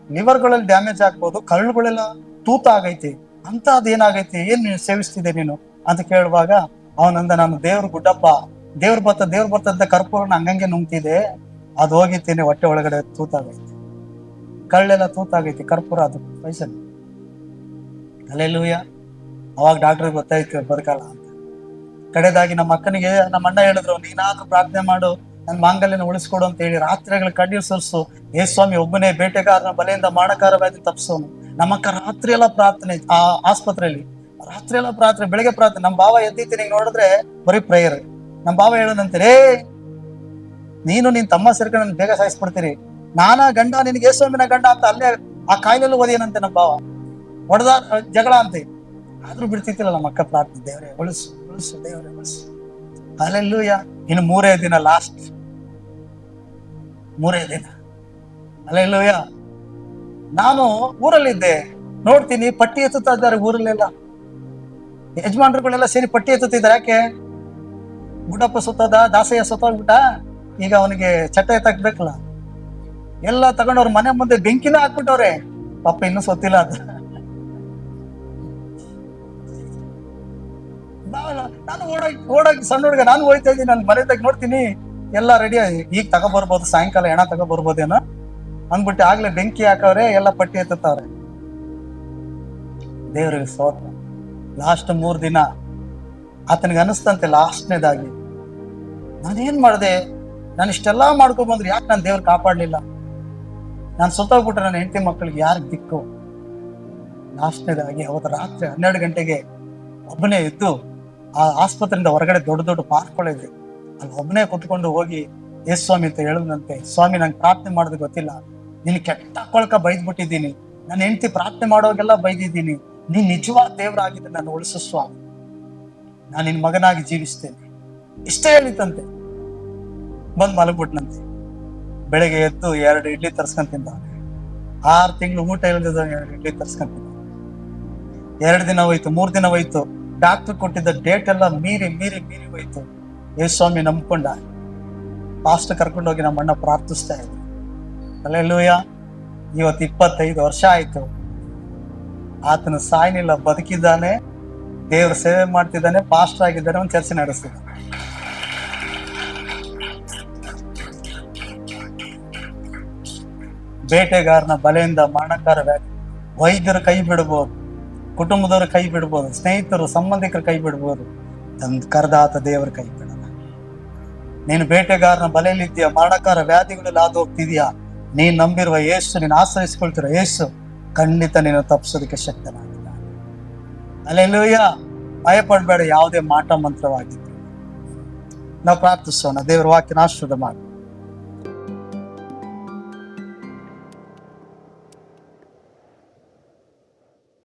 ಲಿವರ್ಗಳಲ್ಲಿ ಡ್ಯಾಮೇಜ್ ಆಗ್ಬೋದು, ಕರಳುಗಳೆಲ್ಲ ತೂತ ಆಗೈತಿ ಅಂತ. ಅದೇನಾಗೈತಿ, ಏನ್ ಸೇವಿಸ್ತಿದೆ ನೀನು ಅಂತ ಕೇಳುವಾಗ ಅವನಂದ, ನಾನು ದೇವ್ರ ಗುಡ್ಡಪ್ಪ, ದೇವ್ರ ಬರ್ತಂತ ಕರ್ಪೂರನ ಹಂಗಂಗೆ ನುಂಗ್ತಿದೆ, ಅದು ಹೋಗಿತೀನಿ ಹೊಟ್ಟೆ ಒಳಗಡೆ ತೂತಾಗೈತಿ, ಕಳ್ಳೆಲ್ಲ ತೂತಾಗೈತಿ, ಕರ್ಪೂರ ಅದು ವಯಸ್ಸಲ್ಲಿ. ಅಲ್ಲೆಲ್ಲೂಯ್ಯ. ಅವಾಗ ಡಾಕ್ಟರ್ ಗೊತ್ತಾಯ್ತು ಬದುಕಲ್ಲ ಅಂತ. ಕಡೆದಾಗಿ ನಮ್ಮ ಅಕ್ಕನಿಗೆ ನಮ್ಮ ಅಣ್ಣ ಹೇಳಿದ್ರು, ನೀನಾದ್ರೂ ಪ್ರಾರ್ಥನೆ ಮಾಡು, ನನ್ ಮಾಂಗಲ್ಯನ ಉಳಿಸ್ಕೊಡು ಅಂತ ಹೇಳಿ ರಾತ್ರಿಗಳು ಕಣ್ಣೀರು ಸುರಿಸು. ಸ್ವಾಮಿ ಒಬ್ಬನೇ ಬೇಟೆಗಾರನ ಬಲೆಯಿಂದ ಮಾನಕಾರ ವ್ಯಾಧಿ ತಪ್ಪಿಸೋನು. ನಮ್ಮಕ್ಕ ರಾತ್ರಿ ಎಲ್ಲ ಪ್ರಾರ್ಥನೆ, ಆ ಆಸ್ಪತ್ರೆಯಲ್ಲಿ ರಾತ್ರಿ ಎಲ್ಲ ಪ್ರಾರ್ಥನೆ, ಬೆಳಗ್ಗೆ ಪ್ರಾರ್ಥನೆ. ನಮ್ಮ ಭಾವ ಎದ್ದಿದ್ದೀನಿ ನೋಡಿದ್ರೆ ಬರೀ ಪ್ರೇಯರ್. ನಮ್ಮ ಭಾವ ಹೇಳೋದಂತೀರಿ, ನೀನ್ ತಮ್ಮ ಸೇರ್ಕೊಂಡು ನನ್ ಬೇಗ ಸಾಯಿಸ್ಬಿಡ್ತೀರಿ, ನಾನಾ ಗಂಡ ನಿನ್ಗೆ ಯೇಸುವಿನ ಗಂಡ ಅಂತ ಅಲ್ಲೇ ಆ ಕಾಯಿಲೆಲ್ಲೂ ಓದಿಯನಂತೆ ನಮ್ಮ ಭಾವ. ಹೊಡೆದ ಜಗಳ ಅಂತೆ. ಆದ್ರೂ ಬಿಡ್ತಿತ್ತಿಲ್ಲ ನಮ್ಮ ಅಕ್ಕ ಪ್ರಾರ್ಥನೆ, ದೇವ್ರೆ ಉಳಿಸು, ದೇವ್ರೆ ಉಳಿಸು. ಅಲ್ಲೆಲ್ಲೂಯ್ಯ. ಇನ್ನು 3 ದಿನ, ಲಾಸ್ಟ್ 3 ದಿನ. ಅಲ್ಲೆಲ್ಲೂಯ್ಯ. ನಾನು ಊರಲ್ಲಿದ್ದೆ, ನೋಡ್ತೀನಿ ಪಟ್ಟಿ ಎತ್ತುತ್ತಾ ಇದ್ದಾರೆ ಊರಲ್ಲೆಲ್ಲ, ಯಜಮಾನ್ರುಗಳೆಲ್ಲ ಸೇರಿ ಪಟ್ಟಿ ಎತ್ತುತ್ತಿದ್ದಾರೆ. ಯಾಕೆ? ಗುಡ್ಡಪ್ಪ ಸುತ್ತದ, ದಾಸಯ್ಯ ಸುತ್ತೋಗ್ಬಿಟ್ಟ, ಈಗ ಅವನಿಗೆ ಚಟ್ಟ ಎತ್ತಾಕ್ಬೇಕಲ್ಲ. ಎಲ್ಲ ತಗೊಂಡವ್ರ ಮನೆ ಮುಂದೆ ಬೆಂಕಿನ ಹಾಕ್ಬಿಟ್ಟವ್ರೆ. ಪಾಪ ಇನ್ನೂ ಸೊತ್ತಿಲ್ಲ ಅದು. ನಾನು ಓಡಾಗಿ ಸಣ್ಣ ಹುಡುಗ, ನಾನು ಹೋಯ್ತಾ ಇದ್ದೀನಿ, ನಾನು ಮನೆದಾಗ ನೋಡ್ತೀನಿ ಎಲ್ಲ ರೆಡಿ, ಈಗ ತಗೊಬರ್ಬೋದು, ಸಾಯಂಕಾಲ ಹೆಣ ತಗೊಬರ್ಬೋದೇನೋ ಅಂದ್ಬಿಟ್ಟು ಆಗ್ಲೇ ಬೆಂಕಿ ಹಾಕವ್ರೆ, ಎಲ್ಲ ಪಟ್ಟಿ ಎತ್ತವ್ರೆ. ದೇವರಿಗೆ ಸ್ತೋತ್ರ. ಲಾಸ್ಟ್ 3 ದಿನ ಆತನಿಗೆ ಅನಿಸ್ತಂತೆ, ಲಾಸ್ಟ್ನೇದಾಗಿ ನಾನೇನ್ ಮಾಡಿದೆ, ನಾನು ಇಷ್ಟೆಲ್ಲಾ ಮಾಡ್ಕೊಂಡ್ ಬಂದ್ರೆ ಯಾಕೆ ನಾನು ದೇವ್ರು ಕಾಪಾಡ್ಲಿಲ್ಲ, ನಾನು ಸತ್ತೋಗ್ಬಿಟ್ರೆ ನನ್ನ ಹೆಂಡತಿ ಮಕ್ಕಳಿಗೆ ಯಾರು ದಿಕ್ಕು. ಲಾಸ್ಟ್ನೇದಾಗಿ ಅವತ್ತು ರಾತ್ರಿ 12 ಗಂಟೆಗೆ ಒಬ್ಬನೇ ಇದ್ದು ಆ ಆಸ್ಪತ್ರೆಯಿಂದ ಹೊರಗಡೆ ದೊಡ್ಡ ದೊಡ್ಡ ಪಾರ್ಕ್ಗಳಿದೆ, ಅಲ್ಲಿ ಒಬ್ಬನೇ ಕುತ್ಕೊಂಡು ಹೋಗಿ ಯೇಸು ಸ್ವಾಮಿ ಅಂತ ಹೇಳಿದಂತೆ, ಸ್ವಾಮಿ ನಂಗೆ ಪ್ರಾರ್ಥನೆ ಮಾಡೋದು ಗೊತ್ತಿಲ್ಲ, ನಿನ್ ಕೆಟ್ಟ ಕೊಳಕ ಬೈದ್ಬಿಟ್ಟಿದ್ದೀನಿ, ನನ್ನ ಹೆಂಡತಿ ಪ್ರಾರ್ಥನೆ ಮಾಡೋಗೆಲ್ಲ ಬೈದಿದ್ದೀನಿ, ನೀನ್ ನಿಜವಾದ ದೇವರಾಗಿದ್ದೆ ನಾನು ಉಳಿಸು ಸ್ವಾಮಿ, ನಾನು ನಿನ್ ಮಗನಾಗಿ ಜೀವಿಸ್ತೇನೆ, ಇಷ್ಟೇ ಹೇಳಿತಂತೆ. ಬಂದ್ ಮಲಗ್ಬಿಟ್ನಂತೆ. ಬೆಳಗ್ಗೆ ಎದ್ದು 2 ಇಡ್ಲಿ ತರ್ಸ್ಕೊಂಡ್ ತಿಂದವನೆ. 6 ತಿಂಗಳು ಊಟ ಇಲ್ಲದ 2 ಇಡ್ಲಿ ತರ್ಸ್ಕೊಂಡ್ ತಿಂದ. 2 ದಿನ ಹೋಯ್ತು, 3 ದಿನ ಹೋಯ್ತು, ಡಾಕ್ಟರ್ ಕೊಟ್ಟಿದ್ದ ಡೇಟ್ ಎಲ್ಲ ಮೀರಿ ಹೋಯ್ತು. ಯೇಸು ಸ್ವಾಮಿ ನಂಬ್ಕೊಂಡ. ಫಾಸ್ಟ್ ಕರ್ಕೊಂಡೋಗಿ ನಮ್ಮ ಅಣ್ಣ ಪ್ರಾರ್ಥಿಸ್ತಾ ಇದ್ರು. ಹಲ್ಲೆಲೂಯಾ. ಇವತ್ತು 25 ವರ್ಷ ಆಯ್ತು. ಆತನ ಸಾಯ್ನಿಲ್ಲ, ಬದುಕಿದ್ದಾನೆ, ದೇವ್ರ ಸೇವೆ ಮಾಡ್ತಿದ್ದಾನೆ, ಪಾಸ್ಟರ್ ಆಗಿದ್ದಾನೆ, ಒಂದು ಚರ್ಚೆ ನಡೆಸ್ತಿದ್ದಾನೆ. ಬೇಟೆಗಾರನ ಬಲೆಯಿಂದ ಮರಣಕಾರ ವ್ಯಾಧಿ. ವೈದ್ಯರು ಕೈ ಬಿಡ್ಬೋದು, ಕುಟುಂಬದವರು ಕೈ ಬಿಡ್ಬೋದು, ಸ್ನೇಹಿತರು ಸಂಬಂಧಿಕರು ಕೈ ಬಿಡ್ಬೋದು, ಕರೆದಾತ ದೇವರ ಕೈ ಬಿಡಲ್ಲ. ನೀನು ಬೇಟೆಗಾರನ ಬಲೆಯಲ್ಲಿದ್ದೀಯ, ಮರಣಕಾರ ವ್ಯಾಧಿಗಳಲ್ಲಿ ಹಾದು ಹೋಗ್ತಿದ್ಯಾ, ನೀನ್ ನಂಬಿರುವ ಯೇಸು, ನೀನು ಆಶ್ರಯಿಸ್ಕೊಳ್ತಿರೋ ಯೇಸು ಖಂಡಿತ ನೀನು ತಪ್ಪಿಸೋದಕ್ಕೆ ಶಕ್ತನಾಗಿಲ್ಲ. ಹಲ್ಲೆಲೂಯಾ. ಭಯಪಡಬೇಡ, ಯಾವುದೇ ಮಾಟ ಮಂತ್ರವಾಗಿತ್ತು. ನಾವು ಪ್ರಾರ್ಥಿಸೋಣ. ದೇವರ ವಾಕ್ಯನ ಆಶೀರ್ವಾದ ಮಾಡಿ.